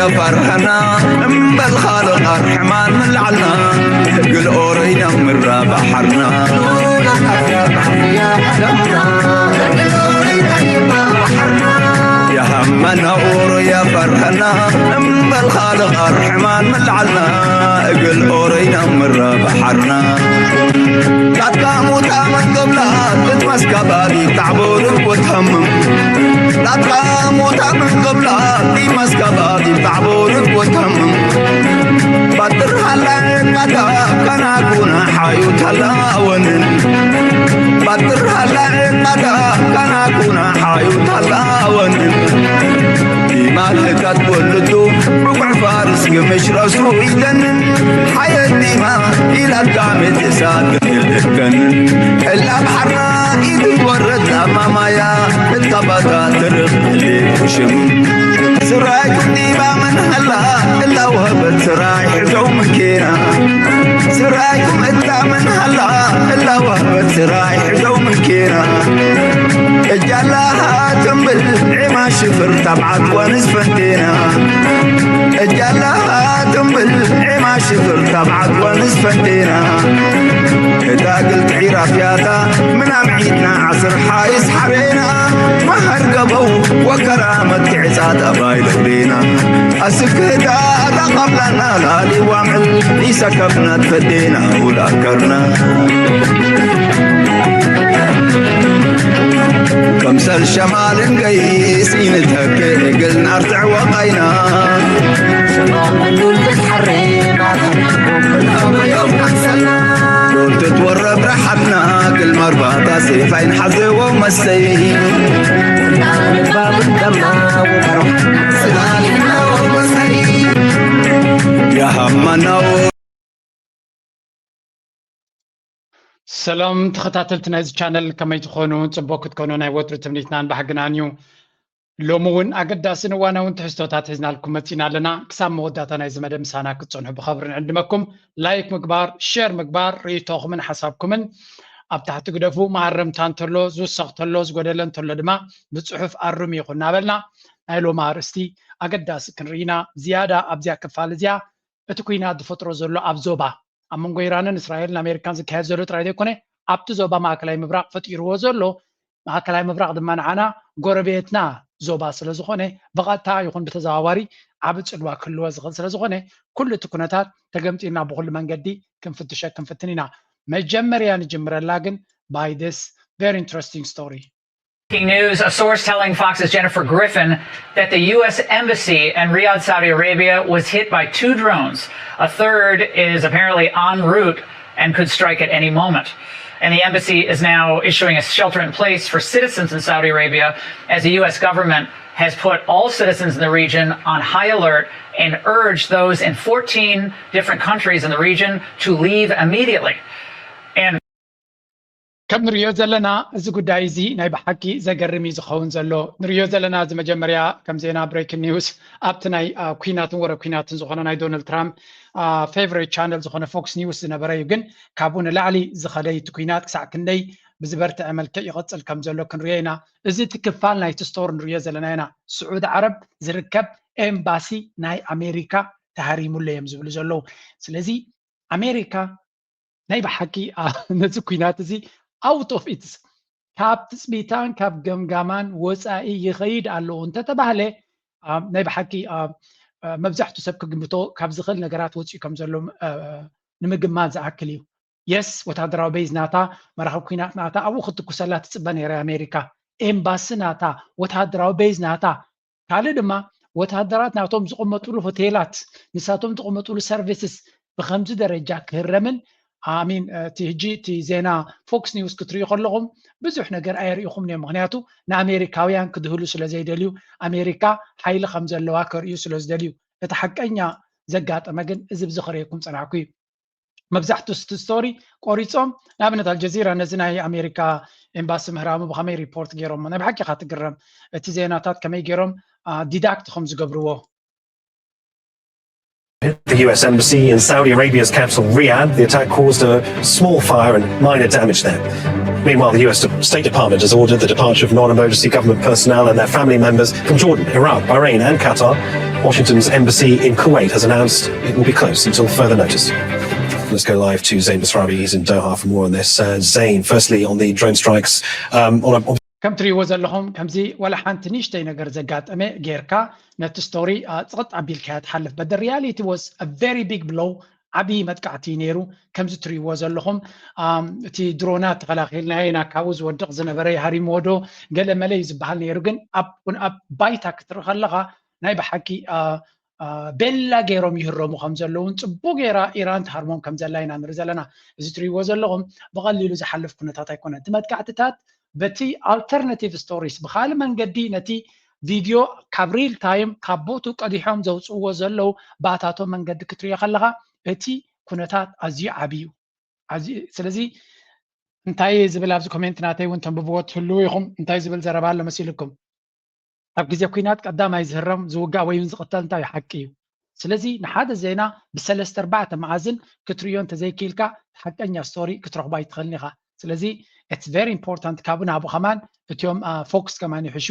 يا فرحنا بالخالق الرحمن من العنا قل أورينا من بحرنا يا همنا أور يا فرحنا بالخالق الرحمن من العنا قل أورينا من بحرنا لا تقاموا تامن قبلات تتمسك بابي تعبور وتهمم لا تقاموا تامن قبلات تتمسك بابي تعبور وتهمم بدر هلا مدى كان أكون حيوت هلا ونن بدر هلا مدى كان أكون حيوت هلا ونن ما لقد ولدو ربع فارس قمش رسو يدنن حياة ديما إلى قامت ساق الكنن إلا بحرنا إيدي ورد أماما يا الطبقة ترق اللي وشم سرايكم ديما من هلا إلا وهبت سراي حزو مكينا سرايكم إلا من هلا إلا وهبت سراي حزو مكينا اجالها تنبل عما شفر تبعت ونسفتنا اجالها تنبل عما شفر تبعت ونسفتنا اذا قلت عرافياتا من عمعيدنا عصر حايس حرينا مهر قبو وكرامة عزاد أبايل ولينا أسكتا قبلنا لالي وعمل يسكبنا تفدينا ولا كرنا كمسل شمال نقيس ينتهك قلنا ارتع وقينا شمال ملول تتحرينا يوم أكسلنا لول تتورب رحبنا كل مرباطة سيفين حظي ومسيه باب الدمنا وبروح سلالنا ومسيه يا همنا سلام تخطاتلتنا هذا الشانل كما يتخونون تبوك تكونون اي وتر تمنيتنان بحقنانيو لومون اقداسن وانا وانت حستوتات هزنا لكم متينا لنا كسام موداتنا اذا مدام سانا كتصنحوا بخبر عندكم لايك مقبار شير مقبار ريتوخ من حسابكم اب تحت قدفو معرمتان ترلو زو سختلو زغدلن ترلو دما بصحف ارمي يخنا بلنا ايلو مارستي اقداس كنرينا زياده ابزيا كفالزيا اتكوينا دفترو زلو ابزوبا أمون إيران إسرائيل الأمريكان زكاه زلو ترايدي كونه أبتو زوبا معكلاي مبراق فتيرو زلو معكلاي مبراق دمان عنا غربيتنا زوبا سلزخونه بغاتا يكون بتزاواري عبد سلوا كله زغل سلزخونه كل تكونتات تقمتينا بكل منقدي كنفتشا كنفتنينا مجمريا نجمر لاجن by this very interesting story. News, a source telling Fox's Jennifer Griffin that the U.S. Embassy in Riyadh, Saudi Arabia was hit by 2 drones. A third is apparently en route and could strike at any moment. And the embassy is now issuing a shelter in place for citizens in Saudi Arabia as the U.S. government has put all citizens in the region on high alert and urged those in 14 different countries in the region to leave immediately. And كم نريو زلنا زي قداي زي ناي بحكي زقرمي زخون زلو نريو زلنا زي مجمريا كم زينا بريك نيوز ابتناي كويناتن ورا كويناتن زخونا ناي دونالد ترامب فيفوريت شانل زخونا فوكس نيوز نبرايو جن كابون لعلي زخلي تكوينات كسع كندي بزبرت عمل كي يغطل كم زلو كنرينا ازي تكفال ناي تستور نريو زلنا هنا سعود عرب زركب امباسي ناي امريكا تهريمو اللي يمزبلو زلو سلازي امريكا ناي بحكي نزو كوينات زي out of its كاب تسبيتان كاب جمجامان وسائي يخيد على أنت تبهله ناي بحكي مبزحتو سبك جنبتو كاب زخل نجارات وتشي كم زلهم نمجمال زعكليو يس وتهدراو بيز ناتا مرحب كينات ناتا أو خدت كسلات تسبني رأي أمريكا إمباس ناتا وتهدراو بيز ناتا كله دما وتهدرات ناتهم زقمتولو هوتيلات نساتهم زقمتولو سيرفيسز بخمس درجة كرمن آمين تيجي تي زينا فوكس نيوز كتريق لهم بزح نجر أير يخم نيم مغنياتو نا أمريكاويان كدهولو سلا زي دليو أمريكا حيل خمسة اللواكر يوسلوز دليو يتحققنا زقات أماجن إذا بزخريكم صنعكوي مبزحتو ستوري قريتهم نابنة الجزيرة نزنا هي أمريكا إمباس مهرام بخمي ريبورت جيروم أنا بحكي خاطر جرم تي زيناتات كمي جيروم ديداكت خمس قبروه. The US Embassy in Saudi Arabia's capital Riyadh, the attack caused a small fire and minor damage there. Meanwhile, the US State Department has ordered the departure of non-emergency government personnel and their family members from Jordan, Iraq, Bahrain and Qatar. Washington's embassy in Kuwait has announced it will be closed until further notice. Let's go live to Zain Basrawi. He's in Doha for more on this. Zain, firstly, on the drone strikes. ከም ትሪእዎ ዘለኹም ከምዚ ወላ ሓንቲ ንእሽተይ ነገር ዘጋጠመ ጌርካ ነቲ ስቶሪ ፅቕጥ ኣቢልካ ትሓልፍ but the reality was a very big blow ዓብይ መጥቃዕቲ ነይሩ ከምዚ ትሪእዎ ዘለኹም እቲ ድሮናት ተኸላኺልና ኢና ካብኡ ዝወድቕ ዝነበረ ሃሪሞ ዶ ገለ መለይ ዝበሃል ነይሩ ግን ኣብ ባይታ ክትርኢ ከለኻ ናይ ብሓቂ ቤላ ገይሮም ይህረሙ ከም ዘለውን ፅቡቅ ጌራ ኢራን ተሃርሞም ከም ዘላ ኢና ንርኢ ዘለና እዚ ትሪእዎ ዘለኹም ብቐሊሉ ዝሓልፍ ኩነታት ኣይኮነን እቲ መጥቃዕትታት በቲ ኣልተርናቲቭ ስቶሪስ ብካልእ መንገዲ ነቲ ቪድዮ ካብ ሪል ታይም ካብ ቦቱ ቀዲሖም ዘውፅዎ ዘለው ባእታቶ መንገዲ ክትሪኦ ከለኻ እቲ ኩነታት ኣዝዩ ዓብዩ ስለዚ እንታይ ዝብል ኣብዚ ኮሜንት ናተይ እውን ተንብብዎ ትህልው ኢኹም እንታይ ዝብል ዘረባ ኣሎ መሲልኩም ኣብ ግዜ ኩናት ቀዳማይ ዝህረም ዝውጋእ ወይ ዝቕተል እንታይ ሓቂ እዩ ስለዚ ንሓደ ዜና ብሰለስተ ኣርባዕተ መዓዝን ክትሪዮ እንተዘይክኢልካ ሓቀኛ ስቶሪ ክትረኽባ ይትኽእልኒ ኢኻ ስለዚ it's very important ካብኡ ናብኡ ከማን እትዮም ፎክስ ከማን ይሕሹ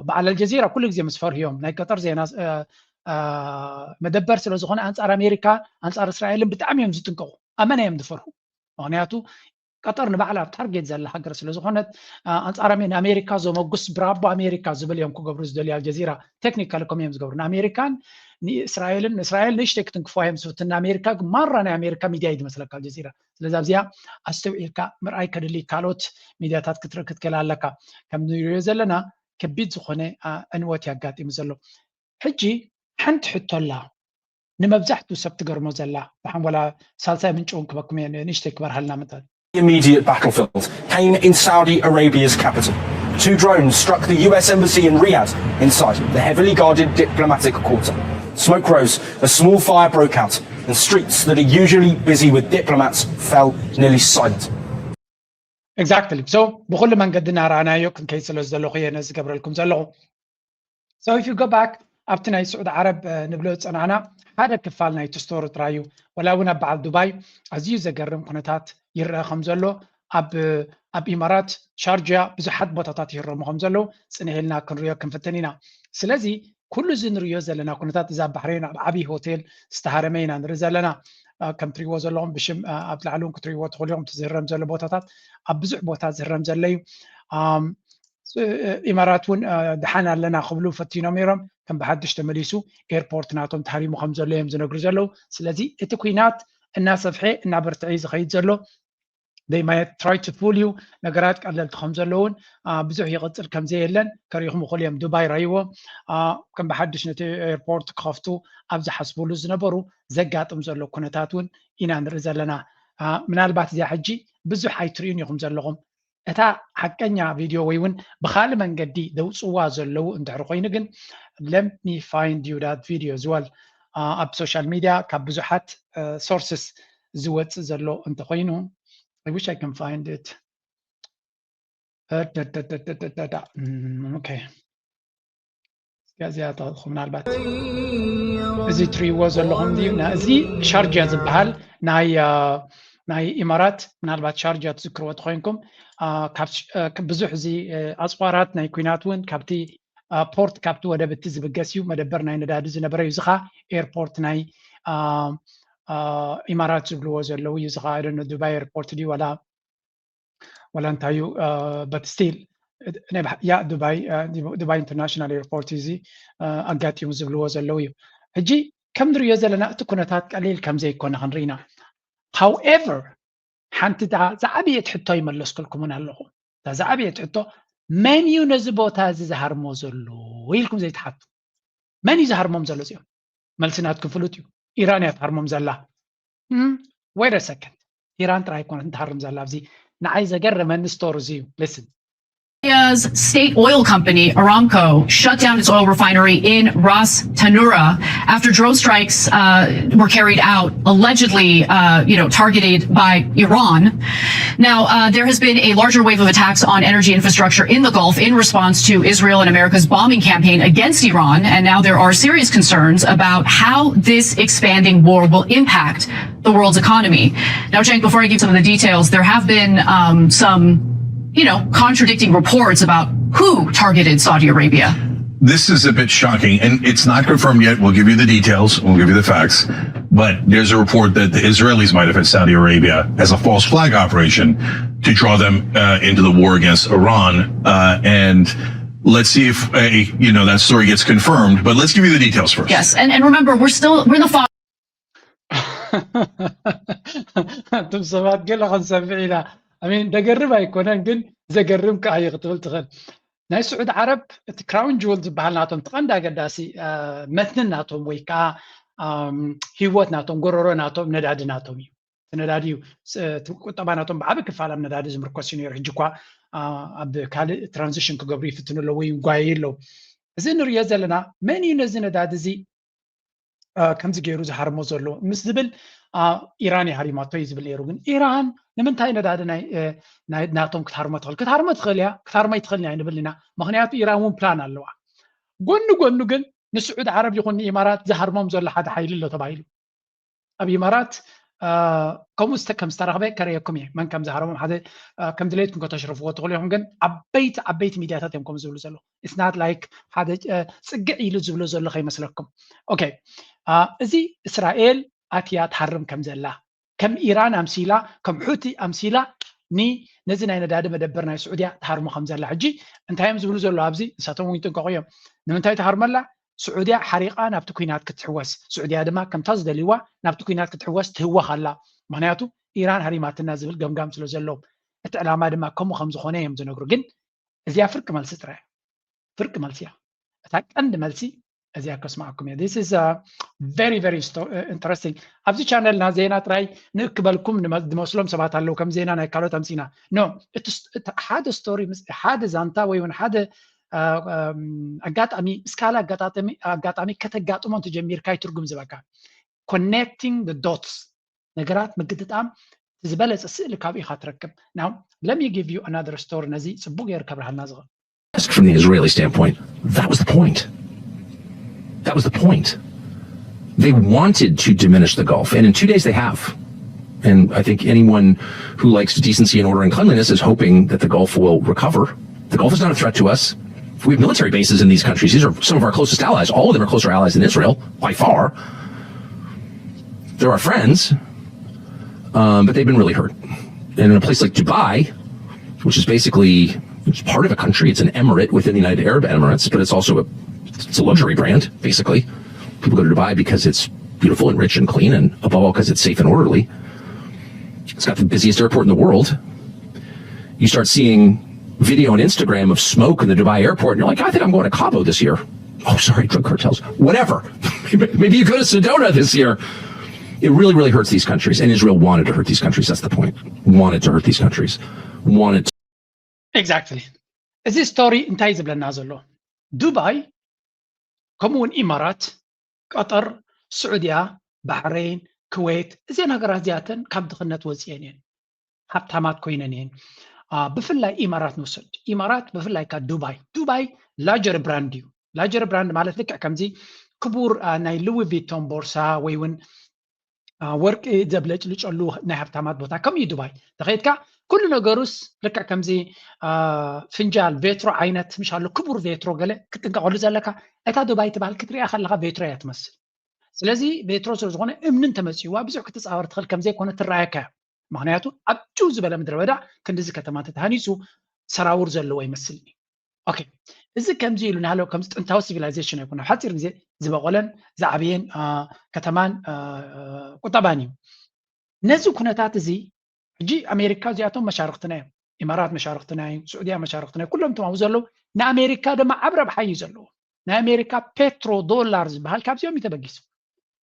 በዓል አልጀዚራ ኩሉ ግዜ ምስ ፈርህዮም ናይ ቀጠር ዜና መደበር ስለ ዝኾነ ኣንጻር ኣሜሪካ ኣንጻር እስራኤልን ብጣዕሚ እዮም ዝጥንቀቑ ኣመና እዮም ዝፈርሁ ምክንያቱ ቀጠር ንባዕላ ታርጌት ዘላ ሃገር ስለ ዝኾነት ኣንጻር ኣሜሪካ ዘመጉስ ብራቦ ኣሜሪካ ዝብል እዮም ክገብሩ ዝደልዩ አልጀዚራ ቴክኒካል ኮም እዮም ዝገብሩ ንኣሜሪካን ንእስራኤልን ንእስራኤል ክትንክፎ እዮም ዝፍትና ኣሜሪካ ግማራ ናይ ኣሜሪካ ሚድያ ይመስለካ አልጀዚራ ስለዚ ኣብዚያ ኣስተውዒልካ ምርኣይ ከድሊ ካልኦት ሚድያታት ክትርኢ ክትከላ ኣለካ ከም ንሪኦ ዘለና ከቢድ ዝኾነ ዕንወት ያጋጢሙ ዘሎ ሕጂ ሓንቲ ሕቶ ኣላ ንመብዛሕትኡ ሰብ ትገርሞ ዘላ ብሓን ወላ ሳልሳይ ምንጭውን ክበኩም ንእሽተይ ክበርሃልና መጠን The immediate battlefield came in Saudi Arabia's capital. 2 drones struck the US embassy in Riyadh inside the heavily guarded diplomatic quarter. Smoke rose as small fire broke out and streets that are usually busy with diplomats fell nearly silent. Exactly. So, بكل መንገዲ ናራናዮ ክንከይስለ ዘለኹ የነ ዝገብረልኩም ዘለኹ. So if you go back up to ናይ ስዑድ ዓረብ ንብሎ ፀናዕና ሓደ ክፋል ናይ ስቶሪ ጥራዩ ወላ እውን ኣብ በዓል ዱባይ ኣዝዩ ዘገርም ኩነታት ይረአ ከም ዘሎ ኣብ ኢማራት ሻርጃ ብዙሓት ቦታታት ይረሙ ከም ዘሎ ፅንሄልና ክንሪኦ ክንፍትን ኢና ስለዚ ኩሉ እዚ ንሪኦ ዘለና ኩነታት እዛ ባሕሬን ኣብ ዓብይ ሆቴል ዝተሃረመ ኢና ንርኢ ዘለና ከም ትሪእዎ ዘለኹም ብሽም ኣብ ላዕሊ እውን ክትሪእዎ ትኽእሉ ኢኹም ዝህረም ዘሎ ቦታታት ኣብ ብዙሕ ቦታ ዝህረም ዘሎ እዩ ኢማራት እውን ድሓን ኣለና ክብሉ ፈቲኖም ነይሮም ከም ብሓድሽ ተመሊሱ ኤርፖርት ናቶም ተሃሪሙ ከም ዘሎ እዮም ዝነግሩ ዘለው ስለዚ እቲ ኩናት እናሰፍሐ እናበርትዐ ዝኸይድ ዘሎ they might try to fool you ነገራት ቀለልቲ ከም ዘለውን ብዙሕ ይቕፅል ከም ዘየለን ከሪኹም እኹል እዮም ዱባይ ራይዎ ከም ብሓድሽ ነቲ ኤርፖርት ክኸፍቱ ኣብ ዝሓስብሉ ዝነበሩ ዘጋጥም ዘሎ ኩነታት እውን ኢና ንርኢ ዘለና ምናልባት እዚኣ ሕጂ ብዙሕ ኣይትሪኡን ኢኹም ዘለኹም እታ ሓቀኛ ቪድዮ ወይ እውን ብካልእ መንገዲ ዘውፅዋ ዘለው እንድሕር ኮይኑ ግን let me find you that video as well ኣብ ሶሻል ሚድያ ካብ ብዙሓት ሶርስስ ዝወፅእ ዘሎ እንተኮይኑ I wish I can find it. Okay. ጋዜጣ ምናልባት እዚ ትሪእዎ ዘለኹም ድዩ እዚ ሻርጃ ዝበሃል ናይ ኢማራት ምናልባት ሻርጃ ትዝክርዎ ትኮይንኩም ብዙሕ እዚ ኣፅዋራት ናይ ኩናት እውን ካብቲ ፖርት ካብቲ ወደብቲ ዝብገስ እዩ መደበር ናይ ነዳዲ ዝነበረ እዩ ዝኻ ኤርፖርት ናይ ኢማራት ዝብልዎ ዘለው እዩ ዝኻ አይደነ ዱባይ ኤርፖርት ዲ ወላ እንታይ እዩ but still ያ ዱባይ ኢንተርናሽናል ኤርፖርት እዚ ኣጋጢሙ ዝብልዎ ዘለው እዩ ሕጂ ከም ንሪኦ ዘለና እቲ ኩነታት ቀሊል ከም ዘይኮነ ክንርኢና however ሓንቲ ዝዓበየት ሕቶ ይመለስክልኩምን ኣለኹ ዝዓበየት ሕቶ መን እዩ ነዚ ቦታ እዚ ዝሃርሞ ዘሎ ኢልኩም ዘይትሓቱ መን እዩ ዝሃርሞም ዘሎ እዚኦም መልስናትኩም ፍሉጥ እዩ ኢራን እያ ትሃርሞም ዘላ wait a second ኢራን ጥራይ ኮነት ትሃርም ዘላ ኣብዚ ንዓይ ዘገረመኒ ስቶሪ እዚ እዩ listen India's state oil company, Aramco, shut down its oil refinery in Ras Tanura after drone strikes were carried out, allegedly, targeted by Iran. Now, there has been a larger wave of attacks on energy infrastructure in the Gulf in response to Israel and America's bombing campaign against Iran. And now there are serious concerns about how this expanding war will impact the world's economy. Now, Cenk, before I give some of the details, there have been some contradicting reports about who targeted Saudi Arabia. this is a bit shocking, and it's not confirmed yet. We'll give you the details. We'll give you the facts. But there's a report that the Israelis might have hit Saudi Arabia as a false flag operation to draw them into the war against Iran. And let's see if that story gets confirmed. But let's give you the details first. Yes, and remember, we're the father. انتم سبات قال لك نسمعنا امين دقرب يكونن ግን ዘገርም ከአይ ክትብል ትኽእል ናይ ስዑድ ዓረብ እቲ ክራውን ጁል ዝበሃል ናቶም ተቐንዳ ገዳሲ መትንን ናቶም ወይ ከዓ ህይወት ናቶም ጎረሮ ናቶም ነዳዲ ናቶም እዩ ነዳዲ ቁጠባ ናቶም ብዓቢ ክፋል ኣብ ነዳዲ ዝምርኮስ እዩ ነይሩ ሕጂ እኳ ኣብ ካልእ ትራንዚሽን ክገብሩ ይፍትኑ ኣለዉ ወይ ጓይ ኣለዉ እዚ ንሪኦ ዘለና መን እዩ ነዚ ነዳዲ እዚ ከምዚ ገይሩ ዝሃርሞ ዘሎ ምስ ዝብል ኢራን ይሃሪማቶ እዩ ዝብል ነይሩ ግን ኢራን ንምንታይ ነዳዲ ናቶም ክትሃርሞ ትኽእል እያ ክትሃርሞ ይትኽእል እያ ንብል ኢና ምክንያቱ ኢራን እውን ፕላን ኣለዋ ጎኑ ግን ንስዑድ ዓረብ ይኹን ኢማራት ዝሃርሞም ዘሎ ሓደ ሓይሊ ኣሎ ተባሂሉ ኣብ ኢማራት ከምኡ ከም ዝተረኸበ ከርእየኩም እየ መን ከም ዝሃርሞም ሓደ ከም ድሌትኩም ከተሽርፍዎ ትኽእሉ ኢኹም ግን ዓበይቲ ሚድያታት እዮም ከም ዝብሉ ዘሎ ኢትስ ናት ላይክ ሓደ ፅግዕ ኢሉ ዝብሎ ዘሎ ከይመስለኩም ኦኬ እዚ እስራኤል ኣትያ ትሃርም ከም ዘላ ከም ኢራን ኣምሲላ ከም ሑቲ ኣምሲላ ነዚ ናይ ነዳዲ መደበር ናይ ስዑድያ ትሃርሞ ከም ዘላ ሕጂ እንታይ እዮም ዝብሉ ዘሎ ኣብዚ ንሳቶም እውን ይጥንቀቑ እዮም ንምንታይ ትሃርመላ سعودية حريقة نابت كوينات كتحوس سعودية دما كم تصدى لوا نابت كوينات كتحوس تهوى خلا معناته إيران هريمات النازل قم سلو زلوب التعلامات دما كم وخمس خونيهم زنقرو جن إذا فرق ملسي ترى فرق ملسيا أتاك عند ملسي إذا كسمعكم يا this is very interesting أبزي channel نازينا تراي نقبلكم دمسلم سبعة لو كم زينا نكالو تمسينا no هذا story هذا زانتا ويون هذا أقاطعمي سكالا أقاطعمي كتقاطعمون تجمير كاي ترجم زبكا connecting the dots نقرات مقدت تزبلت السئل كابي خاطركب now let me give you another story نزي سبوق يركب لها النازغة From the Israeli standpoint, that was the point. That was the point. They wanted to diminish the Gulf, and in 2 days they have. And I think anyone who likes decency and order and cleanliness is hoping that the Gulf will recover. The Gulf is not a threat to us. We have military bases in these countries. These are some of our closest allies. All of them are closer allies than Israel, by far. They're our friends, but they've been really hurt. And in a place like Dubai, which is basically it's part of a country, it's an emirate within the United Arab Emirates, but it's also it's a luxury brand, basically. People go to Dubai because it's beautiful and rich and clean, and above all because it's safe and orderly. It's got the busiest airport in the world. You start seeing video on Instagram of smoke in the Dubai airport, and you're like, I think I'm going to Cabo this year. Oh, sorry, drug cartels. Whatever. Maybe you go to Sedona this year. It really, really hurts these countries, and Israel wanted to hurt these countries. That's the point. Wanted to hurt these countries. Wanted to. Exactly. እዚ ስቶሪ እንታይ ዝብለና ዘሎ ዱባይ ከምኡውን ኢማራት ቀጠር ስዑድያ ባሕሬን ኩዌት እዚአን ሃገራት እዚኣተን ካብ ድኽነት ወፂአን እየን ሃብታማት ኮይነን እየን ብፍላይ ኢማራት ንውሰድ ኢማራት ብፍላይ ካ ዱባይ ላጀር ብራንድ እዩ ላጀር ብራንድ ማለት ልክዕ ከምዚ ክቡር ናይ ሉዊ ቪቶን ቦርሳ ወይ እውን ወርቂ ዘብለጭልጨሉ ናይ ሃብታማት ቦታ ከም እዩ ዱባይ ተኸይድካ ኩሉ ነገሩስ ልክዕ ከምዚ ፍንጃል ቬትሮ ዓይነት ምሻሎ ክቡር ቬትሮ ገለ ክትንቀቐሉ ዘለካ እታ ዱባይ ትበሃል ክትሪኣ ከለካ ቬትሮ እያ ትመስል ስለዚ ቬትሮ ስለ ዝኾነ እምንን ተመፂዋ ብዙሕ ክትፃወር ትኽእል ከምዘይኮነ ትረኣየካ ምክንያቱ ኣብ ጭው ዝበለ ምድረ በዳ ክንዲዚ ከተማ ተተሃኒፁ ሰራውር ዘለዎ ይመስልኒ ኦኬ እዚ ከምዚ ኢሉ ናለው ከምዚ ጥንታዊ ሲቪላይዜሽን ኣይኮነ ሓፂር ግዜ ዝበቆለን ዝዓብየን ከተማን ቁጠባን እዩ ነዚ ኩነታት እዚ ሕጂ ኣሜሪካ እዚኣቶም መሻርክትና እዮም ኢማራት መሻርክትና እዮም ስዑድያ መሻርክትና ኩሎም ተማሙ ዘለዉ ንኣሜሪካ ድማ ዓብ ረብሓ እዩ ዘለዎ ናይ ኣሜሪካ ፔትሮ ዶላር ዝበሃል ካብዚኦም ይተበጊሱ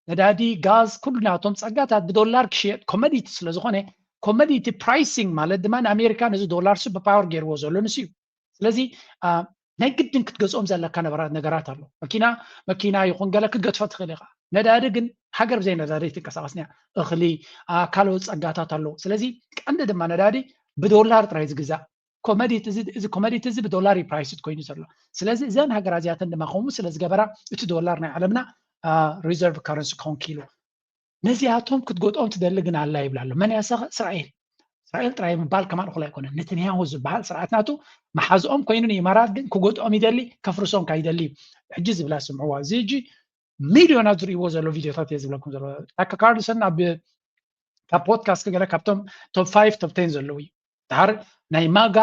ነዳዲ ጋዝ ኩሉ ናቶም ፀጋታት ብዶላር ክሽየጥ ኮሞዲቲ ስለ ዝኾነ ኮሞዲቲ ፕራይሲንግ ማለት ድማ ንኣሜሪካ ነዚ ዶላር ሱፐር ፓወር ገይርዎ ዘሎ ንስ እዩ ስለዚ ናይ ግድን ክትገዝኦም ዘለካ ነገራት ኣሎ መኪና ይኹን ገለ ክትገድፎ ትኽእል ኢኻ ነዳዲ ግን ሃገር ብዘይ ነዳዲ ትንቀሳቐስና እኽሊ ካልኦት ፀጋታት ኣለዉ ስለዚ ቀንዲ ድማ ነዳዲ ብዶላር ጥራይ ዝግዛእ እዚ ኮሞዲቲ እዚ ብዶላር እዩ ፕራይስድ ኮይኑ ዘሎ ስለዚ እዘን ሃገራት እዚኣተን ድማ ከምኡ ስለ ዝገበራ እቲ ዶላር ናይ ዓለምና ሪዘርቭ ከረንሲ ኮንኪሉ ነዚኣቶም ክትገጥኦም ትደሊ ግን ኣላ ይብላ ኣሎ መን እያ እስራኤል እስራኤል ጥራይ ምባል ከማን خلا يكون نتنياهو ዝባል ስርዓትናቱ መሓዝኦም ኮይኑን ኢማራት ግን ክጎጥኦም ይደሊ ከፍርሶም ካይደሊ ሕጂ ዝብላ ስምዕዋ ዚጂ ሚልዮናት ዝሪእዎ ዘሎ ቪድዮታት እየ ዝብለኩም ዘሎ ታካ ካርልሰን ኣብ ካብ ፖድካስት ገለ ካብቶም ቶፕ 5 ቶፕ 10 ዘለዉ ድሓር ናይ ማጋ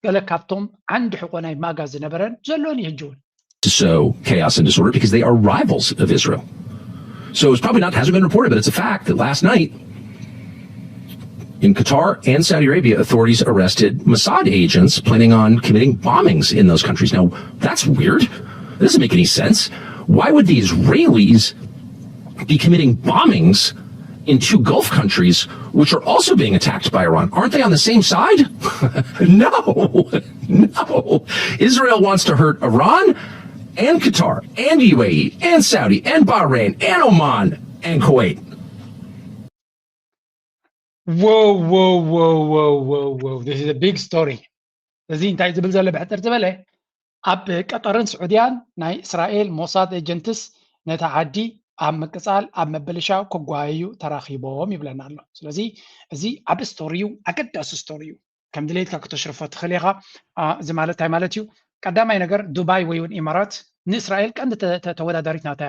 ገለ ካብቶም ዓንዲ ሕቆ ናይ ማጋ ዝነበረን ዘሎን ይህጅውን to sow chaos and disorder because they are rivals of Israel. So it's probably not, hasn't been reported, but it's a fact that last night in Qatar and Saudi Arabia, authorities arrested Mossad agents planning on committing bombings in those countries. Now, that's weird. That doesn't make any sense. Why would the Israelis be committing bombings in two Gulf countries, which are also being attacked by Iran? Aren't they on the same side? No. Israel wants to hurt Iran and Qatar and UAE and Saudi and Bahrain and Oman and Kuwait. Whoa. This is a big story. እዚ እንታይ ዝብል ዘሎ ብሕፅር ዝበለ ኣብ ቀጠርን ስዑድያን ናይ እስራኤል ሞሳድ ኤጀንትስ ነታ ዓዲ ኣብ ምቅፃል ኣብ መበለሻው ክጓዩ ተራኺቦም ይብለና ኣሎ ስለዚ እዚ ኣብ ስቶሪዩ ኣገዳሲ ስቶሪዩ ከም ድሌትካ ክትሽርፎ ትኽእል ኢኻ እዚ ማለት እንታይ ማለት እዩ ቀዳማይ ነገር ዱባይ ወይ እውን ኢማራት ንእስራኤል ቀንዲ ተወዳዳሪት ናታ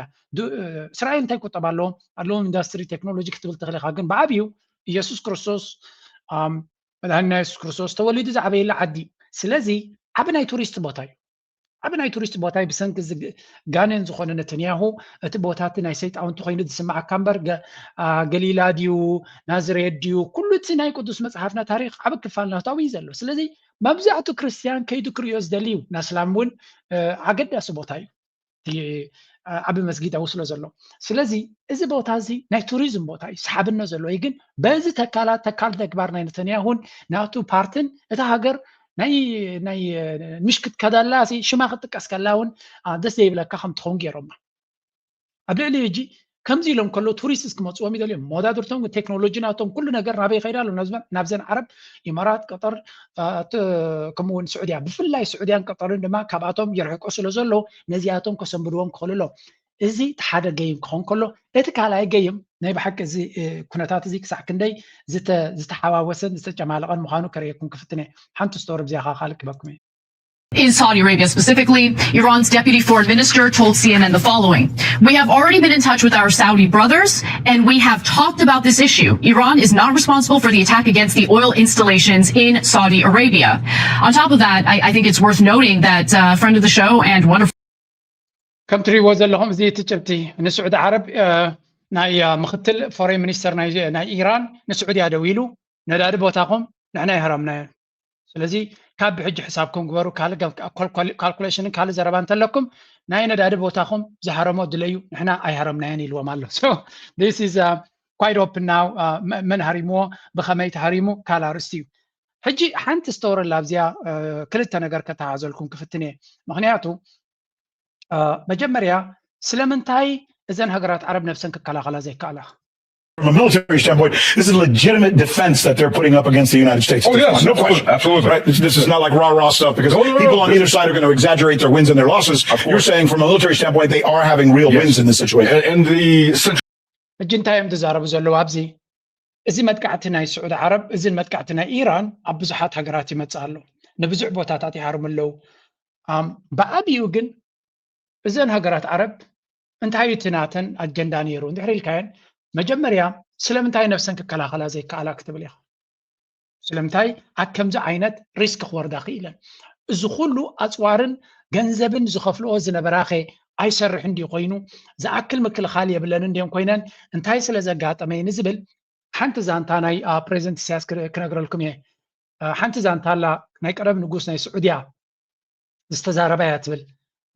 እስራኤል እንታይ ቁጠባ ኣለዎም ኢንዱስትሪ ቴክኖሎጂ ክትብል ትኽእል ኢኻ ግን ብዓብዩ ኢየሱስ ክርስቶስ መድሃኒና ኢየሱስ ክርስቶስ ተወሊዱ ዝዓበየላ ዓዲ ስለዚ ዓብ ናይ ቱሪስት ቦታ እዩ ዓብ ናይ ቱሪስት ቦታ እዩ ብሰንኪ ጋኔን ዝኾነ ነተንያሁ እቲ ቦታ እቲ ናይ ሰይጣውንቲ ኮይኑ ዝስማዓካ እምበር ገሊላ ድዩ ናዝሬት ድዩ ኩሉ እቲ ናይ ቅዱስ መፅሓፍና ታሪክ ዓብ ክፋል ናታዊ እዩ ዘሎ ስለዚ መብዛሕቱ ክርስቲያን ከይዱ ክሪኦ ዝደሊ እዩ ናስላም እውን ኣገዳሲ ቦታ እዩ ዓብ መስጊድ ኣውስሎ ዘሎ ስለዚ እዚ ቦታ እዚ ናይ ቱሪዝም ቦታ እዩ ሰሓብነ ዘሎ እዩ ግን በዚ ተካል ተግባር ናይ ነተንያሁን ናቱ ፓርትን እታ ሃገር ናይ ምሽክት ከዳላ ሽማ ክጥቀስ ከላ እውን ደስ ዘይብለካ ከም ትኸውን ገይሮማ ኣብ ልዕሊ ሕጂ ከምዚ ኢሎም ከሎ ቱሪስት ክመፅዎም ይደልዮም መወዳድርቶም ቴክኖሎጂ ናቶም ኩሉ ነገር ናበይ ይኸይዳ ኣሎ ናብዘን ዓረብ ኢማራት ቀጠር ከምኡውን ስዑድያ ብፍላይ ስዑድያን ቀጠርን ድማ ካብኣቶም ይርሕቆ ስለ ዘሎ ነዚኣቶም ከሰንብድዎም ክኽእሉ ኣሎ እዚ ሓደ ገይም ክኾን ከሎ እቲ ካልኣይ ገይም ናይ ብሓቂ እዚ ኩነታት እዚ ክሳዕ ክንደይ ዝተሓዋወሰን ዝተጨማለቐን ምዃኑ ከርእየኩም ክፍትነ ሓንቲ ስቶሪ ብዚያኻ ካልእ ክበኩም እየ In Saudi Arabia specifically, Iran's deputy foreign minister told CNN the following: "We have already been in touch with our Saudi brothers and we have talked about this issue. Iran is not responsible for the attack against the oil installations in Saudi Arabia." On top of that, I think it's worth noting that a friend of the show and wonderful كم تريوا ዘለኹም እዚ ትጭብቲ ንስዑድ ዓረብ ናይ ምክትል ፎሬን ሚኒስተር ናይ ኢራን ንስዑድያ ደው ኢሉ ነዳዲ ቦታኹም ንሕና ይሃረምናዮ ስለዚ ካብ ሕጂ ሕሳብኩም ግበሩ ካልኩሌሽንን ካልእ ዘረባ እንተለኩም ናይ ነዳዲ ቦታኹም ዝሃረሞ ድለዩ ንሕና ኣይሃረምናዮን ኢልዎም ኣሎ so this is quite open now መን ሃሪምዎ ብኸመይ ተሃሪሙ ካልእ ኣርእስቲ እዩ ሕጂ ሓንቲ ስቶሪ ላብዚያ ክልተ ነገር ከተሓዘልኩም ክፍትነ ምክንያቱ መጀመሪያ ስለምንታይ እዘን ሃገራት ዓረብ ነፍሰን ክከላኸላ ዘይከኣላ From a military standpoint, this is legitimate defense that they're putting up against the United States. Oh, yes, no question. Absolutely. Right? This is not like rah-rah stuff because people on either side are going to exaggerate their wins and their losses. You're saying from a military standpoint, they are having real wins in this situation. And the ሕጂ እንታይ እዮም ዝዛረቡ ዘለዉ ኣብዚ እዚ መጥቃዕቲ ናይ ስዑድ ዓረብ እዚ መጥቃዕቲ ናይ ኢራን ኣብ ብዙሓት ሃገራት ይመፅእ ኣሎ ንብዙሕ ቦታታት ይሃርሙ ኣለዉ ብዓብዩ ግን እዘን ሃገራት ዓረብ እንታይ እቲ ናተን ኣጀንዳ ነይሩ እንድሕር ኢልካየን መጀመርያ ስለምንታይ ነፍሰን ክከላኸላ ዘይከኣላ ክትብል ኢኻ ስለምንታይ ኣብ ከምዚ ዓይነት ሪስክ ክወርዳ ክኢለን እዚ ኩሉ ኣፅዋርን ገንዘብን ዝኸፍልኦ ዝነበራኸ ኣይሰርሕ እንዲ ኮይኑ ዝኣክል ምክልኻል የብለን እንዲዮም ኮይነን እንታይ ስለ ዘጋጠመይ ንዝብል ሓንቲ ዛንታ ናይ ፕሬዚደንት ኢሳያስ ክነግረልኩም እየ ሓንቲ ዛንታ ኣላ ናይ ቀደም ንጉስ ናይ ስዑድያ ዝተዛረባ እያ ትብል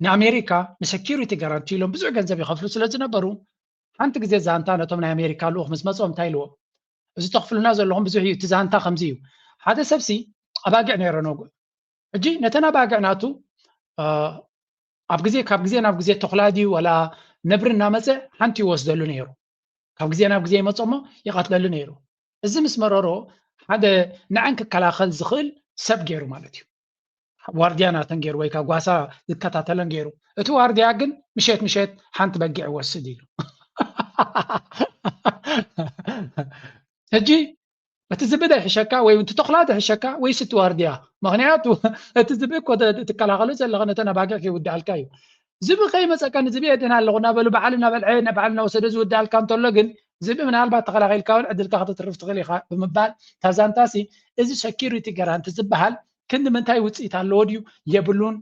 ንኣሜሪካ ንሴኪሪቲ ጋራንቲ ኢሎም ብዙሕ ገንዘብ ይኸፍሉ ስለ ዝነበሩ ሓንቲ ግዜ ዛንታ ነቶም ናይ ኣሜሪካ ልኡኽ ምስ መፅኦም እንታይ ኢልዎ እዚ ተኽፍሉና ዘለኹም ብዙሕ እዩ እቲ ዛንታ ከምዚ እዩ ሓደ ሰብሲ ኣባጊዕ ነይረኖ ሕጂ ነተን ኣባጊዕ ናቱ ካብ ግዜ ናብ ግዜ ተኹላ ድዩ ወላ ነብሪ እናመፀ ሓንቲ ይወስደሉ ነይሩ ካብ ግዜ ናብ ግዜ ይመፆ እሞ ይቐትለሉ ነይሩ እዚ ምስ መረሮ ሓደ ንዓን ክከላኸል ዝኽእል ሰብ ገይሩ ማለት እዩ ዋርድያ ናተን ገይሩ ወይ ካብ ጓሳ ዝከታተለን ገይሩ እቲ ዋርድያ ግን ምሸት ሓንቲ በጊዕ ይወስድ ኢሉ ሕጂ እትዝብደ ሕሸካ ወይ እንትተኽላተ ሕሸካ ወይ ስትዋርድያ ምክንያቱ እትዝብእ ኮ ትከላኸሉ ዘለኻ ነተን ኣባጊዕ ይውዳልካ እዩ ዝብእ ከይመፀካ ንዝብእ የድና ኣለኹ ናበሉ በዓልና በልዐ ንበዓልና ወሰደ ዝውዳልካ እንተሎ ግን ዝብእ ምናልባት ተኸላኺልካ እውን ዕድልካ ክትርፍ ትኽእል ኢኻ ብምባል ታዛንታሲ እዚ ሴኪሪቲ ጋራንቲ ዝበሃል ክንዲ ምንታይ ውፅኢት ኣለዎ ድዩ የብሉን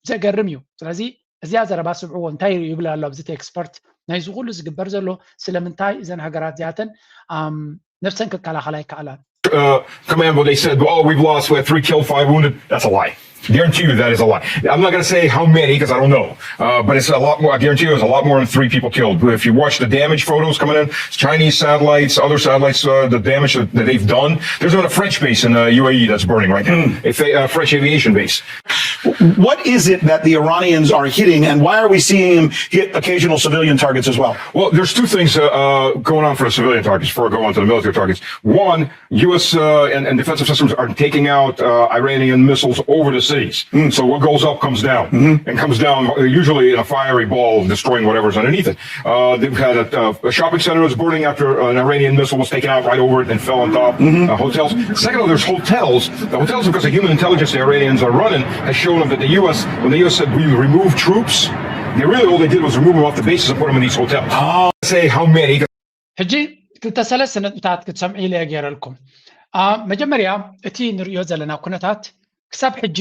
ዘገርም እዩ ስለዚ እዚኣ ዘረባ ስምዕዎ እንታይ ይብሉ ኣሎ ኣብዚ ኤክስፐርት ናይ ዝኩሉ ዝግበር ዘሎ ስለምንታይ እዘን ሃገራት እዚኣተን ነፍሰን ክከላኸላ ይከኣላን Command, well, they said, oh, we've lost, we had 3 killed, 5 wounded. That's a lie. Guarantee you that is a lie. I'm not going to say how many because I don't know, but it's a lot more. I guarantee you it's a lot more than 3 people killed. If you watch the damage photos coming in, Chinese satellites, other satellites, the damage that they've done. There's even a French base in UAE that's burning right now, a French aviation base. What is it that the Iranians are hitting, and why are we seeing them hit occasional civilian targets as well? Well, there's 2 things going on for the civilian targets before I go on to the military targets. One, U.S. And defensive systems are taking out Iranian missiles over the cities. So what goes up comes down, and comes down usually in a fiery ball, destroying whatever's underneath it. They've had a shopping center was burning after an Iranian missile was taken out right over it and fell on top. Hotels. Second, there's hotels. The hotels, because of human intelligence the Iranians are running, has shown them that the U.S. when the U.S. said we remove troops, all they did was remove them off the bases and put them in these hotels. Say how many? ሕጂ ክልተ ሰለስተ ነጥብታት ክትሰምዒ ኢለ ገይረልኩም መጀመርያ እቲ ንሪኦ ዘለና ኩነታት ክሳብ ሕጂ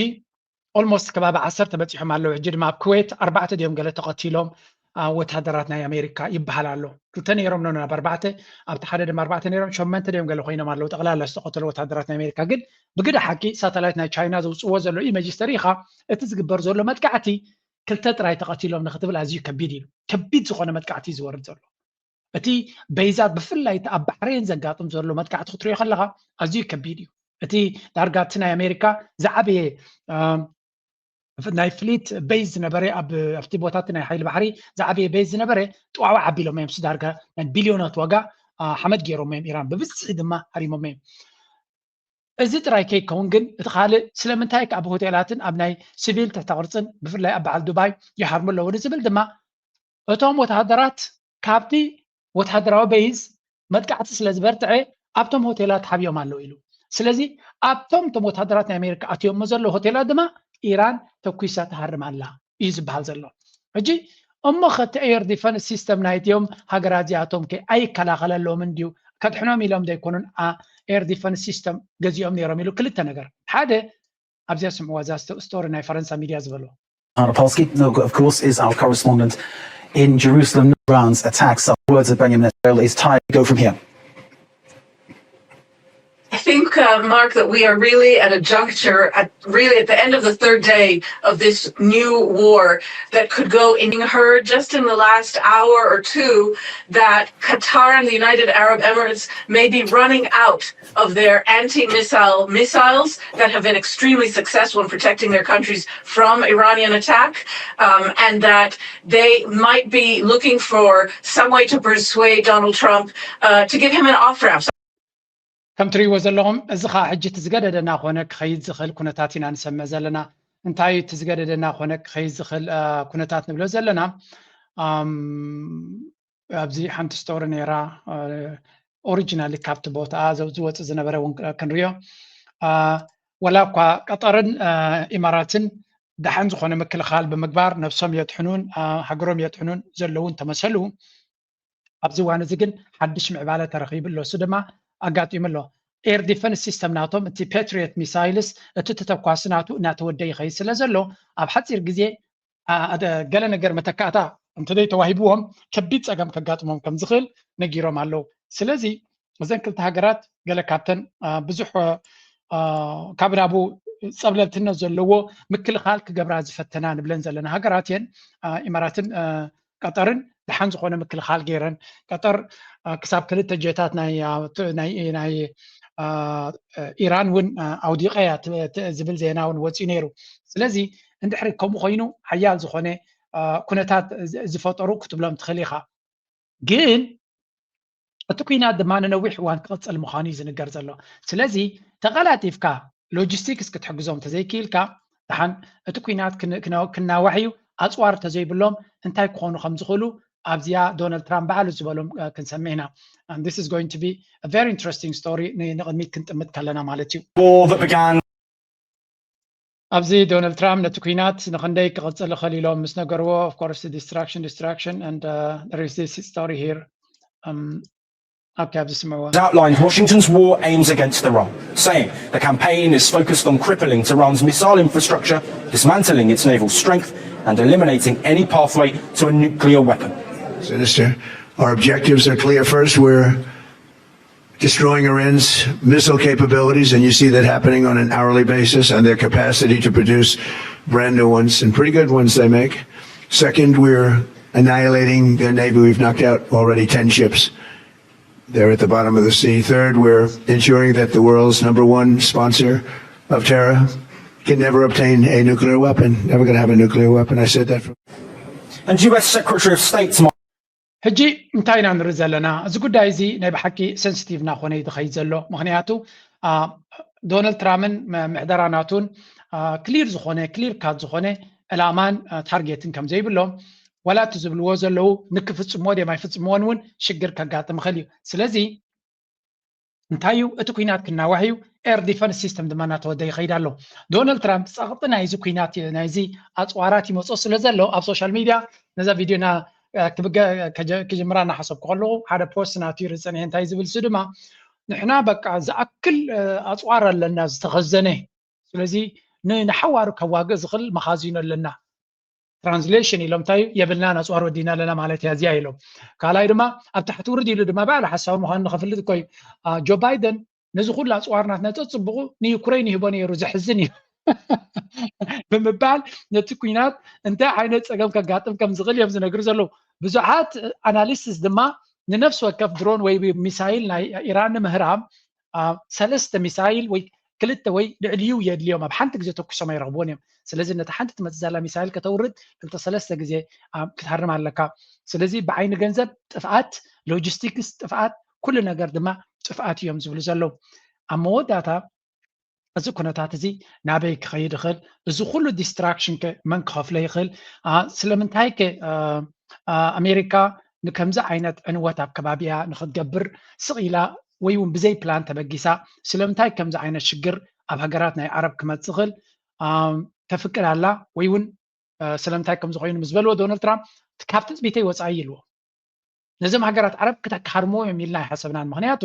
ኦልሞስት ከባቢ 10 በፂሖም ኣለዉ ሕጂ ድማ ኣብ ኩዌት 4 ድዮም ገለ ተቐቲሎም ወታደራት ናይ ኣሜሪካ ይበሃል ኣሎ ክልተ ነይሮም ነው ናብ 4 ኣብቲ ሓደ ድማ 4 ነይሮም 8 ድዮም ገለ ኮይኖም ኣለዉ ጠቕላላ ዝተቐተሉ ወታደራት ናይ ኣሜሪካ ግን ብግዳ ሓቂ ሳተላይት ናይ ቻይና ዘውፅዎ ዘሎ ኢሜጅ ተሪኻ እቲ ዝግበር ዘሎ መጥቃዕቲ ክልተ ጥራይ ተቐቲሎም ንኽትብል ኣዝዩ ከቢድ እዩ ከቢድ ዝኾነ መጥቃዕቲ ዝወርድ ዘሎ እቲ በይዛት ብፍላይ ኣብ ባሕሬን ዘጋጥም ዘሎ መጥቃዕቲ ክትሪኦ ከለኻ ኣዝዩ ከቢድ እዩ እቲ ዳርጋ እቲ ናይ ኣሜሪካ ዝዓበየ ናይ ፍሊት ቤዝ ዝነበረ ኣብቲ ቦታት ናይ ሓይሊ ባሕሪ ዝዓበየ ቤዝ ዝነበረ ጥዋዕዋ ዓቢሎም እዮም ዳርጋ ናይ ቢልዮናት ዋጋ ሓመድ ገይሮም እዮም ኢራን ብብዝሒ ድማ ሃሪሞም እዮም እዚ ጥራይ ከይከውን ግን እቲ ካልእ ስለምንታይ ኣብ ሆቴላትን ኣብ ናይ ሲቪል ትሕተ ቅርፅን ብፍላይ ኣብ በዓል ዱባይ ይሃርሙ ኣለዉ ንዝብል ድማ እቶም ወታደራት ካብቲ ወታደራዊ ቤዝ መጥቃዕቲ ስለ ዝበርትዐ ኣብቶም ሆቴላት ሓብዮም ኣለዉ ኢሉ ስለዚ ኣብቶም ወታደራት ናይ ኣሜሪካ ኣትዮም ዘሎ ሆቴላት ድማ ኢራን ተኩሳ ትሃርም ኣላ እዩ ዝበሃል ዘሎ ሕጂ እሞ ኸቲ ኤር ዲፈንስ ሲስተም ናይትዮም ሃገራት እዚኣቶም ኣይከላኸለለዎም እንድዩ ከጥሕኖም ኢሎም ዘይኮኑን ኤር ዲፈንስ ሲስተም ገዚኦም ነይሮም ኢሉ ክልተ ነገር ሓደ ኣብዚያ ስምዕዋ ዛ ስቶሪ ናይ ፈረንሳ ሚድያ ዝበሎ Anna Polsky, of course, is our correspondent in Jerusalem. Iran's attacks, some words of Benjamin Netanyahu is tired to go from here. I think, Mark, that we are really at a juncture, at the end of the 3rd day of this new war that could go in. Heard just in the last hour or two that Qatar and the United Arab Emirates may be running out of their anti-missile missiles that have been extremely successful in protecting their countries from Iranian attack, and that they might be looking for some way to persuade Donald Trump to give him an off-ramp. ከም ትሪእዎ ዘለኹም እዚ ከዓ ሕጂ ትዝገደደና ኮነ ክኸይድ ዝኽእል ኩነታት ኢና ንሰምዕ ዘለና እንታይ ትዝገደደና ኮነ ክኸይድ ዝኽእል ኩነታት ንብሎ ዘለና ኣብዚ ሓንቲ ስቶሪ ነይራ ኦሪጂናሊ ካብቲ ቦታ ዝወፅእ ዝነበረ እውን ክንሪኦ ወላ እኳ ቀጠርን ኢማራትን ደሓን ዝኾነ ምክልኻል ብምግባር ነብሶም የጥሕኑን ሃገሮም የጥሕኑን ዘለውን ተመሰሉ ኣብዚ እዋን እዚ ግን ሓድሽ ምዕባለ ተረኺብሎ እሱ ድማ ኣጋጢሙ ኣሎ ኤር ዲፈንስ ሲስተም ናቶም እቲ ፓትሪዮት ሚሳይልስ እቲ ተተኳሲ ናቱ እናተወደ ይኸይድ ስለ ዘሎ ኣብ ሓፂር ግዜ ገለ ነገር መተካእታ እንተደይ ተዋሂብዎም ከቢድ ፀገም ከጋጥሞም ከም ዝኽእል ነጊሮም ኣለዉ ስለዚ እዘን ክልተ ሃገራት ገለ ካብተን ብዙሕ ካብ ናቡ ፀብለልትነት ዘለዎ ምክልኻል ክገብራ ዝፈተና ንብለን ዘለና ሃገራት እየን ኢማራትን ቀጠርን ደሓን ዝኾነ ምክልኻል ገይረን ቀጠር ክሳብ ክልተ ጀታት ናይ ኢራን እውን ኣውዲቀያ ዝብል ዜና እውን ወፂኡ ነይሩ ስለዚ እንድሕሪ ከምኡ ኮይኑ ሓያል ዝኾነ ኩነታት ዝፈጠሩ ክትብሎም ትኽእል ኢኻ ግን እቲ ኩናት ድማ ንነዊሕ እዋን ክቕፅል ምዃኑ እዩ ዝንገር ዘሎ ስለዚ ተቐላጢፍካ ሎጂስቲክስ ክትሕግዞም ተዘይክኢልካ ድሓን እቲ ኩናት ክናዋሕዩ ኣፅዋር ተዘይብሎም እንታይ ክኾኑ ከም ዝኽእሉ ኣብዚያ ዶናልድ ትራምፕ ባዕሉ ዝበሎም ክንሰምዕና and this is going to be a very interesting story ንቅድሚት ክንጥምት ከለና ማለት እዩ war that began ኣብዚ ዶናልድ ትራምፕ ነቲ ኩናት ንክንደይ ክቅፅል ይኽእል ኢሎም ምስ ነገርዎ of course the distraction and there is this story here outlined Washington's war aims against Iran, saying the campaign is focused on crippling Tehran's missile infrastructure, dismantling its naval strength, and eliminating any pathway to a nuclear weapon. Sinister. Our objectives are clear. First, we're destroying Iran's missile capabilities, and you see that happening on an hourly basis, and their capacity to produce brand new ones, and pretty good ones they make. Second, we're annihilating their navy. We've knocked out already 10 ships. They're at the bottom of the sea. Third, we're ensuring that the world's #1 sponsor of terror can never obtain a nuclear weapon. Never going to have a nuclear weapon. I said that. And U.S. Secretary of State ሕጂ እንታይ ኢና ንርኢ ዘለና እዚ ጉዳይ እዚ ናይ ብሓቂ ሴንሲቲቭ ናኾነ ይትኸይድ ዘሎ ምክንያቱ ዶናልድ ትራምፕን ምሕደራናቱን ክሊር ካት ዝኾነ ዕላማን ታርጌትን ከም ዘይብሎም ወላቱ ዝብልዎ ዘለው ንክፍጽሞ ደም ኣይፍጽሞን እውን ሽግር ከጋጥም ይኽእል እዩ ስለዚ እንታይ እቲ ኩናት ክናዋሕዩ ኤር ዲፈንስ ሲስተም ድማ እናተወደ ይኸይድ ኣሎ ዶናልድ ትራምፕ ፀቕጢ ናይዚ ኩናት ናይዚ ኣፅዋራት ይመፅኦ ስለ ዘሎ ኣብ ሶሻል ሚድያ ነዛ ቪድዮና ክጅምራ እናሓሰብኩ ከለኹ ሓደ ፖስት ናቱ ይርፀንየ እንታይ ዝብል ሱ ድማ ንሕና በቃ ዝኣክል ኣፅዋር ኣለና ዝተኸዘነ ስለዚ ንሓዋሩ ከዋግእ ዝኽእል መኻዚኑ ኣለና ትራንስሌሽን ኢሎም እንታይ የብልና ኣፅዋር ወዲና ኣለና ማለት እያ እዚያ ኢሎም ካልኣይ ድማ ኣብ ታሕቲ ውርድ ኢሉ ድማ ባዕሉ ሓሳቡ ምዃኑ ንኸፍልጥ ኮይ ጆ ባይደን ነዚ ኩሉ ኣፅዋርናት ነፀፅብቑ ንዩክሬን ይህቦ ነይሩ ዝሕዝን እዩ ብምባል ነቲ ኩናት እንታይ ዓይነት ፀገም ከጋጥም ከም ዝኽእል እዮም ዝነግሩ ዘለዉ ብዙሓት ኣናሊሲስ ድማ ንነፍሲ ወከፍ ድሮን ወይ ሚሳይል ናይ ኢራን ምህራም 3 ሚሳይል ወይ 2 ወይ ልዕልዩ የድልዮም ኣብ ሓንቲ ግዜ ተኩሶም ኣይረኽብዎን እዮም ስለዚ ነቲ ሓንቲ ትመፅእ ዘላ ሚሳይል ከተውርድ 2-3 ግዜ ክትሃርም ኣለካ ስለዚ ብዓይኒ ገንዘብ ጥፍኣት ሎጂስቲክስ ጥፍኣት ኩሉ ነገር ድማ ጥፍኣት እዮም ዝብሉ ዘለዉ ኣብ መወዳእታ እዚ ኩነታት እዚ ናበይ ክኸይድ ይኽእል እዚ ኩሉ ዲስትራክሽን መን ክኸፍሎ ይኽእል ስለምንታይ ኣሜሪካ ንከምዚ ዓይነት ዕንወት ኣብ ከባቢያ ንክትገብር ስቕኢላ ወይ እውን ብዘይ ፕላን ተበጊሳ ስለምንታይ ከምዚ ዓይነት ሽግር ኣብ ሃገራት ናይ ዓረብ ክመፅእ ይኽእል ተፍቅድ ኣላ ወይ እውን ስለምንታይ ከምዚ ኮይኑ ምስ በልዎ ዶናልድ ትራምፕ ካብቲ ፅቢተይ ወፃኢ ኢልዎ ነዞም ሃገራት ዓረብ ክተካርምዎ እዮም ኢልና ይሓሰብናን ምክንያቱ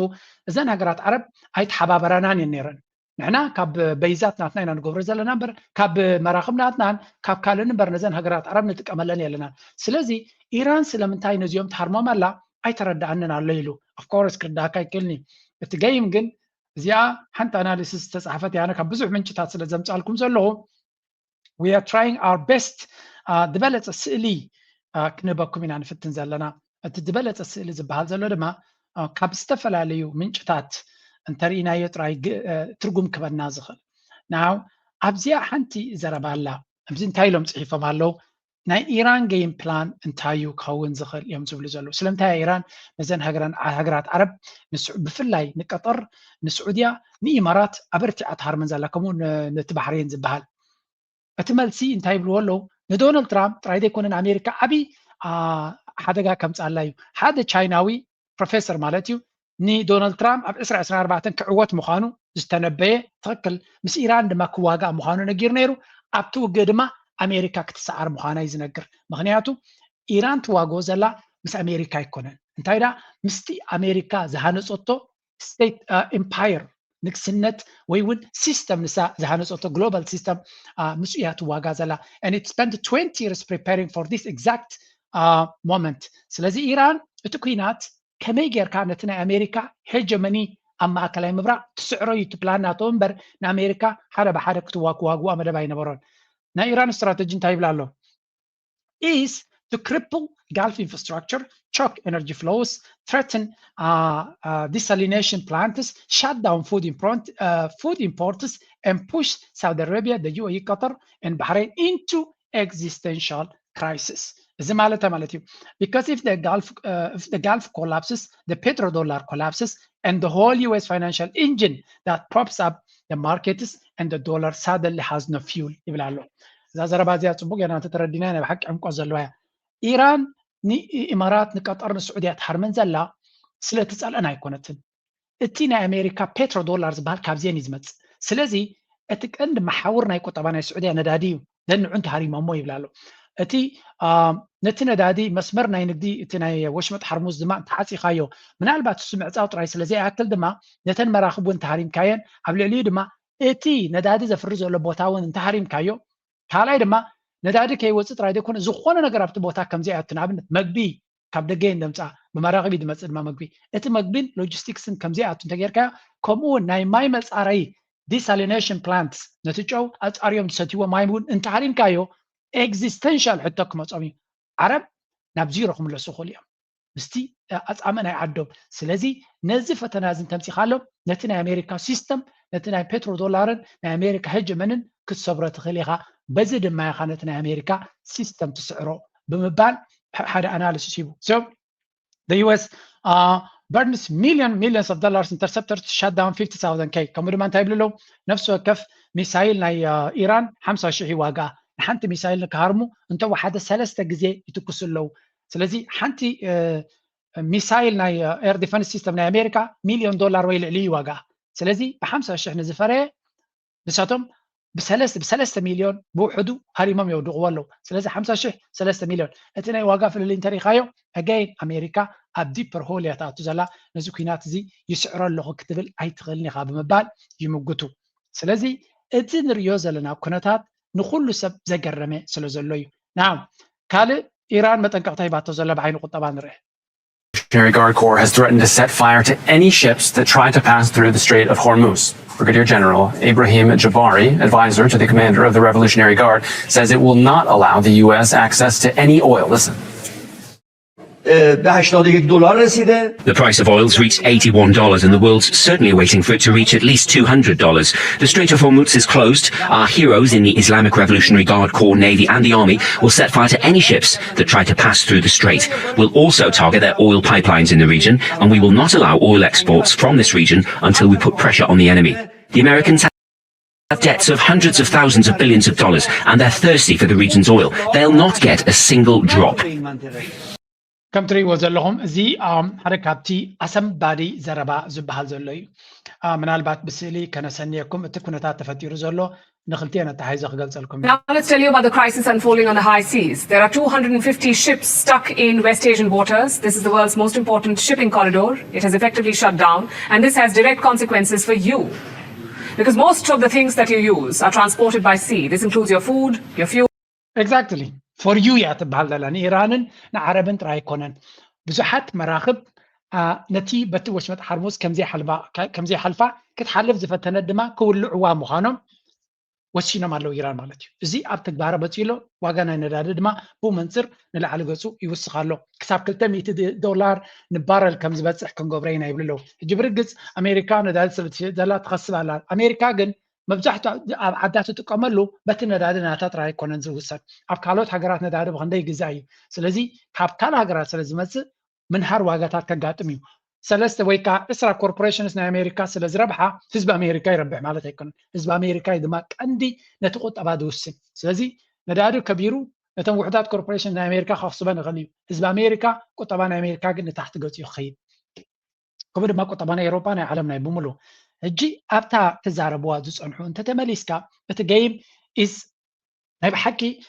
እዘን ሃገራት ዓረብ ኣይተሓባበራናን እየን ነይረን ንሕና ካብ በይዛት ናትና ኢና ንገብሮ ዘለና እምበር ካብ መራኽብ ናትናን ካብ ካልእ እምበር ነዘን ሃገራት ዓረብ ንጥቀመለን የለና ስለዚ ኢራን ስለምንታይ ነዚኦም ተሃርሞም ኣላ ኣይተረዳእንን ኣሎ ኢሉ ኣፍኮርስ ክርዳእካ ይክእልኒ እቲ ገይም ግን እዚኣ ሓንቲ ኣናሊሲስ ዝተፃሕፈት ያነ ካብ ብዙሕ ምንጭታት ስለ ዘምፃልኩም ዘለኹ we are trying our best ዝበለፀ ስእሊ ክንበኩም ኢና ንፍትን ዘለና እቲ ዝበለፀ ስእሊ ዝበሃል ዘሎ ድማ ካብ ዝተፈላለዩ ምንጭታት እንተርኢናዮ ጥራይ ትርጉም ክበና ዝኽእል ናው ኣብዚኣ ሓንቲ ዘረባ ኣላ ኣብዚ እንታይ ኢሎም ፅሒፎም ኣለው ናይ ኢራን ጌም ፕላን እንታይ እዩ ክኸውን ዝኽእል እዮም ዝብሉ ዘለዉ ስለምንታይ ኢራን ነዘን ሃገራት ዓረብ ብፍላይ ንቀጠር ንስዑድያ ንኢማራት ኣበርቲዓ ትሃርመን ዘላ ከምኡ ነቲ ባሕሬን ዝበሃል እቲ መልሲ እንታይ ይብልዎ ኣለዉ ንዶናልድ ትራምፕ ጥራይ ዘይኮነን ኣሜሪካ ዓብይ ሓደጋ ከምፃላ እዩ ሓደ ቻይናዊ ፕሮፌሰር ማለት እዩ ንዶናልድ ትራምፕ ኣብ 2024 ክዕወት ምዃኑ ዝተነበየ ትኽክል ምስ ኢራን ድማ ክዋጋእ ምዃኑ ነጊሩ ነይሩ ኣብቲ ውግእ ድማ ኣሜሪካ ክትሰዓር ምዃና እዩ ዝነግር ምክንያቱ ኢራን ትዋግኦ ዘላ ምስ ኣሜሪካ ኣይኮነን እንታይ ዳ ምስቲ ኣሜሪካ ዝሃነፀቶ ስቴት ኤምፓየር ንግስነት ወይ እውን ሲስተም ንሳ ዝሃነፀቶ ግሎባል ሲስተም ምስ እያ ትዋጋ ዘላ and it spent 20 years preparing for this exact moment ስለዚ ኢራን እቲ ኩናት ከመይ ጌርካ ነቲ ናይ ኣሜሪካ ሄጀመኒ ኣብ ማእከላይ ምብራቅ ትስዕሮ እዩ ትፕላን ናቶ እምበር ንኣሜሪካ ሓደ ብሓደ ክትዋግዋ መደብ ኣይነበሮን ናይ ኢራን ስትራቴጂ እንታይ ይብላ ኣሎ is to cripple Gulf infrastructure, choke energy flows, threaten desalination plants, shut down food imports, and push Saudi Arabia, the UAE, Qatar, and Bahrain into existential crisis. Because if the Gulf collapses, the petrodollar collapses, and the whole US financial engine that props up the markets and the dollar suddenly has no fuel. إذا زربازيا تصبح أنا تتردينا بحق عمق الزلوية. إيران ني إمارات نقطر السعودية تحرمن زلا سلة تسألنا يكونتن اتينا أمريكا بترو دولار زبال كابزين يزمت سلازي اتك عند محاورنا يكون طبعا السعودية ندادي لأنه عند هاري مامو يبلالو اتي نتنا دادي مسمرنا ينقدي اتنا وشمت حرموز دماء تحاسي خايو من البات سمع صوت راي سلازي اكل دماء نتن مراخب وانت هاريم كاين قبل عليه دماء اتي ندادي زفرزو لبوتاون انت هاريم كايو كالاي دماء ندادي كي وصت راي يكون زخونه ነገር ኣብቲ ቦታ ከምዚ ኣትናብነት መግቢ ካብ ደገ እንደምፃ በማራغቢ ድመጽ ድማ መግቢ እቲ መግቢን ሎጂስቲክስን ከምዚ ኣቱ ተገርካ ከምኡ ናይ ማይ መጻረይ desalination plants ነትጨው ኣጻሪዮም ሰትይዎ ማይሙን እንተ ሃሪምካዮ existential ሕቶክ መጾሚ ዓረብ ናብ ዚሮ ክምለሱ ኾልዮም ምስቲ ኣጻመና ይዓዶም ስለዚ ነዚ ፈተና ዝን ተምፂኻሎም ነቲ ናይ ኣሜሪካ ሲስተም ነቲ ናይ ፔትሮ ዶላርን ናይ ኣሜሪካ ሄጀመንን ክትሰብሮ ትኽእል ኢኻ በዚ ድማ ኢኻ ነቲ ናይ ኣሜሪካ ሲስተም ትስዕሮ ብምባል ሓደ ኣናሊሲስ ይቡ so the US burns millions of dollars interceptors to shut down 50,000 K كم دمان تايبلو نفس وكف ميسايل ناي إيران 50,000 واقع حنت ميسايل نكهرمو انت واحدة ثلاثة جزء يتكسلو سلازي حنتي ميسايل ناي اير ديفنس سيستم ناي أمريكا $1,000,000 ويل عليه واقع سلازي 50,000 نزفره نساتهم بثلاثة مليون بوحدو هاريمام يودو والله سلازي 50,000 3 مليون اتنا واقع في الانتريخايو again أمريكا أبدي برهول يتعطو زلا نزو كينات زي يسعر له كتبل أي تغلني غاب مبال يمقتو سلازي اتن ريوزا لنا كنتات نخلو سب زقرمي سلازلوي نعم كالي إيران متنقع طيباتو زلا بعين قطبان ريه Revolutionary Guard Corps has threatened to set fire to any ships that try to pass through the Strait of Hormuz. Brigadier General Ibrahim Jabari, advisor to the commander of the Revolutionary Guard, says it will not allow the U.S. access to any oil. Listen. The price of oil's reached $81 and the world's certainly waiting for it to reach at least $200. The Strait of Hormuz is closed. Our heroes in the Islamic Revolutionary Guard Corps, Navy and the Army will set fire to any ships that try to pass through the strait. We'll also target their oil pipelines in the region, and we will not allow oil exports from this region until we put pressure on the enemy. The Americans have debts of hundreds of thousands of billions of dollars, and they're thirsty for the region's oil. They'll not get a single drop. كم تري وزلهم زي حركاتي أسم بادي زربا زبهال زلوي من البات بسيلي كان سنيكم تكونتات تفتير زلو نخلتينا تحيز قلت لكم. Now let's tell you about the crisis unfolding on the high seas. There are 250 ships stuck in West Asian waters. This is the world's most important shipping corridor. It has effectively shut down, and this has direct consequences for you. Because most of the things that you use are transported by sea. This includes your food, your fuel. Exactly. For you يا تبهال دلان إيران نعربن تراي كونن بزحات مراخب نتي بتوش مت حرموز كم زي حلفة كتحلف زفتنا الدماء كل عوام مخانم وشينا مالو إيران مالتي زي أبتك بارا بتيلو واجانا ندار الدماء بو منصر نلعلو جسو يوسخالو كسب كلتا $100 نبارل كم زبط كم جبرينا يبللو جبرجز أمريكا ندار سبت دلات تخصص على أمريكا جن مبزحت عادات تقملو بتنا دادنا تطرح يكونن زوسات أبكالوت حجرات ندار بغندي جزائي سلزي كابكال حجرات سلزي مس من هر واجتات كجاتميو سلسة ويكا إسرا كوربوريشنز نا أمريكا سلز ربحها حزب أمريكا يربح مالته يكون حزب أمريكا يدمك عندي نتقط أبادو السن سلزي ندارو كبيرو نتم وحدات كوربوريشنز نا أمريكا خاصة غنيو حزب أمريكا كطبعا أمريكا قلنا تحت قوتي يخيل كبر ما كطبعا أوروبا نا عالمنا يبوملو هجي أبتا تزاربوا زوس أنحو أنت تمليسكا بتجيم إز نبي حكي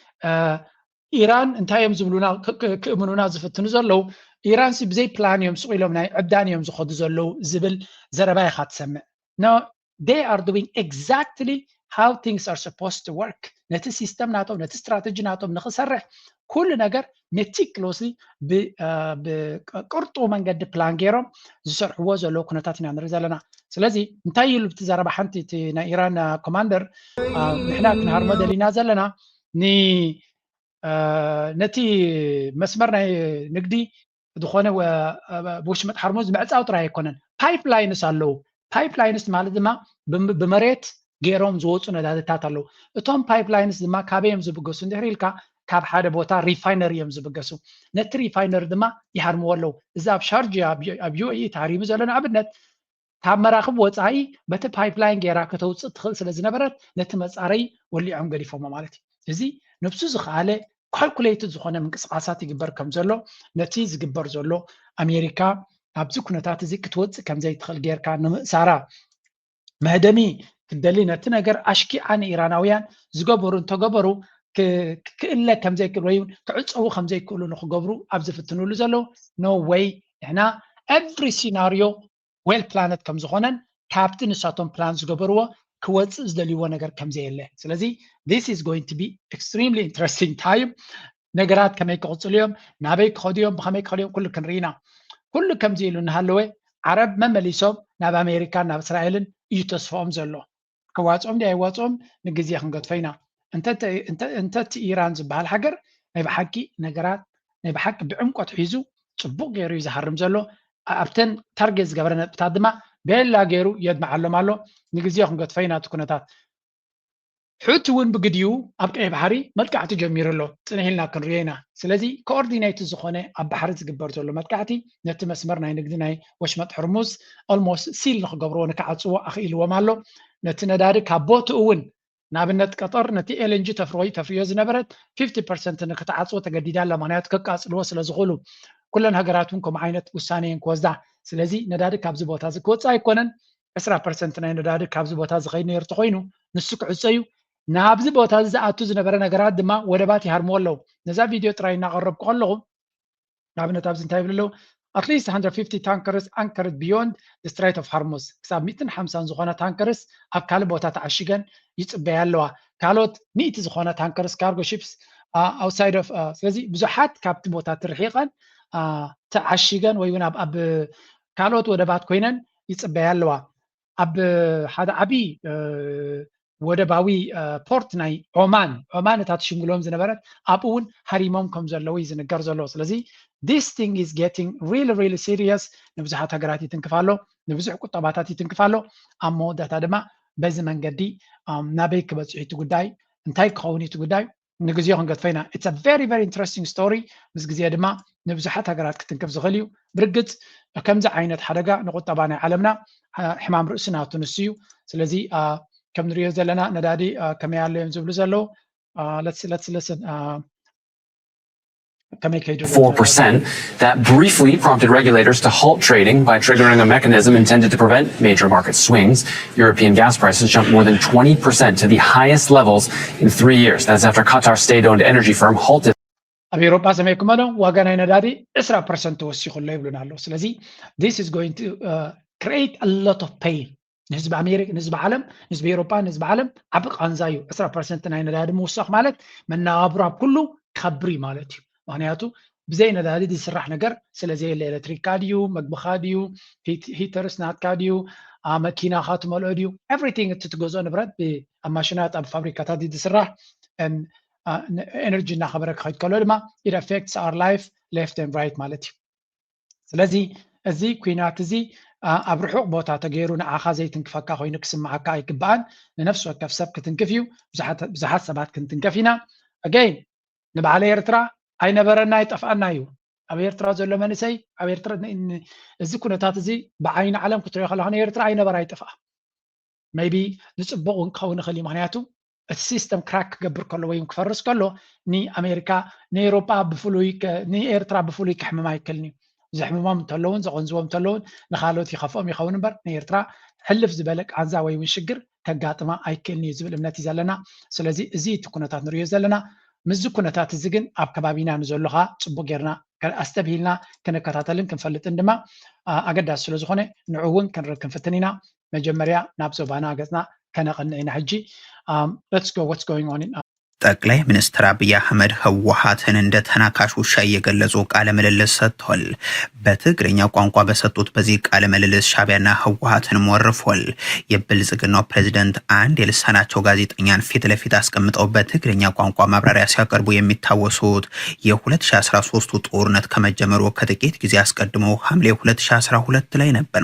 إيران أنت يوم زملونا كمنونا زفتنا زلوا إيران سب زي بلان يوم سوي لهم ناي عبدان يوم زخد زلوا زبل زرباي خات سمع. Now they are doing exactly how things are supposed to work. نت السيستم ناتو نت استراتيجي ناتو بنخسرح كل نجار meticulously بقرطو من قد بلان جيرهم زسرح وزو لو كنا تاتنا نرزالنا. سلازي نتايل بتزارب حنتي تنا إيران كوماندر نحنا كنهار مدلي نازلنا ني نتي مسمرنا نقدي دخونه وبوشمت حرموز معز أوترا يكونن بايبلاينس علو بايبلاينس مالد ما بمريت جيروم زوجنا ده تاتلو توم بايبلاينس ما كابيم زبقسون دهريلكا كاب حدا بوتا ريفاينريم زبقسو نت ريفاينر دما يحرمولو إذا بشارجي أبيو أي تعريم زلنا أبنت تاب مراقب وصاي بت بايبلاين جيرا كتوص تخل سلازنا برات نت مساري واللي عم قري فما مالتي زي نفسو زخاله ካልኩሌትድ ዝኾነ ምንቅስቃሳት ይግበር ከም ዘሎ ነቲ ዝግበር ዘሎ ኣሜሪካ ኣብዚ ኩነታት እዚ ክትወፅእ ከም ዘይትኽእል ጌርካ ንምእሳራ መህደሚ ክደሊ ነቲ ነገር ኣሽኪዓ ንኢራናውያን ዝገበሩ እንተገበሩ ክእለ ከም ዘይክእል ወይ ክዕፀቡ ከም ዘይክእሉ ንክገብሩ ኣብ ዝፍትንሉ ዘሎ ኖ ዌይ ንሕና ኤቭሪ ሲናሪዮ ዌል ፕላነት ከም ዝኾነን ካብቲ ንሳቶም ፕላን ዝገበርዎ ክወፅእ ዝደልይዎ ነገር ከም ዘየለ ስለዚ this is going to be extremely interesting time ነገራት ከመይ ክቕፅሉ እዮም ናበይ ክኸዱ እዮም ብኸመይ ክኸዱ እዮም ኩሉ ክንርኢና ኩሉ ከምዚ ኢሉ እናሃለወ ዓረብ መመሊሶም ናብ ኣሜሪካን ናብ እስራኤልን እዩ ተስፋኦም ዘሎ ክዋፅኦም ዲ ኣይዋፅኦም ንግዜ ክንገድፎ ኢና እንተቲ ኢራን ዝበሃል ሃገር ናይ ብሓቂ ነገራት ናይ ብሓቂ ብዕምቆት ሒዙ ፅቡቅ ገይሩ እዩ ዝሃርም ዘሎ ኣብተን ታርጌት ዝገበረ ነጥብታት ድማ ቤላ ገይሩ የድመዓሎም ኣሎ ንግዜ ክንገድፎ ኢና እቲ ኩነታት ሕቲ እውን ብግድዩ ኣብ ቀይ ባሕሪ መጥቃዕቲ ጀሚሩ ኣሎ ፅንሕ ኢልና ክንሪኦ ኢና ስለዚ ኮኦርዲኔት ዝኾነ ኣብ ባሕሪ ዝግበር ዘሎ መጥቃዕቲ ነቲ መስመር ናይ ንግዲ ናይ ወሽመጥ ሕርሙዝ ኦልሞስት ሲል ንክገብርዎ ንክዓፅዎ ኣኽኢልዎም ኣሎ ነቲ ነዳዲ ካብ ቦትኡ እውን ንኣብነት ቀጠር ነቲ ኤልንጂ ተፍርዮ ዝነበረት 50% ንክትዓፅዎ ተገዲዳ ኣላ ምክንያቱ ከቃፅልዎ ስለዝኽእሉ ኩለን ሃገራት እውን ከምኡ ዓይነት ውሳኔን ክወስዳ ስለዚ ነዳዲ ካብዚ ቦታ እዚ ክወፅእ ኣይኮነን 20% ናይ ነዳዲ ካብዚ ቦታ ዝኸይድ ነርቱ ኮይኑ ንሱ ክዕፀ እዩ ናብዚ ቦታ ዝኣቱ ዝነበረ ነገራት ድማ ወደባት ይሃርምዎ ኣለዉ ነዛ ቪድዮ ጥራይ እናቐረብኩ ከለኹ ንኣብነት ኣብዚ እንታይ ይብል ኣለዉ at least 150 tankers anchored beyond the Strait of Hormuz ክሳብ 150 ዝኾነ ታንከርስ ኣብ ካልእ ቦታ ተዓሽገን ይፅበያ ኣለዋ ካልኦት 100 ዝኾነ ታንከርስ ካርጎ ሺፕስ outside of ስለዚ ብዙሓት ካብቲ ቦታ ትርሒቐን ተዓሽገን ወይ እውን ኣብ ካልኦት ወደባት ኮይነን ይፅበያ ኣለዋ ኣብ ሓደ ዓብይ ወደባዊ ፖርት ናይ ኦማን እታ ትሽምግሎም ዝነበረት ኣብኡ እውን ሃሪሞም ከም ዘለዉ እዩ ዝንገር ዘሎ ስለዚ this thing is getting really serious ንብዙሓት ሃገራት ይትንክፍ ኣሎ ንብዙሕ ቁጠባታት ይትንክፍ ኣሎ ኣብ መወዳእታ ድማ በዚ መንገዲ ናበይ ክበፅሑ እቲ ጉዳይ እንታይ ክኸውን እቲ ጉዳይ ንግዜ ክንገድፎ ኢና it's a very interesting story ምስ ግዜ ድማ ንብዙሓት ሃገራት ክትንክፍ ዝኽእል እዩ ብርግፅ ከምዚ ዓይነት ሓደጋ ንቁጠባ ናይ ዓለምና ሕማም ርእሲ ናቱ ንሱ እዩ ስለዚ ከም ንሪኦ ዘለና ነዳዲ ከመይ ኣሎ እዮም ዝብሉ ዘለዉ let's listen 4% that briefly prompted regulators to halt trading by triggering a mechanism intended to prevent major market swings. European gas prices jumped more than 20% to the highest levels in 3 years. That's after Qatar's state-owned energy firm halted. ኣብ ኤሮጳ ሰመይኩም ዶ ዋጋ ናይ ነዳዲ 20% ተወሲኹ ኣሎ ይብሉና ኣሎ ስለዚ this is going to create a lot of pain ንህዝቢ ኣሜሪካ ንህዝቢ ዓለም ንህዝቢ ኤሮጳ ንህዝቢ ዓለም ዓቢ ቃንዛ እዩ 20% ናይ ነዳዲ ምውሳኽ ማለት መነባብሮ ኣብ ኩሉ ከብሪ ማለት እዩ ምክንያቱ ብዘይ ነዳዲ ዝስራሕ ነገር ስለዘየለ ኤሌክትሪክካ ድዩ መግብኻ ድዩ ሂተርስ ናትካ ድዩ መኪናኻ ትመልኦ ድዩ ኤቭሪቲንግ እትትገዝኦ ንብረት ኣብ ማሽናት ኣብ ፋብሪካታት ዝስራሕ ኤነርጂ እናኸበረ ክኸይድ ከሎ ድማ it affects our life left and right ማለት እዩ ስለዚ እዚ ኩናት እዚ ኣብ ርሑቕ ቦታ ተገይሩ ንዓኻ ዘይትንክፈካ ኮይኑ ክስማዓካ ኣይግባኣን ንነፍሲ ወከፍ ሰብ ክትንክፍ እዩ ብዙሓት ሰባት ክንትንከፍ ኢና again ንበዓለ ኤርትራ ኣይነበረና ይጠፍኣና እዩ ኣብ ኤርትራ ዘሎ መንእሰይ ኣብ ኤርትራ እዚ ኩነታት እዚ ብዓይኒ ዓለም ክትሪኦ ከለኻ ኤርትራ ኣይነበራ ይጠፍኣ maybe ንፅቡቕ እውን ክኸውን ይኽእል እዩ ምክንያቱ እቲ ሲስተም ክራክ ክገብር ከሎ ወይ ክፈርስ ከሎ ንኣሜሪካ ንኤሮጳ ብፍሉይ ንኤርትራ ብፍሉይ ክሕምም ኣይክእልን እዩ ዘሕምሞም እንተለውን ዘቐንዝቦም እንተለውን ንካልኦት ይኸፍኦም ይኸውን እምበር ንኤርትራ ሕልፍ ዝበለ ቃንዛ ወይ እውን ሽግር ከጋጥማ ኣይክእልን እዩ ዝብል እምነት እዩ ዘለና ስለዚ እዚ እቲ ኩነታት ንሪኦ ዘለና ምዝ ኩነታት እዚ ግን ኣብ ከባቢና ንዘሎኻ ፅቡቅ ጌርና ኣስተብሂልና ክንከታተልን ክንፈልጥን ድማ ኣገዳሲ ስለ ዝኾነ ንዑ እውን ክንርኢ ክንፍትን ኢና መጀመርያ ናብ ዞባና ገፅና ከነቕንዕ ኢና ሕጂ let's go what's going on in ጠቅላይ ሚኒስትር አብይ አህመድ ህወሓትን እንደ ተናካሽ ውሻ እየገለጹ ቃለ ምልልስ ሰጥቷል። በትግርኛ ቋንቋ በሰጡት በዚህ ቃለ ምልልስ ሻዕቢያና ህወሓትን ወርፏል። የብልጽግናው ፕሬዝዳንት አንድ የልሳናቸው ጋዜጠኛን ፊት ለፊት አስቀምጠው በትግርኛ ቋንቋ ማብራሪያ ሲያቀርቡ የሚታወሱት የ2013 ጦርነት ከመጀመሩ ከጥቂት ጊዜ አስቀድሞ ሐምሌ 2012 ላይ ነበር።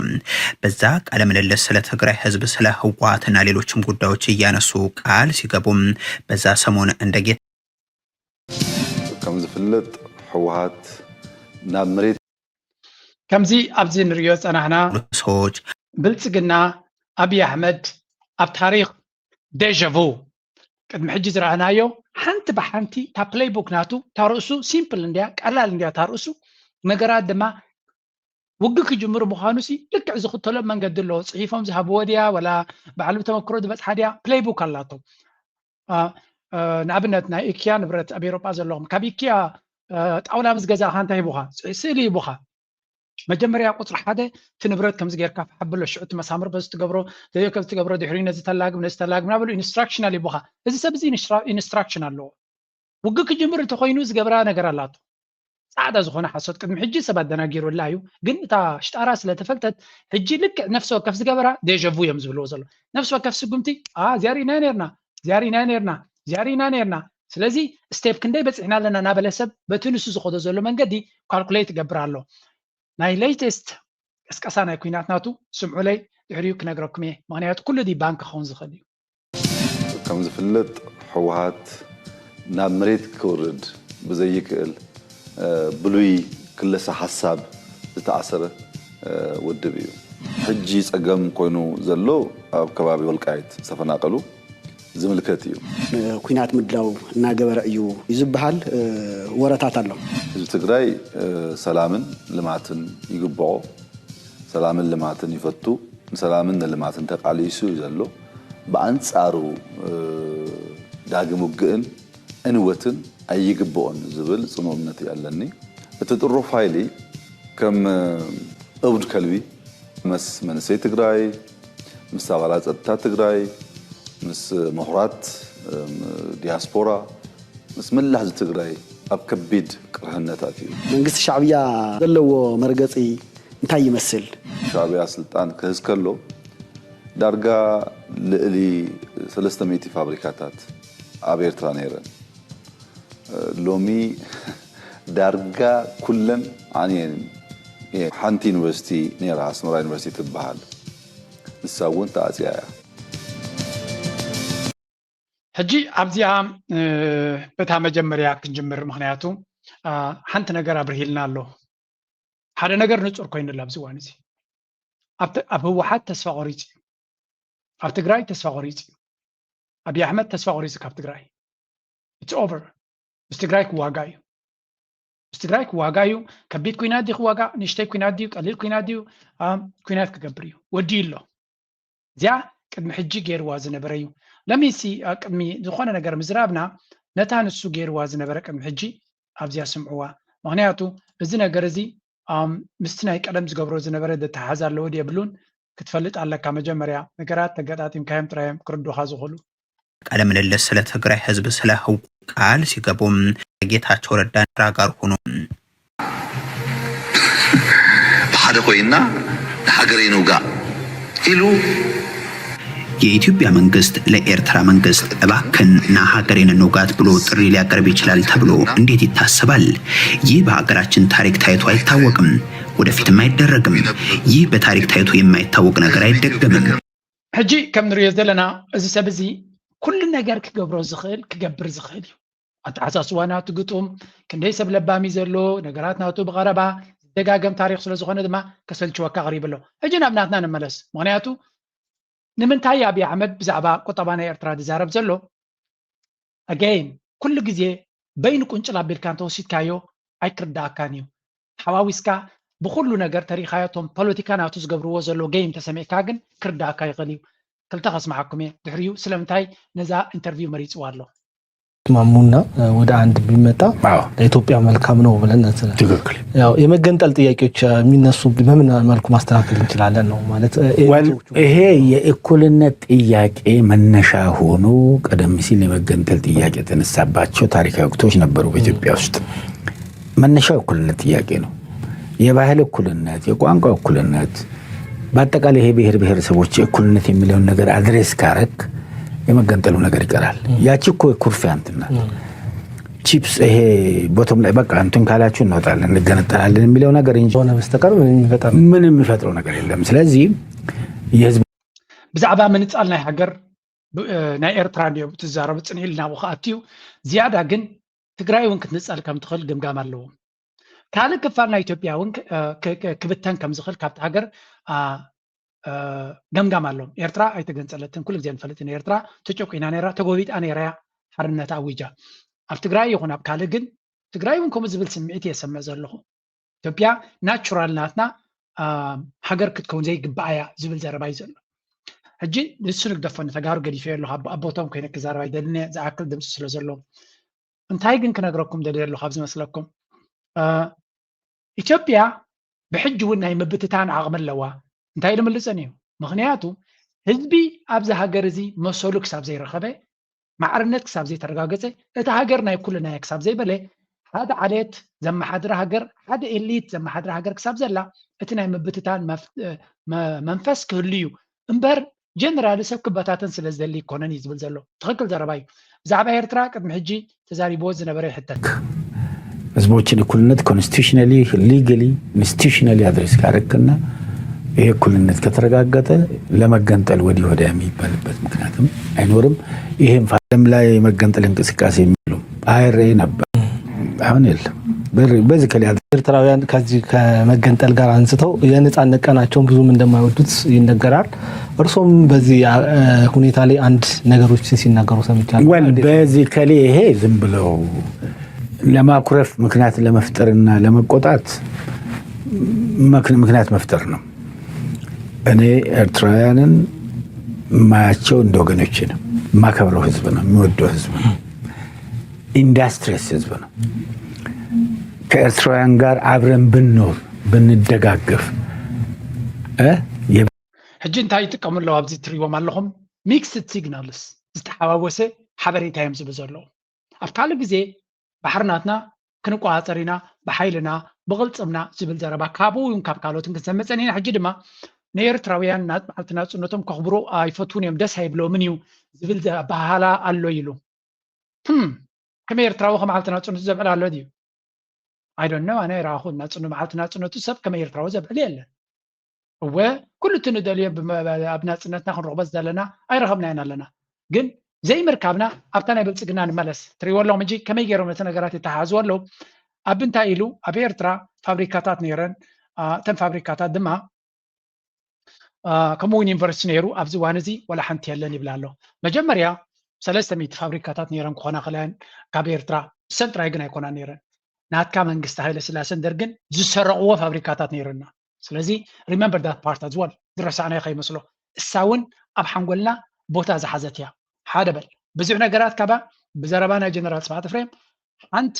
በዛ ቃለ ምልልስ ስለ ትግራይ ህዝብ ስለ ህወሓትና ሌሎችም ጉዳዮች እያነሱ ቃል ሲገቡም በዛ ሰሞን እንደጌት ከምዚ ፍልጥ ህወሓት ናብ መሬት ከምዚ ኣብዚ ንሪኦ ፀናሕና ሰዎች ብልጽግና አብይ አሕመድ ኣብ ታሪክ ዴጃvu ቅድሚ ሕጂ ዝረኣናዮ ሓንቲ በሓንቲ ታ ፕሌይ ቡክ ናቱ ታርእሱ ሲምፕል እንድያ ቀላል እንድያ ታርእሱ ነገራት ድማ ውግ ክጅምሩ ምዃኑ ሲ ልክዕ ዝኽተሎ መንገዲ ኣሎ ጽሒፎም ዝሃብዎ ድያ ወላ በዓል ተመክሮ ዝበፅሓ ድያ ፕሌይ ቡክ ኣላቶ ንኣብነት ናይ ኢኪያ ንብረት ኣብ ኤሮጳ ዘለኹም ካብ ኢኪያ ጣውላ ምስ ገዛእኻ እንታይ ይቡኻ ስእሊ ይቡኻ መጀመርያ ቁፅሪ ሓደ እቲ ንብረት ከምዚ ጌርካ ሓብሎ ሽዑ መሳምር በዚ ትገብሮ ዘዮ ከዚ ትገብሮ ድሕሪኡ ነዚ ተላግም ናበሉ ኢንስትራክሽናል ይቡኻ እዚ ሰብ እዚ ኢንስትራክሽን ኣለዎ ውግ ክጅምር እንተኮይኑ ዝገብራ ነገር ኣላቶ ጻዕዳ ዝኾነ ሓሶት ቅድሚ ሕጂ ሰባት ደናጊሩላ እዩ ግን እታ ሽጣራ ስለተፈልጠት ሕጂ ልክዕ ነፍሲ ወከፍ ዝገበራ ዴጀvu እዮም ዝብልዎ ዘሎ ነፍሲ ወከፍ ስጉምቲ ዚያሪና ነርና ስለዚ ስቴፕ ክንደይ በፂሕና ኣለና ናበለ ሰብ በቲ ንሱ ዝኸዶ ዘሎ መንገዲ ካልኩሌት ይገብር ኣሎ ናይ ሌይተስት ቀስቀሳ ናይ ኩናት ናቱ ስምዑለይ ድሕሪኡ ክነግረኩም እየ ምክንያቱ ኩሉ ዲ ባንክ ክኸውን ዝኽእል እዩ ከም ዝፍለጥ ሕወሓት ናብ መሬት ክውርድ ብዘይክእል ብሉይ ክለሳ ሓሳብ ዝተኣሰረ ውድብ እዩ ሕጂ ፀገም ኮይኑ ዘሎ ኣብ ከባቢ ወልቃይት ዝተፈናቀሉ ዝምልከት እዩ ኩናት ምድላው እናገበረ እዩ ይዝብሃል ወረታት ኣሎ ህዝቢ ትግራይ ሰላምን ልማትን ይግብኦ ሰላምን ልማትን ይፈቱ ሰላምን ልማትን ተቃሊሱ እዩ ዘሎ በአንጻሩ ዳግም ውግእን እንወትን ኣይግብኦን ዝብል ጽኑዕ እምነት ያለኒ እቲ ጥሩ ፋይሊ ከም እብድ ከልቢ መስ መንሰይ ትግራይ ምስ ኣባላት ጸጥታ ትግራይ ምስ ምሁራት ዲያስፖራ ምስ መላህ ትግራይ ኣብ ከቢድ ቅርህነታት እዩ መንግስቲ ሻዕብያ ዘለዎ መርገጺ እንታይ ይመስል ሻዕብያ ስልጣን ክህዝ ከሎ ዳርጋ ልዕሊ 300 ፋብሪካታት ኣብ ኤርትራ ነይረን ሎሚ ዳርጋ ኩለን ዓንየን ሓንቲ ዩኒቨርሲቲ ነይራ ኣስመራ ዩኒቨርሲቲ ትበሃል ንሳ እውን ተኣፅያ እያ ሕጂ ኣብዚኣ በታ መጀመርያ ክንጅምር ምክንያቱ ሓንቲ ነገር ኣብርሂልና ኣሎ ሓደ ነገር ንጹር ኮይኑላ ኣብዚ እዋን እዚ ኣብ ህወሓት ተስፋ ቆሪፅ ኣብ ትግራይ ተስፋ ቆሪፅ ኣብይ ኣሕመድ ተስፋ ቆሪፅ ካብ ትግራይ ኢትስ ኦቨር ምስ ትግራይ ክዋጋ እዩ ምስ ትግራይ ክዋጋ እዩ ከቢድ ኩናት ዲ ክዋጋ ንእሽተይ ኩናት ድዩ ቀሊል ኩናት ድዩ ኩናት ክገብር እዩ ወዲዩ ኣሎ እዚኣ ቅድሚ ሕጂ ገይርዋ ዝነበረ እዩ ለሚሲ ቅድሚ ዝኾነ ነገር ምዝራብና ነታ ንሱ ገይርዋ ዝነበረ ቅድሚ ሕጂ ኣብዚያ ስምዕዋ ምክንያቱ እዚ ነገር እዚ ምስቲ ናይ ቀደም ዝገብሮ ዝነበረ ተተሓሓዝ ኣለዎ ድየብሉን ክትፈልጥ ኣለካ መጀመርያ ነገራት ተገጣጢምካዮም ጥራዮም ክርዱኻ ዝኽእሉ ቃለ ምልልስ ስለ ትግራይ ህዝብ ስለ ህውቅ ቃል ሲገቡም ጌታቸው ረዳ ጋር ሆኖ በሓደ ኮይና ለሀገሬ ንውጋ ኢሉ የኢትዮጵያ መንግስት ለኤርትራ መንግስት እባክን ና ሀገሬን እንውጋት ብሎ ጥሪ ሊያቀርብ ይችላል ተብሎ እንዴት ይታሰባል? ይህ በሀገራችን ታሪክ ታይቶ አይታወቅም፣ ወደፊትም አይደረግም። ይህ በታሪክ ታይቶ የማይታወቅ ነገር አይደገምም። ሕጂ ከም ንሪኦ ዘለና እዚ ሰብ እዚ ኩሉ ነገር ክገብሮ ዝኽእል ክገብር ዝኽእል እዩ ኣተሓሳስባ ናቱ ግጡም ክንደይ ሰብ ለባሚ ዘሎ ነገራት ናቱ ብቐረባ ደጋገም ታሪክ ስለ ዝኾነ ድማ ከሰልችወካ ቀሪብ ኣሎ ሕጂ ናብ ናትና ንመለስ ምክንያቱ ንምንታይ ኣብይ ኣሕመድ ብዛዕባ ቁጠባ ናይ ኤርትራ ዝዛረብ ዘሎ ኣገይን ኩሉ ግዜ በይን ቁንጭል ኣቢልካ እንተወሲድካዮ ኣይክርዳእካን እዩ ሓዋዊስካ ብኩሉ ነገር ተሪኻዮ እቶም ፖለቲካ ናቱ ዝገብርዎ ዘሎ ገይም ተሰሚዕካ ግን ክርዳእካ ይኽእል እዩ ክልተ ከስማዓኩም እየ ድሕሪኡ ስለምንታይ ነዛ ኢንተርቪው መሪፅዋ ኣሎ ማሙና ወደ አንድ ቢመጣ ለኢትዮጵያ መልካም ነው ብለን ትክክል ያው የመገንጠል ጥያቄዎች የሚነሱ በምን መልኩ ማስተካከል እንችላለን ነው ማለት ይሄ የእኩልነት ጥያቄ መነሻ ሆኖ ቀደም ሲል የመገንጠል ጥያቄ ተነሳባቸው ታሪካዊ ወቅቶች ነበሩ በኢትዮጵያ ውስጥ መነሻው እኩልነት ጥያቄ ነው የባህል እኩልነት የቋንቋ እኩልነት በአጠቃላይ ይሄ ብሔር ብሔረሰቦች እኩልነት የሚለውን ነገር አድሬስ ካረክ የመገንጠሉ ነገር ይቀራል ያቺ እኮ ኩርፊያንትና ቺፕስ ይሄ ቦቶም ላይ በቃ እንትን ካላችሁ እንወጣለን እንገነጠላለን የሚለው ነገር እንጂ ሆነ በስተቀር ምንም የሚፈጥረው ነገር የለም ስለዚህ የህዝብ ብዛዕባ ምንጻል ናይ ሃገር ናይ ኤርትራ ዲዮ ትዛረብ ጽንኢልና ወኻትዩ ዝያዳ ግን ትግራይ እውን ክትንጻል ከም ትኽእል ግምጋም ኣለዎ ካለ ክፋል ናይ ኢትዮጵያ እውን ክብተን ከም ዝኽእል ካብቲ ሃገር ገምጋም ኣሎ ኤርትራ ኣይተገንጸለትን ኩሉ ግዜ ንፈልጥ ኤርትራ ተጨቁና ነይራ ተጎቢጣ ነይራ حرنة عويجة أفتقرأي يكون أبكالي جن تقرأي ونكم زبل سمعتي يسمى زلهم إثيوبيا ناتشورال ناتنا حجر كتكون زي قبايا زبل زرباي زل هجي لسنك دفن تجارو قدي فيه له أبوتهم كينك زرباي دلني زعكل دمس سلزلهم انتهاي جن كنا نقرأكم دليل له خابز مسلكم إثيوبيا بحجوا إنها مبتتان عقم اللوا انتهاي لما لسنيو مغنياتو هزبي أبزا هاجرزي مسولك ساب زي رخبة معرنت كساب زي ترقاقزي إتا هاجرنا يكلنا يكساب زي بلي هذا عليت زم حدر هاجر هذا إليت زم حدر هاجر كساب زلا إتنا مبتتان منفس كليو امبر جنرال سب كبتاتن سلزلي كونن يزبل زلو تخكل زرباي زعبا إرترا قدم حجي تزاري بوز نبري حتك ህዝቦችን እኩልነት ኮንስቲቱሽናሊ ሊጋሊ ኢንስቲቱሽናሊ አድሬስ ካረከና ይሄ እኩልነት ከተረጋገጠ ለመገንጠል ወዲህ ወዲያ የሚባልበት ምክንያቱም አይኖርም። ይሄም ዓለም ላይ የመገንጠል እንቅስቃሴ የሚሉ አይሬ ነበር አሁን የለም። በዚከሊ ኤርትራውያን ከዚህ ከመገንጠል ጋር አንስተው የነጻነት ቀናቸውን ብዙም እንደማይወዱት ይነገራል። እርሶም በዚህ ሁኔታ ላይ አንድ ነገሮችን ሲናገሩ ሰምቻለሁ። ወል በዚከሊ ይሄ ዝም ብለው ለማኩረፍ ምክንያት ለመፍጠርና ለመቆጣት ምክንያት መፍጠር ነው። እኔ ኤርትራውያንን ማያቸው እንደ ወገኖቼ ነው። ማከብረው ህዝብ ነው። የሚወደው ህዝብ ነው። ኢንዱስትሪስ ህዝብ ነው። ከኤርትራውያን ጋር አብረን ብንኖር ብንደጋገፍ ሕጂ እንታይ ይጥቀሙለው ኣብዚ ትሪዎም ኣለኹም ሚክስድ ሲግናልስ ዝተሓዋወሰ ሓበሬታ እዮም ዝብል ዘለዉ ኣብ ካልእ ግዜ ባሕርናትና ክንቋፀር ኢና ብሓይልና ብቕልፅምና ዝብል ዘረባ ካብኡ እውን ካብ ካልኦትን ክንሰምፀን ኢና ሕጂ ድማ ንኤርትራውያን መዓልቲ ናፅነቶም ከኽብሩ ኣይፈትውን እዮም ደስ ኣይብሎምን እዩ ዝብል ባህላ ኣሎ ኢሉ ከመይ ኤርትራዊ ከመዓልቲ ናፅነቱ ዘብዕል ኣሎ ድዩ ኣይዶን ነው ኣነ ይረኣኹ መዓልቲ ናፅነቱ ሰብ ከመይ ኤርትራዊ ዘብዕል የለን እወ ኩሉ እቲ ንደልዮ ኣብ ናፅነትና ክንረኽቦ ዘለና ኣይረኸብና ኢና ኣለና ግን ዘይምርካብና ኣብታ ናይ ብልፅግና ንመለስ ትሪእዎ ኣለኹም እንጂ ከመይ ገይሮም ነቲ ነገራት ይተሓሓዝዎ ኣለዉ ኣብ እንታይ ኢሉ ኣብ ኤርትራ ፋብሪካታት ነይረን እተን ፋብሪካታት ድማ ከምኡውን ዩኒቨርሲቲ ነይሩ ኣብዚ እዋን እዚ ወላ ሓንቲ የለን ይብላ ኣሎ መጀመርያ 300 ፋብሪካታት ነይረን ክኾና ክእለን ካብ ኤርትራ ሰን ጥራይ ግን ኣይኮናን ነይረን ናትካ መንግስቲ ሃይለ ስላሰን ደርግን ዝሰረቕዎ ፋብሪካታት ነይረና ስለዚ ሪሜምበር ዳት ፓርት ኣዝ ወል ዝረሳዕና ከይመስሎ እሳ እውን ኣብ ሓንጎልና ቦታ ዝሓዘት እያ ሓደ በል ብዙሕ ነገራት ካባ ብዘረባ ናይ ጀነራል ስብሓት ኤፍሬም ሓንቲ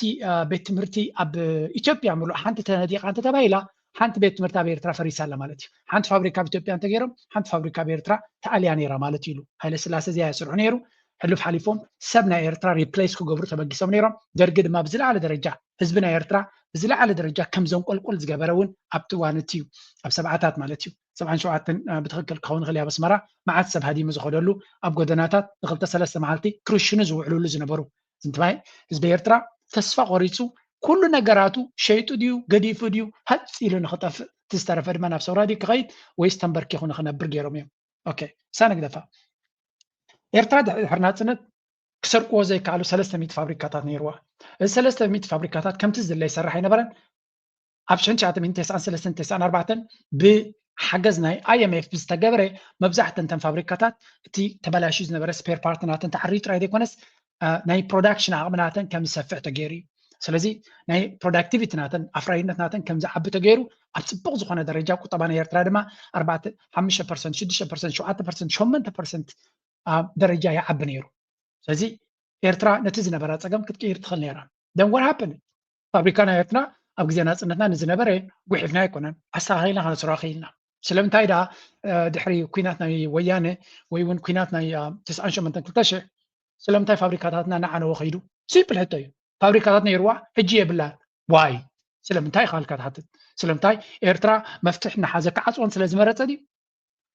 ቤት ትምህርቲ ኣብ ኢትዮጵያ ምሉእ ሓንቲ ተነዲቓ እንተተባሂላ ሓንቲ ቤት ትምህርቲ ኣብ ኤርትራ ፈሪሳ ኣላ ማለት እዩ ሓንቲ ፋብሪካ ኣብ ኢትዮጵያ እንተገይሮም ሓንቲ ፋብሪካ ኣብ ኤርትራ ተኣልያ ነይራ ማለት እዩ ኢሉ ሃይለ ስላሴ እዚኣ ይስርሑ ነይሩ ሕሉፍ ሓሊፎም ሰብ ናይ ኤርትራ ሪፕሌስ ክገብሩ ተበጊሶም ነይሮም ደርጊ ድማ ብዝለዓለ ደረጃ ህዝቢ ናይ ኤርትራ ብዝለዓለ ደረጃ ከም ዘንቆልቆል ዝገበረ እውን ኣብቲ እዋን እቲ እዩ ኣብ ሰብዓታት ማለት እዩ 77 ብትክክል ክኸውን ክእል ኣስመራ መዓት ሰብ ሃዲሙ ዝኸደሉ ኣብ ጎደናታት ን2-3 መዓልቲ ክርሽኑ ዝውዕሉሉ ዝነበሩ እንትማይ ህዝቢ ኤርትራ ተስፋ ቆሪፁ ኩሉ ነገራቱ ሸይጡ ድዩ ገዲፉ ድዩ ሃፂሉ ንክጠፍእ እቲ ዝተረፈ ድማ ናብ ሰውራዲ ክኸይድ ወይስ ተንበርኪኹ ንክነብር ገይሮም እዮም ኦኬ ሳነግደፋ ኤርትራ ድሕሪ ናፅነት ክሰርቅዎ ዘይከኣሉ 300 ፋብሪካታት ነይርዋ እዚ 300 ፋብሪካታት ከምቲ ዝድለ ይሰርሕ ኣይነበረን ኣብ 1993-94 ብሓገዝ ናይ IMF ብዝተገበረ መብዛሕተን ተን ፋብሪካታት እቲ ተበላሽዩ ዝነበረ ስፔር ፓርት ናተን ተዓርዩ ጥራይ ዘይኮነስ ናይ ፕሮዳክሽን ዓቕምናተን ከም ዝሰፍሕ ተገይሩ እዩ ስለዚ ናይ ፕሮዳክቲቪቲ ናተን ኣፍራይነት ናተን ከም ዝዓቢ ተገይሩ ኣብ ፅቡቅ ዝኾነ ደረጃ ቁጠባ ናይ ኤርትራ ድማ 5%፣ 6%፣ 7%፣ 8% ደረጃ ይዓቢ ነይሩ ስለዚ ኤርትራ ነቲ ዝነበረ ፀገም ክትቅይር ትኽእል ነይራ ደን ወር ሃፕን ፋብሪካ ናይ ኤርትራ ኣብ ግዜ ናፅነትና ንዝነበረ ጉሒፍና ኣይኮነን ኣስተኻኺልና ከነስርሖ ክኢልና ስለምንታይ ዳ ድሕሪ ኩናት ናይ ወያነ ወይ እውን ኩናት ናይ 98-2000 ስለምንታይ ፋብሪካታትና ንዓነወ ኸይዱ ሲምፕል ሕቶ እዩ ፋብሪካታት ነይርዋ ሕጂ የብላ ዋይ ስለምንታይ ካልካ ትሓትት ስለምንታይ ኤርትራ መፍትሕ ንሓዘ ክዓፅዎን ስለ ዝመረፀ ድዩ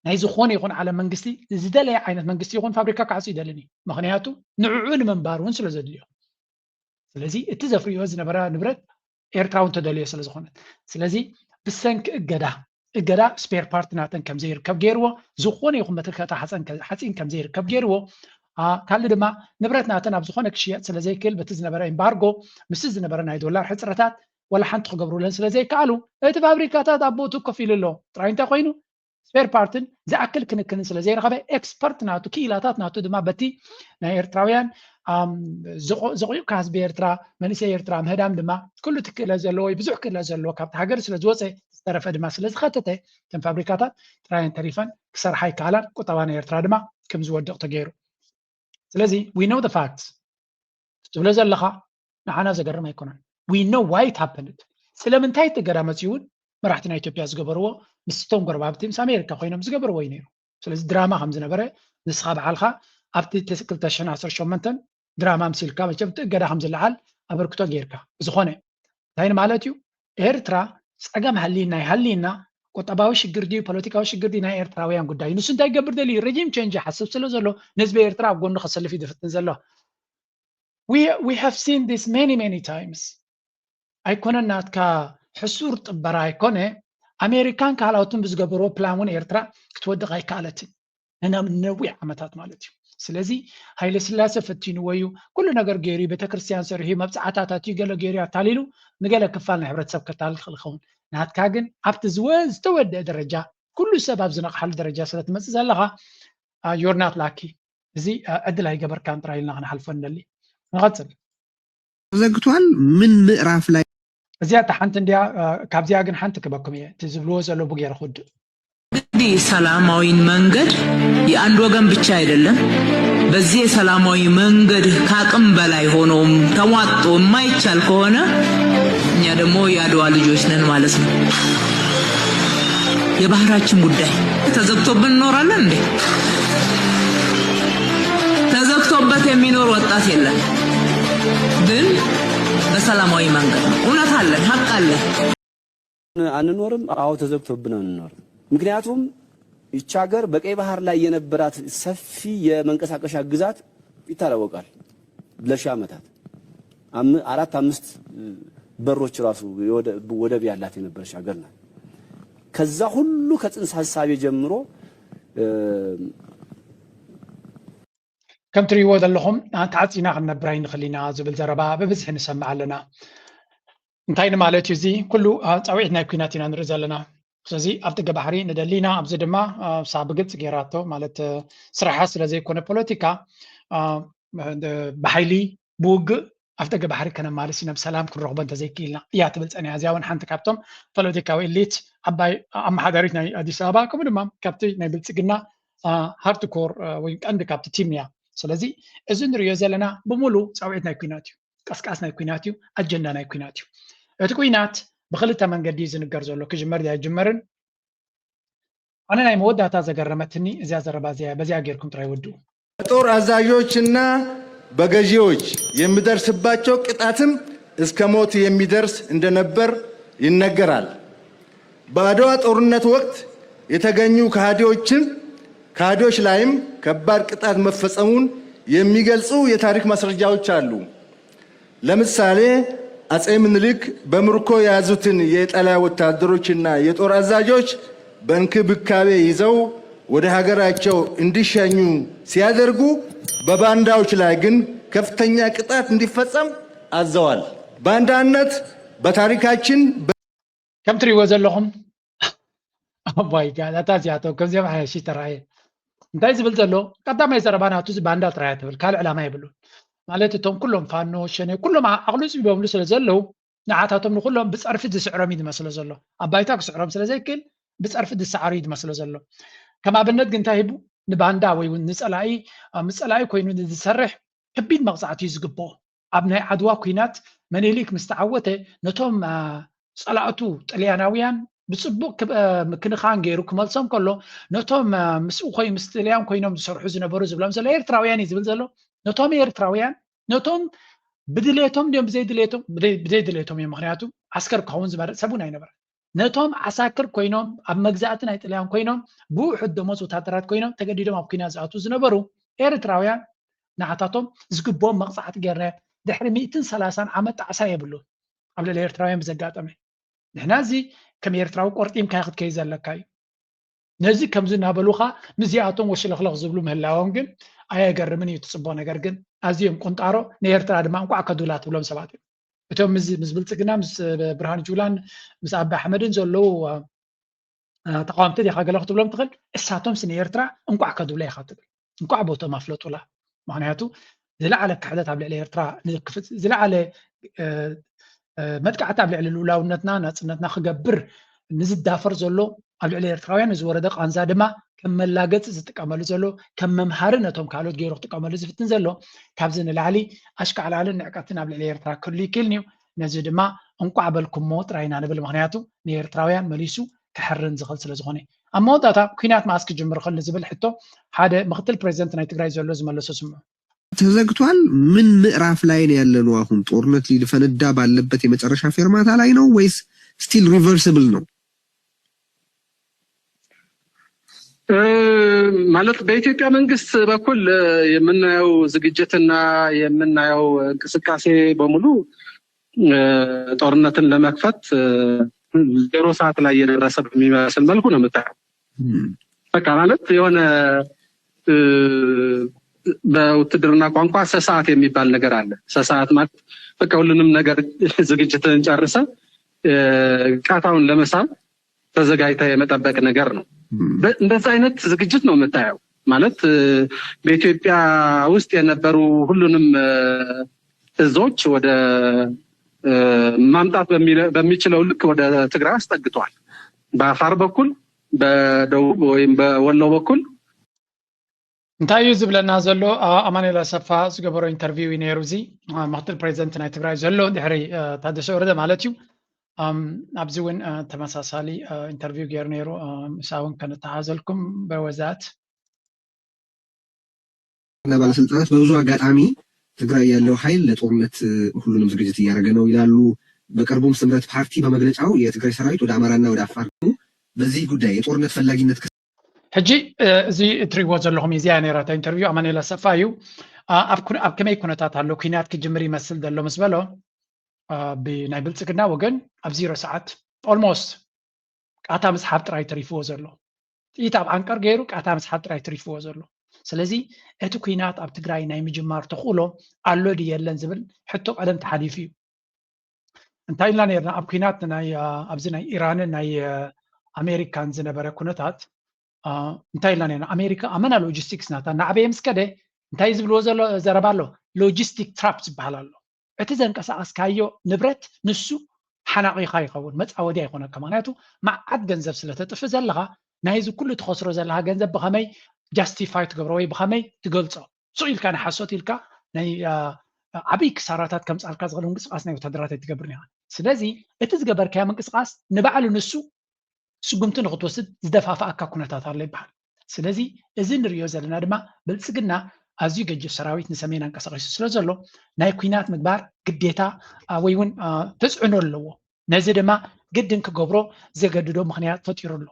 ናይ ዝኾነ ይኹን ዓለም መንግስቲ ዝደለየ ዓይነት መንግስቲ ይኹን ፋብሪካ ክዓፁ ይደልኒ ምክንያቱ ንዕዑ ንምንባር እውን ስለ ዘድልዮ ስለዚ እቲ ዘፍርዮ ዝነበረ ንብረት ኤርትራ እውን ተደልዮ ስለ ዝኾነት ስለዚ ብሰንኪ እገዳ ስፔር ፓርት ናተን ከም ዘይርከብ ገይርዎ ዝኾነ ይኹን መትከታ ሓፂን ከም ዘይርከብ ገይርዎ ካልእ ድማ ንብረት ናተን ኣብ ዝኾነ ክሽየጥ ስለ ዘይክእል በቲ ዝነበረ ኤምባርጎ ምስ ዝነበረ ናይ ዶላር ሕፅረታት ወላ ሓንቲ ክገብሩለን ስለ ዘይከኣሉ እቲ ፋብሪካታት ኣብ ቦቱ ኮፍ ኢሉ ኣሎ ጥራይ እንታይ ኮይኑ ስፔር ፓርትን ዝኣክል ክንክንን ስለ ዘይረኸበ ኤክስፐርት ናቱ ክኢላታት ናቱ ድማ በቲ ናይ ኤርትራውያን زقيق كاس بيرترا منسي يرترا مهدام دما كل تكلا زلو بزح كلا زلو كابت هاجر سلا زوصي تسترف دما سلا زخاتته تم فابريكاتات تراين تريفان كسر حي كالان قطوان يرترا دما كم زودق تغيرو سلازي we know the facts تبلا زلخا نحنا زغرم يكونن we know why it happened ስለምንታይ ተገራመት ይሁን መራሕትና ኢትዮጵያ ዝገበርዎ ምስቶም ጎረባብቲ ምስ ኣሜሪካ ኮይኖም ዝገበርዎ እዩ ነይሩ ስለዚ ድራማ ከም ዝነበረ ንስኻ በዓልካ ኣብቲ 2018 ድራማ ምሲልካ መቸም ትእገዳ ከም ዝለዓል ኣበርክቶ ጌርካ ዝኾነ እንታይ ማለት እዩ ኤርትራ ፀገም ሃሊና ቁጠባዊ ሽግር ድዩ ፖለቲካዊ ሽግር ድዩ ናይ ኤርትራውያን ጉዳይ ንሱ እንታይ ይገብር ደልዩ ሬጂም ቼንጅ ሓስብ ስለ ዘሎ ንህዝቢ ኤርትራ ኣብ ጎኑ ክሰልፍ ይድፍትን ዘሎ we have seen this many times ኣይኮነን ናትካ ሕሱር ጥበራ ኣይኮነ ኣሜሪካን ካልኦትን ብዝገበርዎ ፕላን ኤርትራ ክትወድቕ ኣይከኣለትን ነዊሕ ዓመታት ማለት እዩ ስለዚ ሃይለ ስላሴ ፈቲንዎ እዩ ኩሉ ነገር ገይሩ ቤተክርስትያን ሰርሑ መብፃዕታታት እዩ ገለ ገይሩ ኣታሊሉ ንገለ ክፋል ናይ ሕብረተሰብ ከታልል ክእል ይኸውን ናትካ ግን ኣብቲ ዝተወደአ ደረጃ ኩሉ ሰብ ኣብ ዝነቕሓሉ ደረጃ ስለትመፅእ ዘለኻ you're not lucky እዚ ዕድል ኣይገበርካን ጥራይ ኢልና ክንሓልፎ ንደሊ ንቐፅል ዘግቷል ምን ምዕራፍ ላይ እዚኣ ሓንቲ እንዲያ ካብዚያ ግን ሓንቲ ክበኩም እየ እቲ ዝብልዎ ዘሎ ቡጌር ክውድእ እንግዲህ ሰላማዊ መንገድ የአንድ ወገን ብቻ አይደለም በዚህ የሰላማዊ መንገድ ካቅም በላይ ሆኖም ተሟጦ የማይቻል ከሆነ እኛ ደግሞ ያድዋ ልጆች ነን ማለት ነው የባህራችን ጉዳይ ተዘግቶብን እንኖራለን እንዴ ተዘግቶበት የሚኖር ወጣት የለም ግን በሰላማዊ መንገድ እውነት አለ ሀቅ አለ አንኖርም አዎ ተዘግቶብን አንኖርም ምክንያቱም ይህች ሀገር በቀይ ባህር ላይ የነበራት ሰፊ የመንቀሳቀሻ ግዛት ይታወቃል ለሺህ ዓመታት 4-5 በሮች ራሱ ወደብ ያላት የነበረች ሀገር ናት ከዛ ሁሉ ከጽንሰ ሐሳብ ጀምሮ ከም ትሪእዎ ዘለኹም ተዓፂና ክንነብር ኣይንኽእልና ዝብል ዘረባ ብብዝሒ ንሰምዕ ኣለና እንታይ ማለት እዩ እዚ ኩሉ ፀዊዒት ናይ ኩናት ኢና ንርኢ ዘለና ስለዚ ኣብቲ ገባሕሪ ንደሊና ኣብዚ ድማ ሳብ ግልፅ ጌራቶ ማለት ስራሓ ስለ ዘይኮነ ፖለቲካ ብሓይሊ ብውግእ ኣብቲ ገባሕሪ ከነማልስ ኢና ብሰላም ክንረኽቦ እንተዘይክኢልና እያ ትብል ፀኒያ እዚኣ እውን ሓንቲ ካብቶም ፖለቲካዊ ኤሊት ዓባይ ኣመሓዳሪት ናይ ኣዲስ ኣበባ ከምኡ ድማ ካብቲ ናይ ብልፅግና ሃርድኮር ወይ ቀንዲ ካብቲ ቲም እያ ስለዚ እዚ ንሪኦ ዘለና ብሙሉእ ፀውዒት ናይ ኩናት እዩ ቀስቃስ ናይ ኩናት እዩ ኣጀንዳ ናይ ኩናት እዩ እቲ ኩናት ብክልተ መንገዲ ዝንገር ዘሎ ክጅመር ያ ጅመርን ኣነ ናይ መወዳእታ ዘገረመትኒ እዚያ ዘረባ እዚያ በዚያ ጌርኩም ጥራይ ወድኡ በጦር አዛዦችና በገዢዎች የሚደርስባቸው ቅጣትም እስከ ሞት የሚደርስ እንደነበር ይነገራል በአድዋ ጦርነት ወቅት የተገኙ ከሃዲዎች ላይም ከባድ ቅጣት መፈጸሙን የሚገልጹ የታሪክ ማስረጃዎች አሉ ለምሳሌ አጼ ምኒልክ በምርኮ የያዙትን የጣሊያ ወታደሮችና የጦር አዛዦች በእንክብካቤ ይዘው ወደ ሀገራቸው እንዲሸኙ ሲያደርጉ በባንዳዎች ላይ ግን ከፍተኛ ቅጣት እንዲፈጸም አዘዋል ባንዳነት በታሪካችን ከም ትሪእዎ ዘለኹም ኣባይ ጋላታ ዚያቶ ከምዚኦም ሓያሺ ተራእየ እንታይ ዝብል ዘሎ ቀዳማይ ዘረባ ናቱ ባንዳ ጥራይ ትብል ካልእ ዕላማ የብሉን ማለት እቶም ኩሎም ፋኖ ሸነ ኩሎም ኣቕሉ ፅቢቦምሉ ስለ ዘለው ንዓታቶም ንኩሎም ብፀርፊ ዝስዕሮም እዩ ዝመስሎ ዘሎ ኣብ ባይታ ክስዕሮም ስለ ዘይክእል ብፀርፊ ዝሰዓሩ እዩ ዝመስሎ ዘሎ ከም ኣብነት ግን እንታይ ሂቡ ንባንዳ ወይ እውን ንፀላኢ ኮይኑ ዝሰርሕ ከቢድ መቕፃዕቲ እዩ ዝግብኦ ኣብ ናይ ዓድዋ ኩናት መኒሊክ ምስ ተዓወተ ነቶም ፀላእቱ ጣልያናውያን ብፅቡቅ ክንኻን ገይሩ ክመልሶም ከሎ ነቶም ምስኡ ኮይኑ ምስ ጣልያን ኮይኖም ዝሰርሑ ዝነበሩ ዝብሎም ዘሎ ኤርትራውያን እዩ ዝብል ዘሎ ነቶም ኤርትራውያን ነቶም ብድሌቶም ድዮም ብዘይድሌቶም እዮም ምክንያቱ ዓስከር ክኸውን ዝመርፅ ሰብ እውን ኣይነበረ ነቶም ዓሳክር ኮይኖም ኣብ መግዛእቲ ናይ ጣልያን ኮይኖም ብውሑድ ደሞዝ ወታደራት ኮይኖም ተገዲዶም ኣብ ኩናት ዝኣትዉ ዝነበሩ ኤርትራውያን ንዓታቶም ዝግብኦም መቕፃዕቲ ጌርና ድሕሪ 130 ዓመት ጣዕሳ የብሉ ኣብ ልዕሊ ኤርትራውያን ብዘጋጠመ ንሕና እዚ ከም ኤርትራዊ ቆርጢምካ ክትከይ ዘለካ እዩ ነዚ ከምዚ እናበሉኻ ምዚኣቶም ወሽለኽለኽ ዝብሉ ምህላዎም ግን ኣየገርምን እዩ ትፅቦ ነገር ግን ኣዝዮም ቁንጣሮ ንኤርትራ ድማ እንቋዕ ከዱላ ትብሎም ሰባት እዮም እቶም ምስ ብልፅግና ምስ ብርሃኑ ጁላን ምስ ኣባ ኣሕመድን ዘለው ተቃዋምቲ ዲኻ ገለ ክትብሎም ትኽእል እሳቶም ንኤርትራ እንቋዕ ከዱላ ኢኻ ትብል እንቋዕ ቦቶም ኣፍለጡላ ምክንያቱ ዝለዓለ ክሕደት ኣብ ልዕሊ ኤርትራ ንክፍት ዝለዓለ መጥቃዕቲ ኣብ ልዕሊ ልኡላውነትና ናጽነትና ክገብር ንዝዳፈር ዘሎ ኣብ ልዕሊ ኤርትራውያን ዝወረደ ቃንዛ ድማ ከም መላገጽ ዝጥቀመሉ ዘሎ ከም መምሃሪ ነቶም ካልኦት ገይሩ ክጥቀመሉ ዝፍትን ዘሎ ካብዚ ንላዕሊ ኣሽካዕላልን ንዕቀትን ኣብ ልዕሊ ኤርትራ ክህሉ ይክእልኒ እዩ ነዚ ድማ እንቋዕ በልኩሞ ጥራይና ንብል ምክንያቱ ንኤርትራውያን መሊሱ ክሕርን ዝኽእል ስለ ዝኾነ ኣብ መወዳእታ ኩናት መዓስ ክጅምር ክእል ዝብል ሕቶ ሓደ ምክትል ፕሬዚደንት ናይ ትግራይ ዘሎ ዝመለሶ ስምዑ ተዘግቷል። ምን ምዕራፍ ላይ ነው ያለነው? አሁን ጦርነት ሊፈነዳ ባለበት የመጨረሻ ፌርማታ ላይ ነው ወይስ ስቲል ሪቨርሲብል ነው? ማለት በኢትዮጵያ መንግስት በኩል የምናየው ዝግጅትና የምናየው እንቅስቃሴ በሙሉ ጦርነትን ለመክፈት ዜሮ ሰዓት ላይ የደረሰ በሚመስል መልኩ ነው የምታየው። በቃ ማለት የሆነ በውትድርና ቋንቋ ሰዓት የሚባል ነገር አለ። ሰዓት ማለት በቃ ሁሉንም ነገር ዝግጅትን ጨርሰ ቃታውን ለመሳብ ተዘጋጅታ የመጠበቅ ነገር ነው። እንደዛ አይነት ዝግጅት ነው የምታየው። ማለት በኢትዮጵያ ውስጥ የነበሩ ሁሉንም እዞች ወደ ማምጣት በሚችለው ልክ ወደ ትግራይ አስጠግቷል። በአፋር በኩል በደቡብ ወይም በወሎ በኩል እንታይ እዩ ዝብለና ዘሎ ኣማኑኤል ኣሰፋ ዝገበሮ ኢንተርቪው ነይሩ እዚ ምክትል ፕሬዚደንት ናይ ትግራይ ዘሎ ድሕሪ ታደሰ ወረደ ማለት እዩ ኣብዚ እውን ተመሳሳሊ ኢንተርቪው ገይሩ ነይሩ ምሳውን ከነተሓዘልኩም በወዛት ባለስልጣናት በብዙ አጋጣሚ ትግራይ ያለው ኃይል ለጦርነት ሁሉንም ዝግጅት እያደረገ ነው ይላሉ። በቅርቡም ስምረት ፓርቲ በመግለጫው የትግራይ ሰራዊት ወደ አማራና ወደ አፋር በዚህ ጉዳይ የጦርነት ፈላጊነት ሕጂ እዚ እትሪእዎ ዘለኹም እዚኣ ነይራታ ኢንተርቪው ኣማኑኤል ኣሰፋ እዩ ኣብ ከመይ ኩነታት ኣሎ ኩናት ክጅምር ይመስል ዘሎ ምስ በሎ ብናይ ብልፅግና ወገን ኣብ 0 ሰዓት ኦልሞስት ቃታ ምስሓብ ጥራይ ተሪፍዎ ዘሎ ጥይት ኣብ ዓንቀር ገይሩ ቃታ ምስሓብ ጥራይ ተሪፍዎ ዘሎ ስለዚ እቲ ኩናት ኣብ ትግራይ ናይ ምጅማር ተኽእሎ ኣሎ ድየለን ዝብል ሕቶ ቀደም ተሓሊፉ እዩ እንታይ ኢልና ነርና ኣብ ኩናት ኣብዚ ናይ ኢራንን ናይ ኣሜሪካን ዝነበረ ኩነታት እንታይ ኢልና ነርና ኣሜሪካ ኣመና ሎጂስቲክስ ናታ ንዓበየ ምስ ከደ እንታይ ዝብልዎ ዘሎ ዘረባ ኣሎ ሎጂስቲክ ትራፕ ዝበሃል ኣሎ እቲ ዘንቀሳቀስካዮ ንብረት ንሱ ሓናቂኻ ይኸውን መፃወዲ ኣይኮነካ ምክንያቱ መዓት ገንዘብ ስለተጥፍ ዘለካ ናይዚ ኩሉ ትኸስሮ ዘለካ ገንዘብ ብኸመይ ጃስቲፋይ ትገብሮ ወይ ብኸመይ ትገልፆ ሱቅ ኢልካ ንሓሶት ኢልካ ናይ ዓብይ ክሳራታት ከምፃልካ ዝኽእል ምንቅስቃስ ናይ ወታደራት ኣይትገብርን ኢኻ ስለዚ እቲ ዝገበርካዮ ምንቅስቃስ ንባዕሉ ንሱ ስጉምቲ ንክትወስድ ዝደፋፍኣካ ኩነታት ኣሎ ይበሃል ስለዚ እዚ ንሪኦ ዘለና ድማ ብልፅግና ኣዝዩ ገጅፍ ሰራዊት ንሰሜን አንቀሳቂሱ ስለ ዘሎ ናይ ኩናት ምግባር ግዴታ ወይ እውን ተፅዕኖ ኣለዎ ነዚ ድማ ግድን ክገብሮ ዘገድዶ ምክንያት ፈጢሩ ኣሎ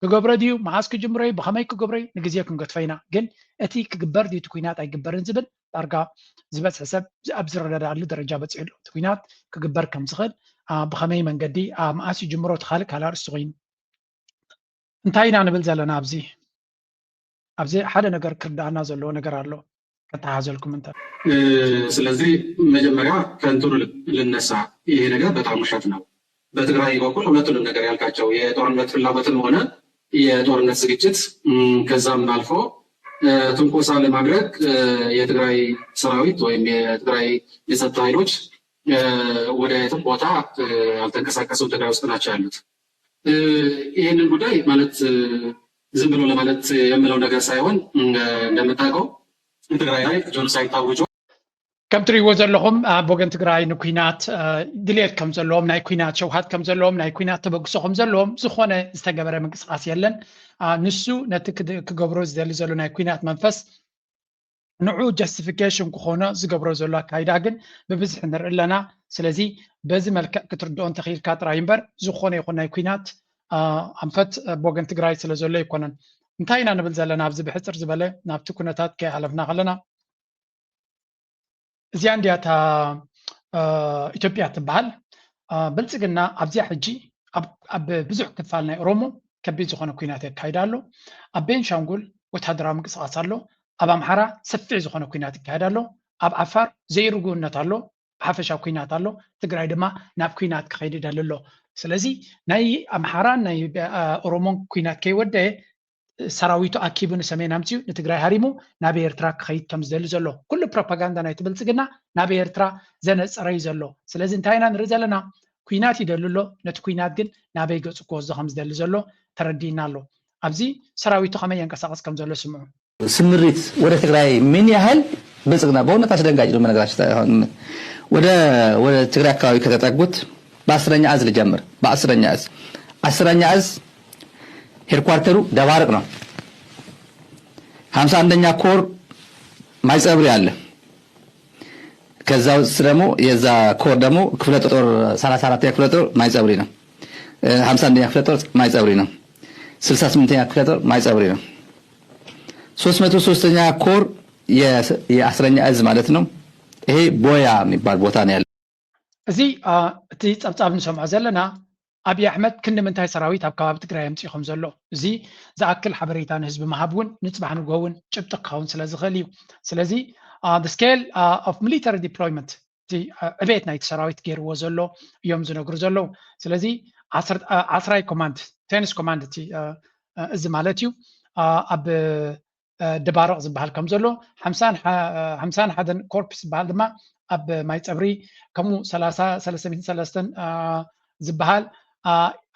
ክገብሮ ድዩ መዓዝ ክጅምሮ እዩ ብኸመይ ክገብሮ እዩ ንግዜ ክንገድፎ ኢና ግን እቲ ክግበር ድዩ እቲ ኩናት ኣይግበርን ዝብል ዳርጋ ዝበፅሐ ሰብ ኣብ ዝረዳዳሉ ደረጃ በፂሑ ኣሎ እቲ ኩናት ክግበር ከም ዝኽእል ብኸመይ መንገዲ መዓዝ ይጅምሮ እቲ ካልእ ኣርእስቲ ኮይኑ እንታይ ኢና ንብል ዘለና ኣብዚ ሓደ ነገር ክርዳእና ዘለዎ ነገር ኣሎ ከተሓዘልኩም እንታይ ስለዚህ መጀመሪያ ከንትኑ ልነሳ ይሄ ነገር በጣም ውሸት ነው በትግራይ በኩል ሁለቱንም ነገር ያልካቸው የጦርነት ፍላጎትም ሆነ የጦርነት ዝግጅት ከዛም አልፎ ትንኮሳ ለማድረግ የትግራይ ሰራዊት ወይም የትግራይ የጸጥታ ኃይሎች ወደ የትም ቦታ አልተንቀሳቀሱም ትግራይ ውስጥ ናቸው ያሉት ይህንን ጉዳይ ማለት ዝም ብሎ ለማለት የምለው ነገር ሳይሆን እንደምታውቀው ትግራይ ላይ ጆኖሳይድ ታውጆ ከም ትሪእዎ ዘለኹም ኣብ ወገን ትግራይ ንኩናት ድሌት ከም ዘለዎም ናይ ኩናት ሸውሃት ከም ዘለዎም ናይ ኩናት ተበግሶ ከም ዘለዎም ዝኾነ ዝተገበረ ምንቅስቃስ የለን ንሱ ነቲ ክገብሮ ዝደሊ ዘሎ ናይ ኩናት መንፈስ ንዑ ጀስቲፊኬሽን ክኾነ ዝገብሮ ዘሎ ኣካይዳ ግን ብብዝሒ ንርኢ ኣለና ስለዚ በዚ መልክዕ ክትርድኦ እንተኽኢልካ ጥራይ እምበር ዝኾነ ይኹን ናይ ኩናት ኣንፈት ብወገን ትግራይ ስለ ዘሎ ይኮነን እንታይ ኢና ንብል ዘለና ኣብዚ ብሕፅር ዝበለ ናብቲ ኩነታት ከይሓለፍና ከለና እዚኣ እንድያታ ኢትዮጵያ ትበሃል ብልፅግና ኣብዚያ ሕጂ ኣብ ብዙሕ ክፋል ናይ ኦሮሞ ከቢድ ዝኾነ ኩናት የካይዳ ኣሎ ኣብ ቤንሻንጉል ወታደራዊ ምንቅስቃስ ኣሎ ኣብ ኣምሓራ ሰፊሕ ዝኾነ ኩናት ይካየድ ኣሎ ኣብ ዓፋር ዘይርጉእነት ኣሎ ብሓፈሻዊ ኩናት ኣሎ ትግራይ ድማ ናብ ኩናት ክኸይድ ይደሊ ኣሎ ስለዚ ናይ ኣምሓራን ናይ ኦሮሞን ኩናት ከይወደየ ሰራዊቱ ኣኪቡ ንሰሜን ኣምፅኡ ንትግራይ ሃሪሙ ናብ ኤርትራ ክኸይድ ከም ዝደሊ ዘሎ ኩሉ ፕሮፓጋንዳ ናይ ትብልጽግና ናብ ኤርትራ ዘነፀረ እዩ ዘሎ ስለዚ እንታይ ኢና ንርኢ ዘለና ኩናት ይደሊ ኣሎ ነቲ ኩናት ግን ናበይ ገፁ ክወስዶ ከም ዝደሊ ዘሎ ተረዲእና ኣሎ ኣብዚ ሰራዊቱ ከመይ የንቀሳቀስ ከም ዘሎ ስምዑ ስምሪት ወደ ትግራይ ምን ያህል ብልጽግና በእውነት አስደንጋጭ ነው በነገራችን ወደ ትግራይ አካባቢ ከተጠጉት በ10ኛ እዝ ልጀምር በ10ኛ እዝ 10ኛ እዝ ሄድኳርተሩ ደባርቅ ነው 51ኛ ኮር ማይጸብሪ አለ ከዛ ውስጥ ደግሞ የዛ ኮር ደግሞ ክፍለ ጦር 34ኛ ክፍለ ጦር ማይጸብሪ ነው 51ኛ ክፍለ ጦር ማይጸብሪ ነው 68ኛ ክፍለ ጦር ማይጸብሪ ነው 303ኛ ኮር የ10ኛ እዝ ማለት ነው ይሄ ቦያ የሚባል ቦታ ነው ያለው እዚ እቲ ጸብጻብ ንሰምዖ ዘለና አብይ አሕመድ ክንዲ ምንታይ ሰራዊት ኣብ ከባቢ ትግራይ ኣምፂኦም ዘሎ እዚ ዝኣክል ሓበሬታ ንህዝቢ መሃብውን ንፅባሕ ንጎውን ጭብጢ ክኸውን ስለ ዝኽእል እዩ ስለዚ the scale of military deployment እቲ ዕቤት ናይቲ ሰራዊት ገይርዎ ዘሎ እዮም ዝነግሩ ዘለው ስለዚ 10 ኮማንድ ቴንስ ኮማንድ እቲ እዚ ማለት እዩ ኣብ ደባርቕ ዝበሃል ከም ዘሎ 51 ኮርፕስ ዝበሃል ድማ ኣብ ማይፀብሪ ከምኡ 303 ዝበሃል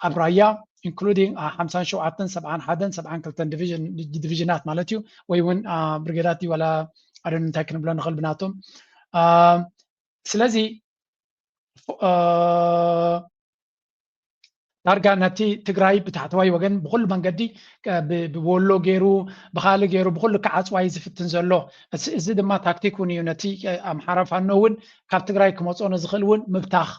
ኣብ ራያ including 57 71 72 ዲቪዥናት ማለት እዩ ወይ እውን ብርጌዳት ወላ ኣደን እንታይ ክንብሎ ንኽእል ብናቶም ስለዚ ዳርጋ ነቲ ትግራይ ብታሕተዋይ ወገን ብኩሉ መንገዲ ብወሎ ገይሩ ብኻሊ ገይሩ ብኩሉ ክዓፅዋይ ዝፍትን ዘሎ እዚ ድማ ታክቲክ እውን እዩ ነቲ ኣምሓራ ፋኖ እውን ካብ ትግራይ ክመፅኦ ንዝኽእል እውን ምብታኽ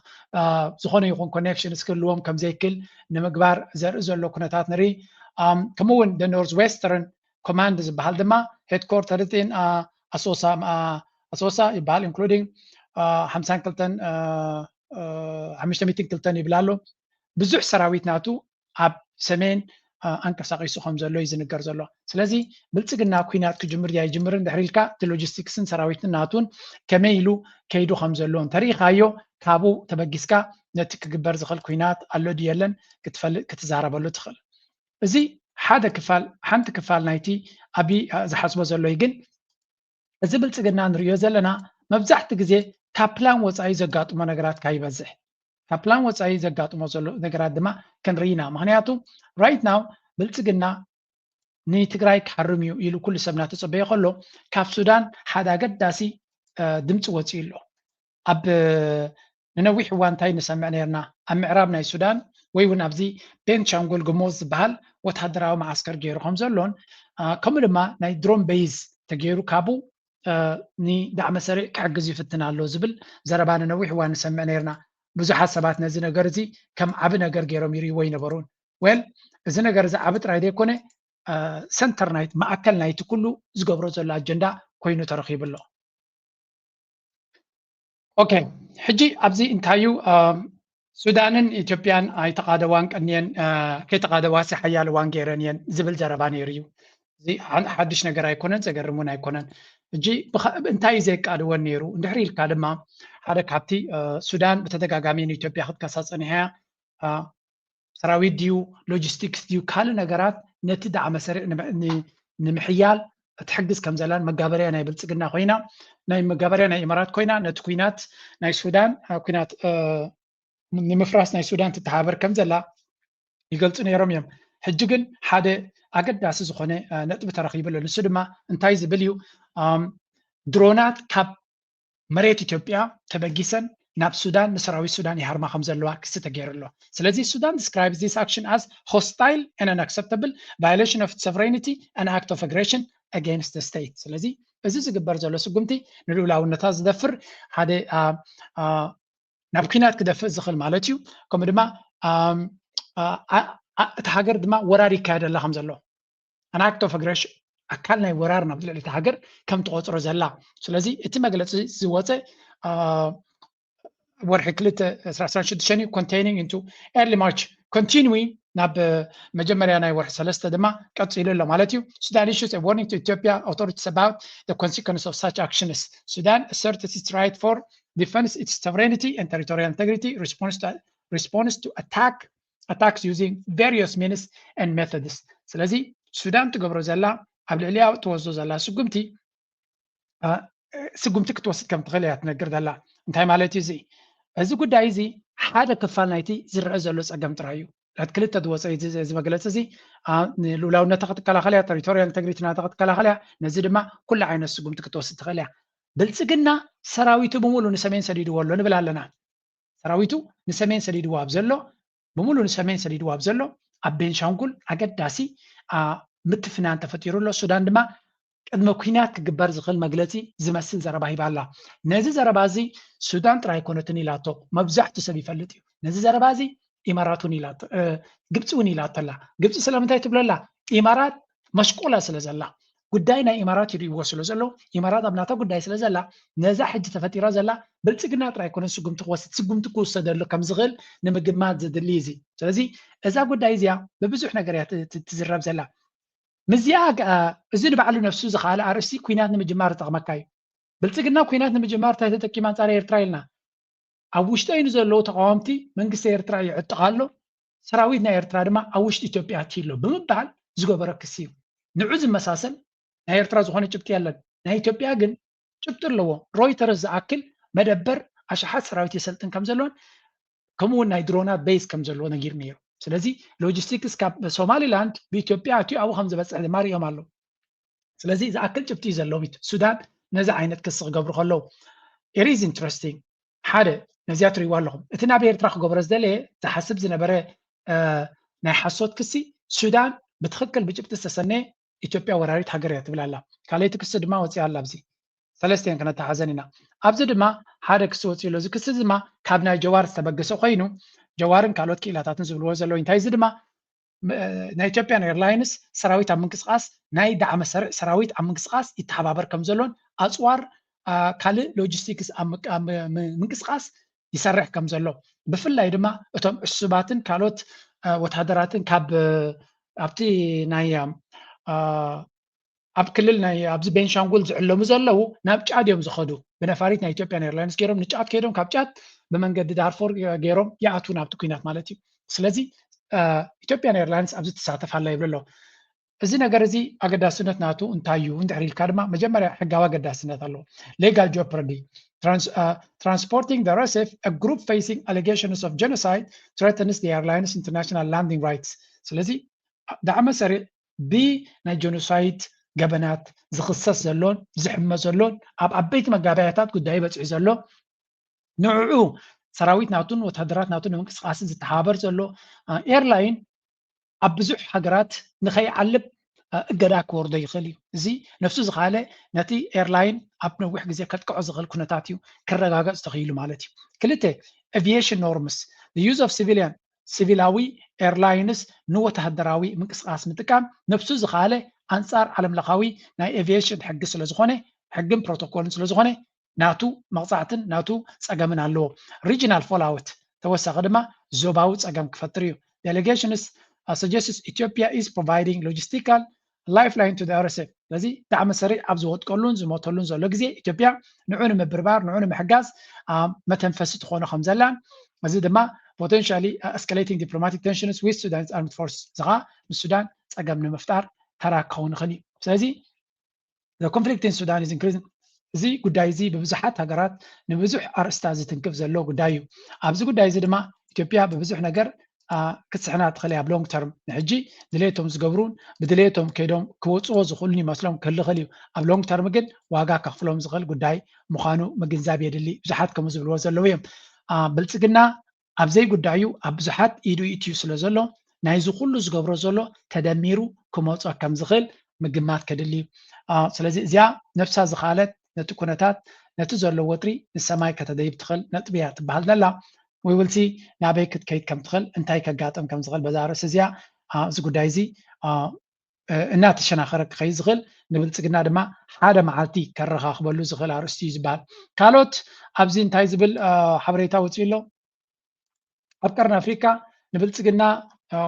ዝኾነ ይኹን ኮኔክሽን እስክህልዎም ከም ዘይክል ንምግባር ዘርኢ ዘሎ ኩነታት ንርኢ ከምኡ እውን ኖርዝ ዌስተርን ኮማንድ ዝበሃል ድማ ሄድኮርተር እቲን ኣሶሳ ይበሃል ኢንክሉዲንግ 502 ይብላ ኣሎ ብዙሕ ሰራዊት ናቱ ኣብ ሰሜን አንቀሳቂሱ ከም ዘሎ ይዝንገር ዘሎ ስለዚ ብልጽግና ኩናት ክጅምር ይጅምርን ድሕሪልካ እቲ ሎጂስቲክስን ሰራዊትን ናቱን ከመይ ኢሉ ከይዱ ከም ዘሎ ተሪኻዮ ካብኡ ተበጊስካ ነቲ ክግበር ዝኽእል ኩናት ኣሎ ድየለን ክትዛረበሉ ትኽእል እዚ ሓደ ክፋል ሓንቲ ክፋል ናይቲ ኣብይ ዝሓስቦ ዘሎ ግን እዚ ብልጽግና ንሪኦ ዘለና መብዛሕቲ ግዜ ካብ ፕላን ወፃኢ ዘጋጥሞ ነገራት ካይበዝሕ ካብ ፕላን ወፃኢ ዘጋጥሞ ዘሎ ነገራት ድማ ክንርኢና ምክንያቱ ራይት ናው ብልጽግና ንትግራይ ክሓርም እዩ ኢሉ ኩሉ ሰብ እናተፀበየ ከሎ ካብ ሱዳን ሓደ ኣገዳሲ ድምፂ ወፂኡ ኣሎ ኣብ ንነዊሕ እዋን እንታይ ንሰምዕ ነርና ኣብ ምዕራብ ናይ ሱዳን ወይ እውን ኣብዚ ቤንሻንጉል ጉሙዝ ዝበሃል ወታደራዊ ማዓስከር ገይሩ ከም ዘሎን ከምኡ ድማ ናይ ድሮን ቤዝ ተገይሩ ካብኡ ንዳዕመ ሰሪዕ ክሕግዝ ይፍትን ኣሎ ዝብል ዘረባ ንነዊሕ እዋን ንሰምዕ ነርና ብዙሓት ሰባት ነዚ ነገር እዚ ከም ዓብ ነገር ገይሮም ይርእይዎ ይነበሩን ወል እዚ ነገር እዚ ዓብ ጥራይ ዘይኮነ ሰንተር ናይቲ ማእከል ናይቲ ኩሉ ዝገብሮ ዘሎ ኣጀንዳ ኮይኑ ተረኺቡ ኣሎ ኦኬ ሕጂ ኣብዚ እንታይ እዩ ሱዳንን ኢትዮጵያን ኣይተቃደዋን ቀኒየን ከይተቃደዋሲ ሓያል እዋን ገይረን እየን ዝብል ዘረባ ነይሩ እዩ እዚ ሓድሽ ነገር ኣይኮነን ዘገርም እውን ኣይኮነን ሕጂ እንታይ እዩ ዘይቃድወን ነይሩ እንድሕሪ ኢልካ ድማ ሓደ ካብቲ ሱዳን ብተደጋጋሚ ንኢትዮጵያ ክትከሳፅ ፀኒሓ ሰራዊት ድዩ ሎጂስቲክስ ድዩ ካልእ ነገራት ነቲ ዳዕመ ሰሪዕ ንምሕያል ትሕግዝ ከም ዘላን መጋበርያ ናይ ብልጽግና ኮይና ናይ መጋበርያ ናይ ኢማራት ኮይና ነቲ ኩናት ናይ ሱዳን ኩናት ንምፍራስ ናይ ሱዳን ትተሓበር ከም ዘላ ይገልፁ ነይሮም እዮም ሕጂ ግን ሓደ ኣገዳሲ ዝኾነ ነጥቢ ተረኺቡ ኣሎ ንሱ ድማ እንታይ ዝብል እዩ ድሮናት ካብ መሬት ኢትዮጵያ ተበጊሰን ናብ ሱዳን ንሰራዊት ሱዳን ይሃርማ ከም ዘለዋ ክሲ ተገይሩ ኣሎ ስለዚ ሱዳን describes this action as hostile and unacceptable violation of sovereignty and act of aggression against the state ስለዚ እዚ ዝግበር ዘሎ ስጉምቲ ንልኡላውነታ ዝደፍር ሓደ ናብ ኩናት ክደፍእ ዝኽእል ማለት እዩ ከምኡ ድማ እቲ ሃገር ድማ ወራር ይካየደላ ከም ዘሎ an act of aggression ኣካል ናይ ወራር ናብ ልዕሊ እቲ ሃገር ከም ትቆፅሮ ዘላ ስለዚ እቲ መግለፂ ዝወፀ ወርሒ 2/16 containing into early March continuing ናብ መጀመርያ ናይ ወርሒ 3 ድማ ቀፂሉ ኣሎ ማለት እዩ Sudan issues a warning to Ethiopia authorities about the consequences of such actions Sudan asserts its right for defense its sovereignty and territorial integrity response to attacks using various means and methods ስለዚ ሱዳን ትገብሮ ዘላ ኣብ ልዕሊያ ትወስዶ ዘላ ስጉምቲ ክትወስድ ከም ትኽእል እያ ትነግር ዘላ እንታይ ማለት እዩ እዚ ጉዳይ እዚ ሓደ ክፋል ናይቲ ዝርአ ዘሎ ፀገም ጥራይ እዩ ላት ክልተ ዝወፀ እዚ መግለፂ እዚ ንሉላውነታ ክትከላኸል እያ ቴሪቶሪያል ኢንተግሪቲ ናታ ክትከላኸል እያ ነዚ ድማ ኩሉ ዓይነት ስጉምቲ ክትወስድ ትኽእል እያ ብልፅግና ሰራዊቱ ብምሉእ ንሰሜን ሰዲድዎ ኣሎ ንብል ኣለና ሰራዊቱ ንሰሜን ሰዲድዎ ኣብ ዘሎ ብምሉእ ንሰሜን ሰዲድዎ ኣብ ዘሎ ኣብ ቤንሻንጉል ኣገዳሲ ምትፍናን ተፈጢሩሎ ሱዳን ድማ ቅድመ ኩናት ክግበር ዝኽእል መግለፂ ዝመስል ዘረባ ሂባ ኣላ ነዚ ዘረባ እዚ ሱዳን ጥራይ ኮነትን ኢላቶ መብዛሕትኡ ሰብ ይፈልጥ እዩ ነዚ ዘረባ እዚ ኢማራት እውን ኢላቶ ግብፂ እውን ኢላቶ ኣላ ግብፂ ስለምንታይ ትብለላ ኢማራት መሽቆላ ስለ ዘላ ጉዳይ ናይ ኢማራት ይድይዎ ስለ ዘሎ ኢማራት ኣብ ናታ ጉዳይ ስለ ዘላ ነዛ ሕጂ ተፈጢራ ዘላ ብልፅግና ጥራይ ኮነን ስጉምቲ ክውሰደሉ ከም ዝኽእል ንምግማት ዘድሊ እዚ ስለዚ እዛ ጉዳይ እዚኣ ብብዙሕ ነገር እያ ትዝረብ ዘላ ምዝያ እዚ ንባዕሉ ነፍሱ ዝኻለ ኣርእስቲ ኩናት ንምጅማር ዝጠቕመካ እዩ ብልፅግና ኩናት ንምጅማር እንታይ ተጠቂማ አንፃር ኤርትራ ኢልና ኣብ ውሽጠይኑ ዘለዉ ተቃዋምቲ መንግስቲ ኤርትራ ይዕጥቕ ኣሎ ሰራዊት ናይ ኤርትራ ድማ ኣብ ውሽጢ ኢትዮጵያ ኣትሂሎ ብምባል ዝገበረ ክሲ እዩ ንዑ ዝመሳሰል ናይ ኤርትራ ዝኾነ ጭብጢ የለን ናይ ኢትዮጵያ ግን ጭብጢ ኣለዎ ሮይተርስ ዝኣክል መደበር ኣሽሓት ሰራዊት የሰልጥን ከም ዘለዎን ከምኡውን ናይ ድሮናት ቤዝ ከም ዘለዎ ነጊር ነይሩ ስለዚ ሎጂስቲክስ ካብ ሶማሊላንድ ብኢትዮጵያ ኣትዩ ኣብኡ ከም ዝበፅሕ ድማ ሪኦም ኣሎ ስለዚ ዝኣክል ጭብጢ እዩ ዘለዎም ሱዳን ነዚ ዓይነት ክሲ ክገብሩ ከለዉ ኢዝ ኢንትረስቲንግ ሓደ ነዚያ ትሪእዋ ኣለኹም እቲ ናብ ኤርትራ ክገብሮ ዝደለየ ዝሓስብ ዝነበረ ናይ ሓሶት ክሲ ሱዳን ብትክክል ብጭብጢ ዝተሰነየ ኢትዮጵያ ወራሪት ሃገር እያ ትብል ኣላ ካልኣይቲ ክሲ ድማ ወፂኣ ኣላ ኣብዚ ሰለስተን ከነተሓዘን ኢና ኣብዚ ድማ ሓደ ክሲ ወፂሉ እዚ ክሲ ድማ ካብ ናይ ጀዋር ዝተበገሰ ኮይኑ ጀዋርን ካልኦት ክኢላታትን ዝብልዎ ዘለዎ እንታይ እዚ ድማ ናይ ኢትዮጵያን ኤርላይንስ ሰራዊት ኣብ ምንቅስቃስ ናይ ዳዕመ ሰራዊት ኣብ ምንቅስቃስ ይተሓባበር ከም ዘሎን ኣፅዋር ካልእ ሎጂስቲክስ ኣብ ምንቅስቃስ ይሰርሕ ከም ዘሎ ብፍላይ ድማ እቶም ዕሱባትን ካልኦት ወታደራትን ካብ ኣብቲ ናይ ኣብ ክልል ናይ ኣብዚ ቤንሻንጉል ዝዕለሙ ዘለው ናብ ጫድ እዮም ዝኸዱ ብነፋሪት ናይ ኢትዮጵያን ኤርላይንስ ገይሮም ንጫት ከይዶም ካብ ጫት ብመንገዲ ዳርፎር ገይሮም ይኣትው ናብቲ ኩናት ማለት እዩ ስለዚ ኢትዮጵያን ኤርላይንስ ኣብዚ ትሳተፍ ኣላ ይብል ኣሎ እዚ ነገር እዚ ኣገዳስነት ናቱ እንታይ እዩ እንድሕር ኢልካ ድማ መጀመርያ ሕጋዊ ኣገዳስነት ኣለዎ ሌጋል ጆፐርዲ transporting the RSF a group facing allegations of genocide threatens the airline's international landing rights ስለዚ ዳዕመ ሰሪዕ ብናይ ጀኖሳይድ ገበናት ዝኽሰስ ዘሎን ዝሕመ ዘሎን ኣብ ዓበይቲ መጋባያታት ጉዳይ በፅሑ ዘሎ ንዕዑ ሰራዊት ናቱን ወታደራት ናቱን ንምንቅስቃስ ዝተሓባበር ዘሎ ኤርላይን ኣብ ብዙሕ ሃገራት ንኸይዓልብ እገዳ ክወርዶ ይኽእል እዩ እዚ ነፍሱ ዝኻለ ነቲ ኤርላይን ኣብ ነዊሕ ግዜ ከጥቅዖ ዝኽእል ኩነታት እዩ ክረጋገፅ ተኽኢሉ ማለት እዩ ክልተ ኤቪዬሽን ኖርምስ ዩዝ ኦፍ ሲቪላዊ ኤርላይንስ ንወታደራዊ ምንቅስቃስ ምጥቃም ነፍሱ ዝኻለ ኣንፃር ዓለም ለኻዊ ናይ ኤቪዬሽን ሕጊ ስለዝኾነ ሕግን ፕሮቶኮልን ስለዝኾነ ናቱ መቕፃዕትን ናቱ ፀገምን ኣለዎ ሪጂናል ፎልኣውት ተወሳኺ ድማ ዞባዊ ፀገም ክፈጥር እዩ ዴሌጌሽንስ suggests Ethiopia is providing logistical lifeline to the RSF ስለዚ ዳዕመ ሰሪዕ ኣብ ዝወጥቀሉን ዝሞተሉን ዘሎ ግዜ ኢትዮጵያ ንዑ ንምብርባር ንዑ ንምሕጋዝ መተንፈሲ ትኾነ ከም ዘላን እዚ ድማ potentially escalating diplomatic tensions with Sudan's armed forces ዝኻ ንሱዳን ፀገም ንምፍጣር ተራ ክኸውን ይኽእል እዩ ስለዚ the conflict in Sudan is increasing እዚ ጉዳይ እዚ ብብዙሓት ሃገራት ንብዙሕ ኣርእስታት ዝትንክፍ ዘሎ ጉዳይ እዩ ኣብዚ ጉዳይ እዚ ድማ ኢትዮጵያ ብብዙሕ ነገር ክትስሕና ትኽእል እያ ብሎንግ ተርም ንሕጂ ድሌቶም ዝገብሩን ብድሌቶም ከይዶም ክወፅዎ ዝኽእሉን ይመስሎም ክህሊ ይኽእል እዩ ኣብ ሎንግ ተርም ግን ዋጋ ከኽፍሎም ዝኽእል ጉዳይ ምዃኑ ምግንዛብ የድሊ ብዙሓት ከምኡ ዝብልዎ ዘለዉ እዮም ብልፅግና ኣብዘይ ጉዳዩ ኣብ ብዙሓት ኢዱ ኢትዩ ስለ ዘሎ ናይዚ ኩሉ ዝገብሮ ዘሎ ተደሚሩ ክመፆ ከም ዝኽእል ምግማት ከድሊ እዩ ስለዚ እዚኣ ነፍሳ ዝኻለት ነቲ ኩነታት ነቲ ዘሎ ወጥሪ ንሰማይ ከተደይብ ትኽእል ነጥቢ እያ ትበሃል ዘላ we will see ናበይ ክትከይድ ከም ትኽእል እንታይ ከጋጥም ከም ዝኽእል በዛ ርእሲ እዚኣ እዚ ጉዳይ እዚ እናተሸናኸረ ክኸይድ ዝኽእል ንብልፅግና ድማ ሓደ መዓልቲ ከረኻኽበሉ ዝኽእል ኣርእስቲ እዩ ዝበሃል ካልኦት ኣብዚ እንታይ ዝብል ሓበሬታ ወፂኡ ኣሎ ኣብ ቀርኒ ኣፍሪካ ንብልፅግና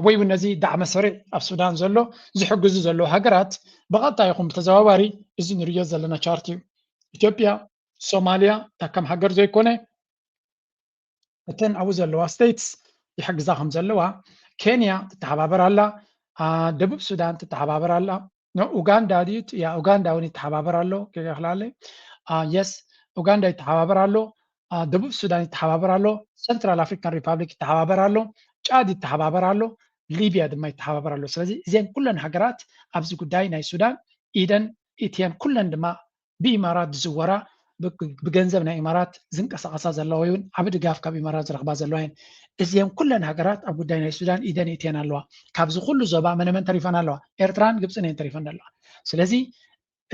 ወይ እውን ነዚ ዳዕመ ሰሪዕ ኣብ ሱዳን ዘሎ ዝሕግዙ ዘለዉ ሃገራት ብቐጥታ ይኹን ብተዘዋዋሪ እዚ ንሪኦ ዘለና ቻርት እዩ ኢትዮጵያ ሶማልያ ከም ሃገር ዘይኮነ እተን ኣብኡ ዘለዋ ስቴትስ ይሕግዛ ከም ዘለዋ ኬንያ ትተሓባበር ኣላ ደቡብ ሱዳን ትተሓባበር ኣላ ኡጋንዳ ድዩት ያ ኡጋንዳ እውን ይተሓባበር ኣሎ ከይኽላለይ የስ ኡጋንዳ ይተሓባበር ኣሎ ደቡብ ሱዳን ይተሓባበር ኣሎ ሰንትራል አፍሪካን ሪፐብሊክ ይተሓባበር ኣሎ ጫድ ይተሓባበር ኣሎ ሊቢያ ድማ ይተሓባበር ኣሎ ስለዚ እዚአን ኩለን ሃገራት ኣብዚ ጉዳይ ናይ ሱዳን ኢደን ኢትየን ኩለን ድማ ብኢማራት ዝዝወራ ብገንዘብ ናይ ኢማራት ዝንቀሳቐሳ ዘለዋ እውን ኣብ ድጋፍ ካብ ኢማራት ዝረኽባ ዘለዋ እየን እዚአን ኩለን ሃገራት ኣብ ጉዳይ ናይ ሱዳን ኢደን ኢትየን ኣለዋ ካብዚ ኩሉ ዞባ መነመን ተሪፈን ኣለዋ ኤርትራን ግብፅን እየን ተሪፈን ኣለዋ ስለዚ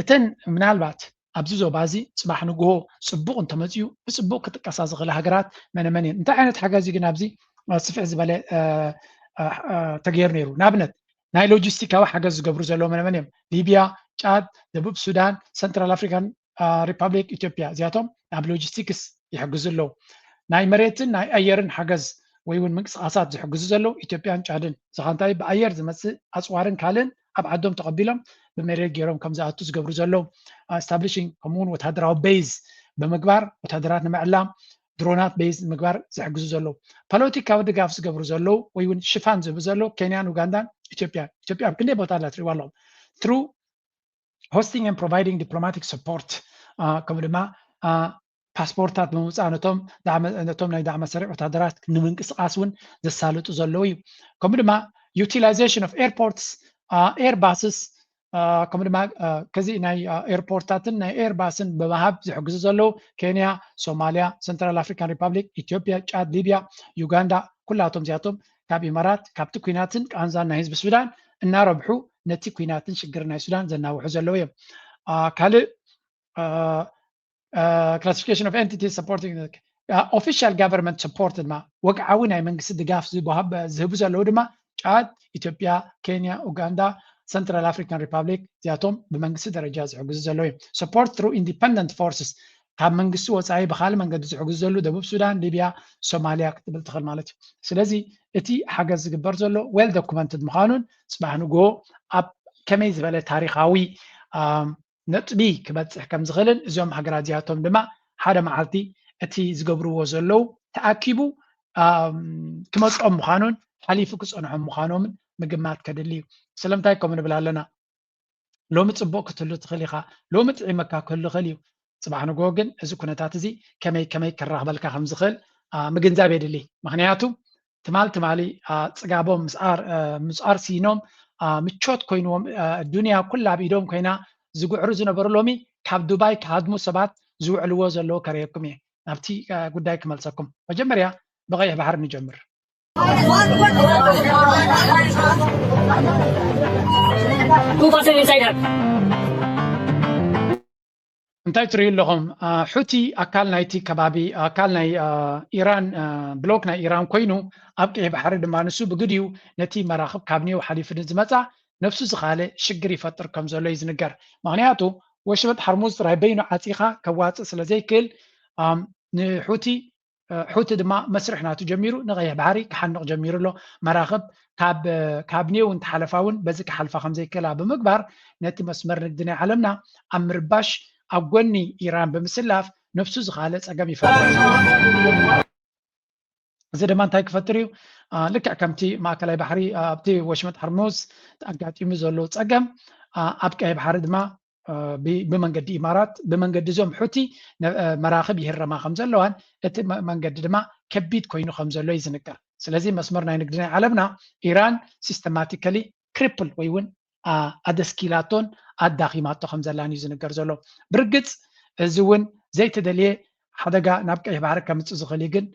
እተን ምናልባት ኣብዚ ዞባ እዚ ፅባሕ ንግሆ ፅቡቕ እንተመፅኡ ብፅቡቕ ክጥቀሳ ዝኽእላ ሃገራት መነመን እየን እንታይ ዓይነት ሓገዝ ግን ኣብዚ ስፍሕ ዝበለ ተገይሩ ነይሩ ንኣብነት ናይ ሎጂስቲካዊ ሓገዝ ዝገብሩ ዘለዉ መነመን እዮም ሊብያ ጫድ ደቡብ ሱዳን ሰንትራል አፍሪካን ሪፐብሊክ ኢትዮጵያ እዚኣቶም ኣብ ሎጂስቲክስ ይሕግዙ ኣለዉ ናይ መሬትን ናይ ኣየርን ሓገዝ ወይ እውን ምንቅስቃሳት ዝሕግዙ ዘለዉ ኢትዮጵያን ጫድን ዝኻንታይ ብኣየር ዝመፅእ ኣፅዋርን ካልእን ኣብ ዓዶም ተቐቢሎም ብመሬት ገይሮም ከም ዝኣቱ ዝገብሩ ዘለዉ ስታብሊሽንግ ከምኡውን ወታደራዊ ቤዝ ብምግባር ወታደራት ንምዕላም ድሮናት ቤዝ ምግባር ዝሕግዙ ዘለዉ ፖለቲካዊ ድጋፍ ዝገብሩ ዘለዉ ወይ እውን ሽፋን ዝህቡ ዘለዉ ኬንያን ኡጋንዳን ኢትዮጵያ ኣብ ክንደይ ቦታ ኣላ ትሪእዋ ኣለኹም ትሩ hosting and providing diplomatic support ከምኡ ድማ ፓስፖርታት ብምውፃእ ነቶም ናይ ዳዕመ ሰሪዕ ወታደራት ንምንቅስቃስ እውን ዘሳልጡ ዘለዉ እዩ ከምኡ ድማ utilization of airports airbuses ከምኡ ድማ ከዚ ናይ ኤርፖርታትን ናይ ኤርባስን ብምሃብ ዝሕግዙ ዘለዉ ኬንያ ሶማልያ ሰንትራል አፍሪካን ሪፐብሊክ ኢትዮጵያ ጫድ ሊብያ ዩጋንዳ ኩላቶም እዚኣቶም ካብ ኢማራት ካብቲ ኩናትን ቃንዛን ናይ ህዝቢ ሱዳን እናረብሑ ነቲ ኩናትን ሽግር ናይ ሱዳን ዘናውሑ ዘለዉ እዮም ካልእ classification of entities supporting official government support ድማ ወግዓዊ ናይ መንግስቲ ድጋፍ ዝህቡ ዘለዉ ድማ ጫድ ኢትዮጵያ ኬንያ ኡጋንዳ ሰንትራል አፍሪካን ሪፐብሊክ እዚኣቶም ብመንግስቲ ደረጃ ዝሕግዙ ዘለዉ እዮም support through independent forces ካብ መንግስቲ ወፃኢ ብካልእ መንገዲ ዝሕግዙ ዘሉ ደቡብ ሱዳን ሊብያ ሶማልያ ክትብል ትኽእል ማለት እዩ ስለዚ እቲ ሓገዝ ዝግበር ዘሎ ዌል ዶኩመንትድ ምዃኑን ፅባሕ ንግሆ ኣብ ከመይ ዝበለ ታሪካዊ ነጥቢ ክበፅሕ ከም ዝኽእልን እዞም ሃገራት እዚኣቶም ድማ ሓደ መዓልቲ እቲ ዝገብርዎ ዘለዉ ተኣኪቡ ክመፅኦም ምዃኑን ሓሊፉ ክፀንሖም ምዃኖምን ምግማት ከድሊ እዩ ስለምንታይ ከምኡ ንብል ኣለና ሎሚ ፅቡቅ ክትህሉ ትኽእል ኢኻ ሎሚ ጥዒመካ ክህሉ ይኽእል እዩ ፅባሕ ንግሆ ግን እዚ ኩነታት እዚ ከመይ ክራኽበልካ ከም ዝኽእል ምግንዛብ የድሊ ምክንያቱ ትማሊ ፅጋቦም ምፅኣር ሲኖም ምቾት ኮይንዎም ዱንያ ኩላ ኣብ ኢዶም ኮይና ዝጉዕሩ ዝነበሩ ሎሚ ካብ ዱባይ ካሃድሙ ሰባት ዝውዕልዎ ዘለዎ ከረየኩም እየ ናብቲ ጉዳይ ክመልሰኩም መጀመርያ ብቀይሕ ባሕር ንጀምር እንታይ ትሪኡ ኣለኹም ሑቲ ኣካል ናይቲ ከባቢ ኣካል ናይ ኢራን ብሎክ ናይ ኢራን ኮይኑ ኣብ ቀይሕ ባሕሪ ድማ ንሱ ብግድዩ ነቲ መራኽብ ካብ ኒው ሓሊፉ ዝመፃ ነፍሱ ዝኻለ ሽግር ይፈጥር ከም ዘሎ እዩ ዝንገር ምክንያቱ ወሽመጥ ሓርሙዝ ጥራይ በይኑ ዓፂኻ ከዋፅእ ስለ ዘይክእል ንሑቲ ድማ መስርሕ ናቱ ጀሚሩ ንቀይሕ ባሕሪ ክሓንቕ ጀሚሩ ኣሎ መራኽብ ካብ ኒው እንተሓለፋ እውን በዚ ክሓልፋ ከም ዘይክእላ ብምግባር ነቲ መስመር ንግዲ ናይ ዓለምና ኣብ ምርባሽ ኣብ ጎኒ ኢራን ብምስላፍ ነፍሱ ዝኻለ ፀገም ይፈጥር እዚ ድማ እንታይ ክፈጥር እዩ ልክዕ ከምቲ ማእከላይ ባሕሪ ኣብቲ ወሽመጥ ሓርሙዝ ኣጋጢሙ ዘሎ ፀገም ኣብ ቀይሕ ባሕሪ ድማ ብመንገዲ ኢማራት ብመንገዲ እዞም ሑቲ መራኽብ ይህረማ ከም ዘለዋን እቲ መንገዲ ድማ ከቢድ ኮይኑ ከም ዘሎ እዩ ዝንገር ስለዚ መስመር ናይ ንግዲ ናይ ዓለምና ኢራን ሲስተማቲካሊ ክሪፕል ወይ እውን ኣደስኪላቶን ኣዳኺማቶ ከም ዘላን እዩ ዝንገር ዘሎ ብርግፅ እዚ እውን ዘይተደልየ ሓደጋ ናብ ቀይሕ ባሕሪ ከምፅእ ዝኽእል ግን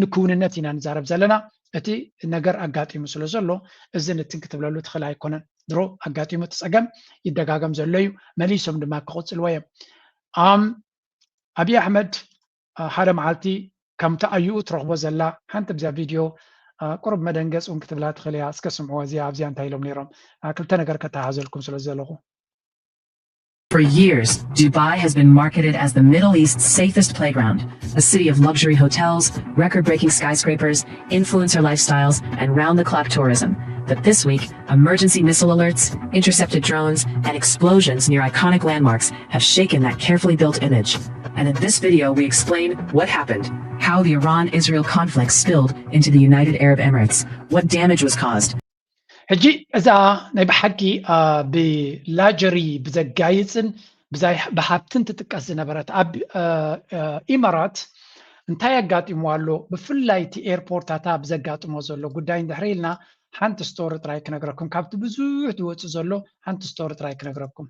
ንክውንነት ኢና ንዛረብ ዘለና እቲ ነገር ኣጋጢሙ ስለ ዘሎ እዚ ንትን ክትብለሉ ትኽእል ኣይኮነን ድሮ ኣጋጢሙ እቲ ፀገም ይደጋገም ዘሎ እዩ መሊሶም ድማ ክቕፅልዎ እዮም ኣብዪ ኣሕመድ ሓደ መዓልቲ ከምቲ ኣዩኡ ትረኽቦ ዘላ ሓንቲ ብዛ ቪድዮ ቁርብ መደንገፅ እውን ክትብላ ትኽእል እያ እስከ ስምዕዎ እዚኣ ኣብዚኣ እንታይ ኢሎም ነይሮም ክልተ ነገር ከተሓዘልኩም ስለ ዘለኹ For years, Dubai has been marketed as the Middle East's safest playground, a city of luxury hotels, record-breaking skyscrapers, influencer lifestyles, and round-the-clock tourism. But this week, emergency missile alerts, intercepted drones, and explosions near iconic landmarks have shaken that carefully built image. And in this video, we explain what happened, how the Iran-Israel conflict spilled into the United Arab Emirates, what damage was caused. ሕጂ እዛ ናይ ብሓቂ ብላጀሪ ብዘጋይፅን ብሃብትን ትጥቀስ ዝነበረት ኣብ ኢማራት እንታይ ኣጋጢሞ ኣሎ ብፍላይ እቲ ኤርፖርታታ ብዘጋጥሞ ዘሎ ጉዳይ እንድሕሪ ኢልና ሓንቲ ስቶሪ ጥራይ ክነግረኩም ካብቲ ብዙሕ ዝወፅእ ዘሎ ሓንቲ ስቶሪ ጥራይ ክነግረኩም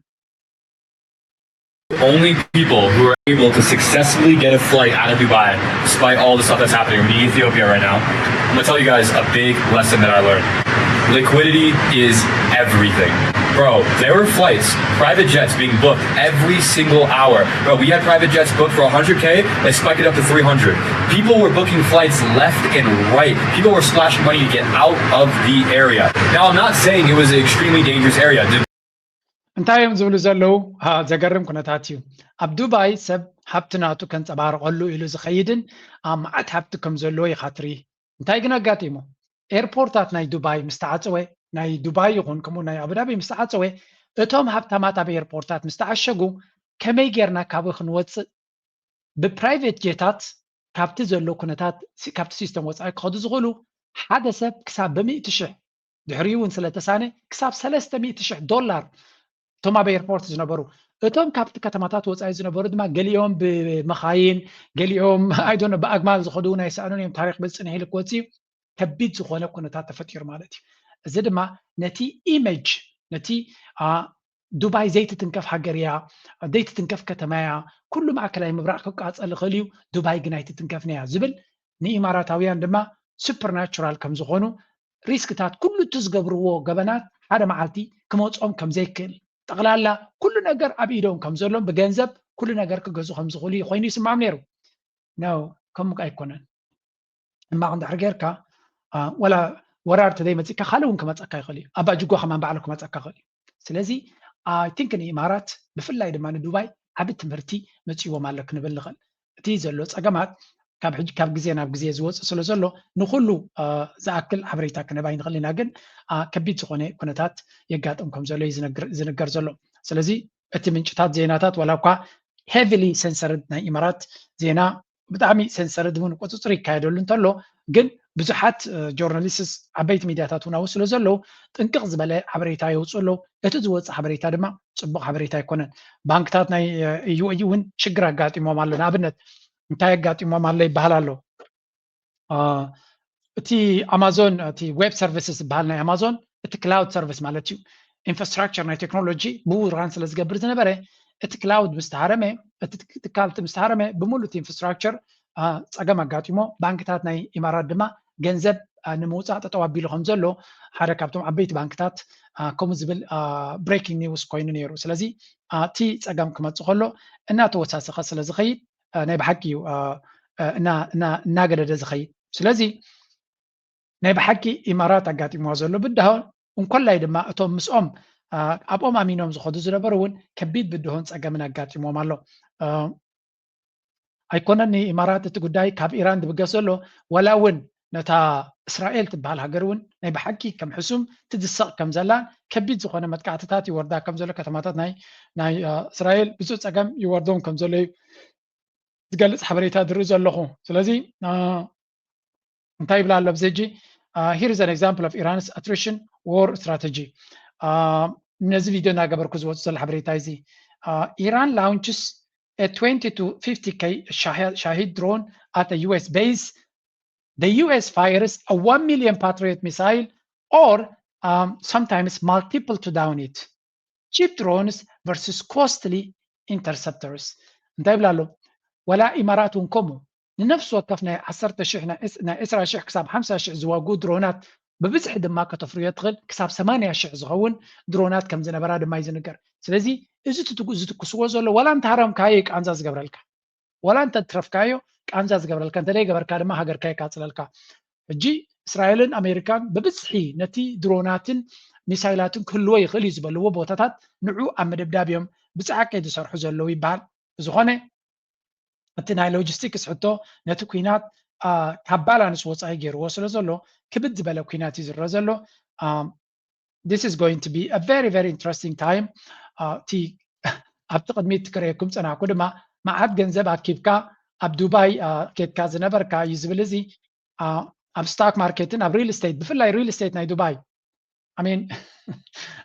Only people who are able to successfully get a flight out of Dubai, despite all the stuff that's happening in Ethiopia right now. I'm gonna tell you guys a big lesson that I learned. Liquidity is everything. Bro, there were flights, private jets being booked every single hour. Bro, we had private jets booked for 100K, they spiked it up to 300. People were booking flights left and right. People were splashing money to get out of the area. Now, I'm not saying it was an extremely dangerous area. እንታይ እዮም ዝብሉ ዘለው ዘገርም ኩነታት እዩ ኣብ ዱባይ ሰብ ሃብቲ ናቱ ከንፀባርቀሉ ኢሉ ዝኸይድን ኣብ መዓት ሃብቲ ከም ዘለዎ ይኻትሪ እንታይ ግን ኣጋጢሙ ኤርፖርታት ናይ ዱባይ ምስተዓፀወ ናይ ዱባይ ይኹን ከምኡ ናይ አቡዳቢ ምስተዓፀወ እቶም ሃብታማት ኣብ ኤርፖርታት ምስተዓሸጉ ከመይ ጌርና ካብ ክንወፅእ ብፕራይቬት ጄታት ካብቲ ዘሎ ኩነታት ካብቲ ሲስተም ወፃኢ ክኸዱ ዝኽእሉ ሓደ ሰብ ክሳብ ብ100,000 ድሕሪኡ እውን ስለተሳነ ክሳብ $300,000 እቶም ኣብ ኤርፖርት ዝነበሩ እቶም ካብቲ ከተማታት ወፃኢ ዝነበሩ ድማ ገሊኦም ብመኻይን ገሊኦም ኣይዶነ ብኣግማል ዝኸዱ ናይ ሰኣኑን እዮም ታሪክ ብፅንሒ ኢሉ ክወፅኡ ከቢድ ዝኾነ ኩነታት ተፈጢሩ ማለት እዩ እዚ ድማ ነቲ ኢሜጅ ነቲ ዱባይ ዘይትትንከፍ ሃገር እያ ዘይትትንከፍ ከተማ እያ ኩሉ ማእከላይ ምብራቅ ክቃፀል ይኽእል እዩ ዱባይ ግን ኣይትትንከፍ እያ ዝብል ንኢማራታውያን ድማ ሱፐርናቹራል ከም ዝኾኑ ሪስክታት ኩሉ እቲ ዝገብርዎ ገበናት ሓደ መዓልቲ ክመፅኦም ከም ዘይክእል ጠቕላላ ኩሉ ነገር ኣብ ኢዶም ከም ዘሎም ብገንዘብ ኩሉ ነገር ክገዙ ከም ዝኽእሉ ኮይኑ ይስማዕ ነይሩ ነው ከምኡ ኣይኮነን እማ እንድሕር ጌርካ ወላ ወራር ተዘይመፂካ ካልእ እውን ክመፀካ ይኽእል እዩ ኣባ ጅጎ ከማን ባዕሉ ክመፀካ ይኽእል እዩ ስለዚ ኣይ ቲንክ ንኢማራት ብፍላይ ድማ ንዱባይ ዓብ ትምህርቲ መፅዎም ኣሎ ክንብል ንኽእል እቲ ዘሎ ፀገማት ካብ ግዜ ናብ ግዜ ዝወፅእ ስለ ዘሎ ንኩሉ ዝኣክል ሓበሬታ ክንህብ ኣይንኽእል ኢና ግን ከቢድ ዝኾነ ኩነታት የጋጥም ከም ዘሎ እዩ ዝነገር ዘሎ ስለዚ እቲ ምንጭታት ዜናታት ዋላ እኳ ሄቪሊ ሰንሰርድ ናይ ኢማራት ዜና ብጣዕሚ ሰንሰርድ እውን ቁፅፅር ይካየደሉ እንተሎ ግን ብዙሓት ጆርናሊስትስ ዓበይቲ ሚድያታት እውን ኣብኡ ስለ ዘለው ጥንቅቕ ዝበለ ሓበሬታ የውፅኡ ኣለው እቲ ዝወፅእ ሓበሬታ ድማ ፅቡቅ ሓበሬታ ኣይኮነን ባንክታት ናይ ዩኤኢ እውን ሽግር ኣጋጢሞም ኣሎ ንኣብነት እንታይ ኣጋጢሞም ኣሎ ይበሃል ኣሎ እቲ ኣማዞን እቲ ዌብ ሰርቪስስ ዝበሃል ናይ ኣማዞን እቲ ክላውድ ሰርቪስ ማለት እዩ ኢንፍራስትራክቸር ናይ ቴክኖሎጂ ብውራን ስለ ዝገብር ዝነበረ እቲ ክላውድ ምስተሃረመ እቲ ትካልቲ ምስተሃረመ ብምሉእ እቲ ኢንፍራስትራክቸር ፀገም ኣጋጢሞ ባንክታት ናይ ኢማራት ድማ ገንዘብ ንምውፃእ ጠጠው ኣቢሉ ከም ዘሎ ሓደ ካብቶም ዓበይቲ ባንክታት ከምኡ ዝብል ብሬኪንግ ኒውስ ኮይኑ ነይሩ ስለዚ እቲ ፀገም ክመፅእ ከሎ እናተወሳሰኸ ስለ ዝኸይድ ናይ ብሓቂ እዩ እናገደደ ዝኸይድ ስለዚ ናይ ብሓቂ ኢማራት ኣጋጢምዋ ዘሎ ብድሆን እንኮላይ ድማ እቶም ምስኦም ኣብኦም ኣሚኖም ዝኸዱ ዝነበሩ እውን ከቢድ ብድሆን ፀገምን ኣጋጢሞም ኣሎ ኣይኮነን ንኢማራት እቲ ጉዳይ ካብ ኢራን ድብገስ ዘሎ ወላ እውን ነታ እስራኤል ትበሃል ሃገር እውን ናይ ብሓቂ ከም ሕሱም ትድስቕ ከም ዘላ ከቢድ ዝኾነ መጥቃዕትታት ይወርዳ ከም ዘሎ ከተማታት ናይ እስራኤል ብዙሕ ፀገም ይወርዶም ከም ዘሎ እዩ ዝገልፅ ሓበሬታ ድርኢ ዘለኹ ስለዚ እንታይ ይብላ ኣሎ ብዚ ሕጂ here is an example of Iran's attrition war strategy ነዚ ቪድዮ እናገበርኩ ዝወፁ ዘሎ ሓበሬታ እዚ Iran launches a 20 to 50K Shahid drone at a US base. The US fires a 1 million Patriot missile or sometimes multiple to down it. Cheap drones versus costly interceptors. እንታይ ይብላ ኣሎ ወላ ኢማራት እውን ከምኡ ንነፍሲ ወከፍ ናይ 10,000 ናይ 20,000 ክሳብ 50,000 ዝዋጉ ድሮናት ብብዝሒ ድማ ከተፍርዮ ትኽእል ክሳብ 80,000 ዝኸውን ድሮናት ከም ዝነበራ ድማ እዩ ዝንገር ስለዚ እዚ ዝትኩስዎ ዘሎ ወላ እንተሃረምካዮ ቃንዛ ዝገብረልካ ወላ እንተትረፍካዮ ቃንዛ ዝገብረልካ እንተደይ ገበርካ ድማ ሃገርካ ይቃፅለልካ ሕጂ እስራኤልን ኣሜሪካን ብብዝሒ ነቲ ድሮናትን ሚሳይላትን ክህልዎ ይኽእል እዩ ዝበልዎ ቦታታት ንዑ ኣብ መደብዳብዮም ብፃዓቀ ዝሰርሑ ዘለው ይበሃል ዝኾነ እቲ ናይ ሎጂስቲክስ ሕቶ ነቲ ኩናት ካብ ባላንስ ወፃኢ ገይርዎ ስለ ዘሎ ክብድ ዝበለ ኩናት እዩ ዝረአ ዘሎ this is going to be a very very interesting time እቲ ኣብቲ ቅድሚት ክርአየኩም ፀናዕኩ ድማ መዓት ገንዘብ ኣኪብካ ኣብ ዱባይ ኬድካ ዝነበርካ እዩ ዝብል እዚ ኣብ ስታክ ማርኬትን ኣብ ሪል ስቴት ብፍላይ ሪል ስቴት ናይ ዱባይ አሜን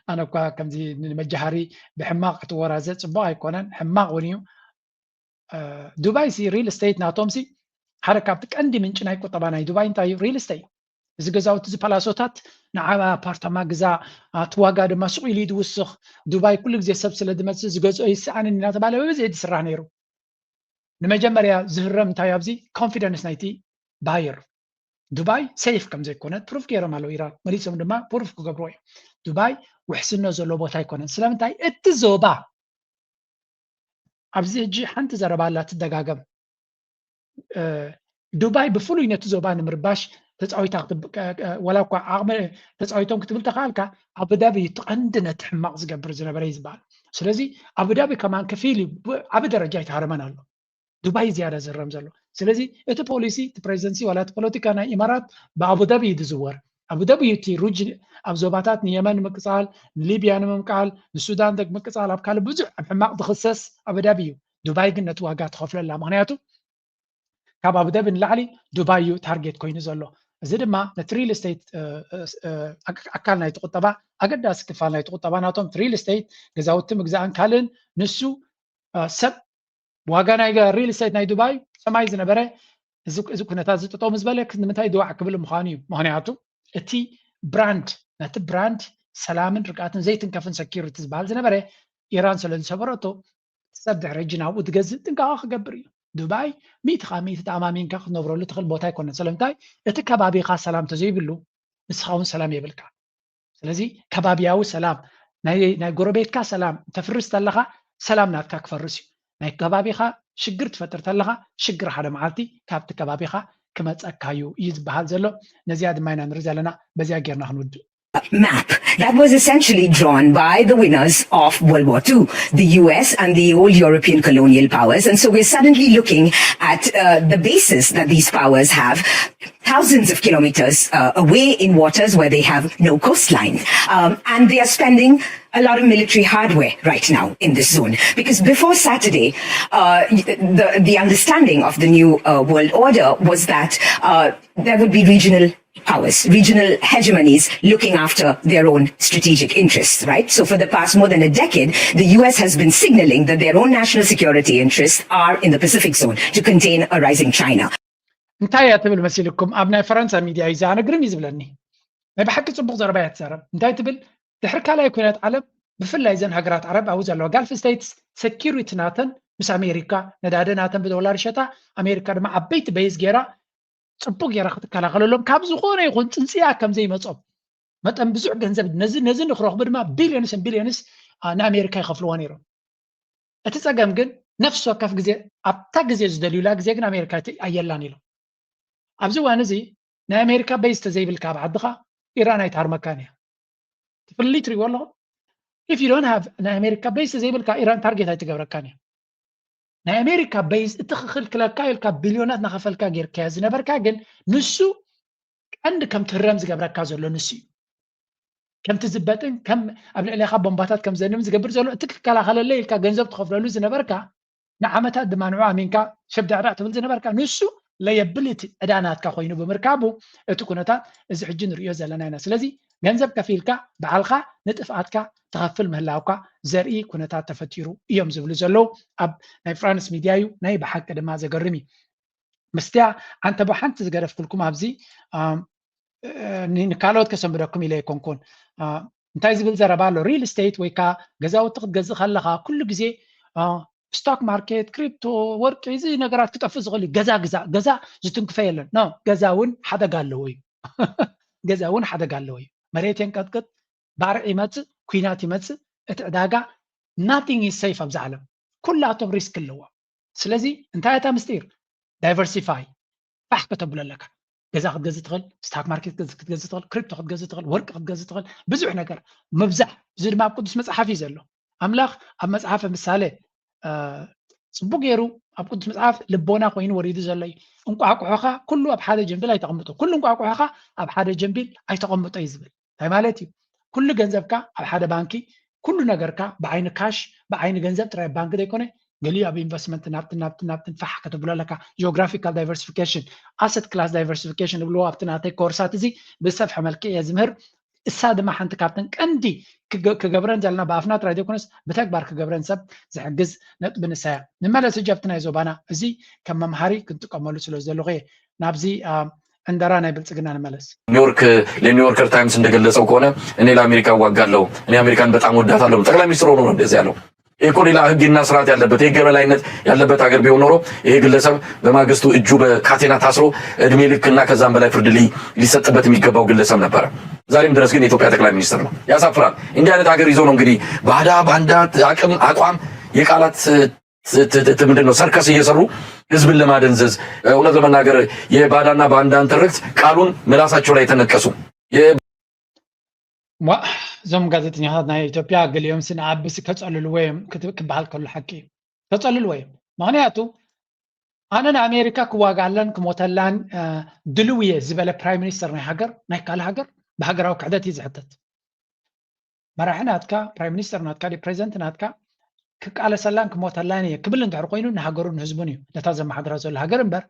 أنا كم زي مجهري بحماق تورازة صباح يكونن حماق ونيو دبي سي ريل استيت ناتوم سي حركة عندي من جناي كو طبعا دبي انتاي ريل استيت إذا جزاوت زي بلاسوتات نعم بارتما جزا تواجه دم سوق يليد وسخ دبي كل جزء سبسلة دم زي جزء يسعن الناس بالله وزيد سرح نيرو لما جمريا زهرم تايابزي confidence نايتي باير دبي سيف كم زي كونت بروف كيرا مالو إيران مريسهم دما بروف كوجبروي دبي وحسنا زلو بوتاي كونن سلامتاي اتزوبا ابزي جي حنت زربالا تدغاغم دبي بفلو ينتزوبا نمرباش تصاويتا ولا كو عقم تصاويتهم كتبل تخالكا ابو دابي تقندنا تحماق زغبر زنبري زبال سلازي ابو دابي كمان كفيلي ابو درجه يتهرمنالو دبي زياده زرم زلو سلازي ات بوليسي بريزنسي ولا بوليتيكا نا امارات بابو دابي يدزور ابو دابي تي روج ابزوباتات نيمن مقصال ليبيا نمقال السودان دك مقصال ابكال بزح بحماق تخصص ابو دابي دبي ግን ነትዋጋ ተኸፍለላ ምክንያቱ ካብ አቡ ዳቢ ንላዕሊ ዱባይ ታርጌት ኮይኑ ዘሎ እዚ ድማ ነቲ ሪል ስቴት ኣካል ናይ ተቁጠባ ኣገዳሲ ክፋል ናይ ተቁጠባ ናቶም ሪል ስቴት ገዛውቲ ምግዛእን ካልእን ንሱ ሰብ ዋጋ ናይ ሪል ስቴት ናይ ዱባይ ሰማይ ዝነበረ እዚ ኩነታት ዝጥጦም ዝበለ ንምንታይ ድዋዕ ክብል ምዃኑ እዩ ምክንያቱ እቲ ብራንድ ነቲ ብራንድ ሰላምን ርቃትን ዘይትንከፍን ሰኪሪቲ ዝበሃል ዝነበረ ኢራን ስለ ዝሰበረቶ ሰብ ድሕሪ ሕጂ ናብኡ ትገዝእ ጥንቃቐ ክገብር እዩ ዱባይ ሚእቲ ተኣማሚንካ ክትነብረሉ ትኽእል ቦታ ኣይኮነን ስለምንታይ እቲ ከባቢኻ ሰላም ተዘይብሉ ንስኻ እውን ሰላም የብልካ ስለዚ ከባቢያዊ ሰላም ናይ ጎረቤትካ ሰላም ተፍርስ ተለኻ ሰላም ናትካ ክፈርስ እዩ ናይ ከባቢኻ ሽግር ትፈጥር ተለኻ ሽግር ሓደ መዓልቲ ካብቲ ከባቢኻ ክመፀካ እዩ ዝበሃል ዘሎ ነዚያ ድማ ኢና ንርኢ ዘለና በዚያ ጌርና ክንውድእ map that was essentially drawn by the winners of World War II, the US and the old European colonial powers. And so we're suddenly looking at the bases that these powers have thousands of kilometers away in waters where they have no coastline. And they are spending a lot of military hardware right now in this zone. Because before Saturday, the understanding of the new world order was that there would be regional powers, regional hegemonies looking after their own strategic interests, right? So for the past more than a decade, the US has been signaling that their own national security interests are in the Pacific zone to contain a rising China. እንታይ ትብል መሲልኩም ኣብ ናይ ፈረንሳ ሚድያ እዩ ዛነግርም እዩ ዝብለኒ ናይ ብሓቂ ፅቡቅ ዘረባ እያ ትዛረብ እንታይ ትብል ድሕሪ ካልኣይ ኩነት ዓለም ብፍላይ ዘን ሃገራት ዓረብ ኣብኡ ዘለዋ ጋልፍ ስቴትስ ሴኪሪቲ ናተን ምስ ኣሜሪካ ነዳዲ ናተን ብዶላር ሸጣ ኣሜሪካ ድማ ዓበይቲ በይዝ ጌራ ፅቡቅ ጌራ ክትከላኸለሎም ካብ ዝኾነ ይኹን ፅንፅያ ከም ዘይመፆም መጠን ብዙሕ ገንዘብ ነዚ ንክረኽቡ ድማ ቢልዮንስ ንኣሜሪካ ይኸፍልዎ ነይሮም እቲ ፀገም ግን ነፍሲ ወከፍ ግዜ ኣብታ ግዜ ዝደልዩላ ግዜ ግን ኣሜሪካ ኣየላን ኢሎም ኣብዚ እዋን እዚ ናይ ኣሜሪካ በይዝ ተዘይብልካ ኣብ ዓድኻ ኢራን ኣይትሃርመካን እያ ትፍሊ ትሪእዎ ኣለኹም if you don't have ናይ ኣሜሪካ በይዝ ተዘይብልካ ኢራን ታርጌት ኣይትገብረካን እያ ናይ ኣሜሪካ በይዝ እቲ ክኽልክለካ ኢልካ ቢልዮናት ናኸፈልካ ጌርካ ዝነበርካ ግን ንሱ ቀንዲ ከም ትህረም ዝገብረካ ዘሎ ንሱ እዩ ከምቲ ዝበጥን ከም ኣብ ልዕሊኻ ቦምባታት ከም ዘንም ዝገብር ዘሎ እቲ ክከላኸለለ ኢልካ ገንዘብ ትኸፍለሉ ዝነበርካ ንዓመታት ድማ ንዑ ኣሚንካ ሸብዳዕዳዕ ትብል ዝነበርካ ንሱ ለየብልቲ ዕዳናትካ ኮይኑ ብምርካቡ እቲ ኩነታት እዚ ሕጂ ንሪኦ ዘለና ኢና ስለዚ ገንዘብ ከፊልካ በዓልካ ንጥፍኣትካ ተኸፍል ምህላውካ ዘርኢ ኩነታት ተፈጢሩ እዮም ዝብሉ ዘለው ኣብ ናይ ፍራንስ ሚድያ እዩ ናይ ብሓቂ ድማ ዘገርም እዩ መስትያ ኣንተ ብሓንቲ ዝገደፍኩልኩም ኣብዚ ንካልኦት ከሰንብደኩም ኢለ ኣይኮንኩን እንታይ ዝብል ዘረባ ኣሎ ሪል ስቴት ወይ ከዓ ገዛውቲ ክትገዝእ ከለካ ኩሉ ግዜ ስቶክ ማርኬት ክሪፕቶ ወርቂ እዚ ነገራት ክጠፍእ ዝኽእል እዩ ገዛ ዝትንክፈ የለን ኖ ገዛ እውን ሓደጋ ኣለዎ እዩ ገዛ እውን ሓደጋ ኣለዎ እዩ መሬት የንቀጥቅጥ ባርዕ ይመፅእ ኩናት ይመፅእ እቲ ዕዳጋ ናቲንግ ኢዝ ሴፍ ኣብዚ ዓለም ኩላቶም ሪስክ ኣለዎ ስለዚ እንታይ እታ ምስጢር ዳይቨርሲፋይ ባሕ ከተብሎ ኣለካ ገዛ ክትገዝእ ትኽእል ስቶክ ማርኬት ክትገዝእ ትኽእል ክሪፕቶ ክትገዝእ ትኽእል ወርቂ ክትገዝእ ትኽእል ብዙሕ ነገር ምብዛሕ እዚ ድማ ኣብ ቅዱስ መፅሓፍ እዩ ዘሎ ኣምላኽ ኣብ መፅሓፈ ምሳሌ ፅቡቅ ገይሩ ኣብ ቅዱስ መፅሓፍ ልቦና ኮይኑ ወሪዱ ዘሎ እዩ እንቋቁሖኻ ኩሉ ኣብ ሓደ ጀንቢል ኣይተቐምጦ ኩሉ እንቋቁሖኻ ኣብ ሓደ ጀንቢል ኣይተቐምጦ እዩ ዝብል እንታይ ማለት እዩ ኩሉ ገንዘብካ ኣብ ሓደ ባንኪ ኩሉ ነገርካ ብዓይኒ ካሽ ብዓይኒ ገንዘብ ጥራይ ባንኪ ዘይኮነ ገሊኡ ኣብ ኢንቨስትመንት ናብትን ፋሕ ከተብሎ ኣለካ ጂኦግራፊካል ዳይቨርሲፊኬሽን ኣሰት ክላስ ዳይቨርሲፊኬሽን ብሎ ኣብቲ ናተይ ኮርሳት እዚ ብሰፍሐ መልክዕ እየ ዝምህር እሳ ድማ ሓንቲ ካብተን ቀንዲ ክገብረን ዘለና ብኣፍና ጥራይ ዘይኮነስ ብተግባር ክገብረን ሰብ ዝሕግዝ ነጥቢ ንሳያ ንመለስ ጀብቲ ናይ ዞባና እዚ ከም መምሃሪ ክንጥቀመሉ ስለ ዘለኹ ናብዚ እንደራ ናይ ብልጽግና ንመለስ ኒውዮርክ ለኒውዮርከር ታይምስ እንደገለጸው ከሆነ እኔ ለአሜሪካ ዋጋለሁ እኔ አሜሪካን በጣም ወዳታለሁ ጠቅላይ ሚኒስትር ሆኖ ነው እንደዚህ ያለው ይሄ ሌላ ህግና ስርዓት ያለበት የህግ የበላይነት ያለበት ሀገር ቢሆን ኖሮ ይሄ ግለሰብ በማግስቱ እጁ በካቴና ታስሮ እድሜ ልክና ከዛም በላይ ፍርድ ሊሰጥበት የሚገባው ግለሰብ ነበር ዛሬም ድረስ ግን የኢትዮጵያ ጠቅላይ ሚኒስትር ነው ያሳፍራል እንዲህ አይነት ሀገር ይዞ ነው እንግዲህ ባንዳ አቋም የቃላት ምንድነው ሰርከስ እየሰሩ ህዝብን ለማደንዘዝ እውነት ለመናገር የባዳና ባንዳን ትርክት ቃሉን ምላሳቸው ላይ ተነቀሱ ዞም ጋዜጠኛታት ናይ ኢትዮጵያ ገሊኦም ስንዓብስ ከጸልልዎ እዮም ክበሃል ከሎ ሓቂ ከጸልልዎ እዮም ምክንያቱ ኣነ ንኣሜሪካ ክዋጋለን ክሞተላን ድልው እየ ዝበለ ፕራይም ሚኒስተር ናይ ሃገር ናይ ካልእ ሃገር ብሃገራዊ ክሕደት እዩ ዝሕተት መራሒ ናትካ ፕራይም ሚኒስተር ናትካ ፕሬዚደንት ናትካ ክቃለሰላን ክሞተላን እየ ክብል እንድሕር ኮይኑ ንሃገሩን ህዝቡን እዩ ነታ ዘመሓድራ ዘሎ ሃገር እምበር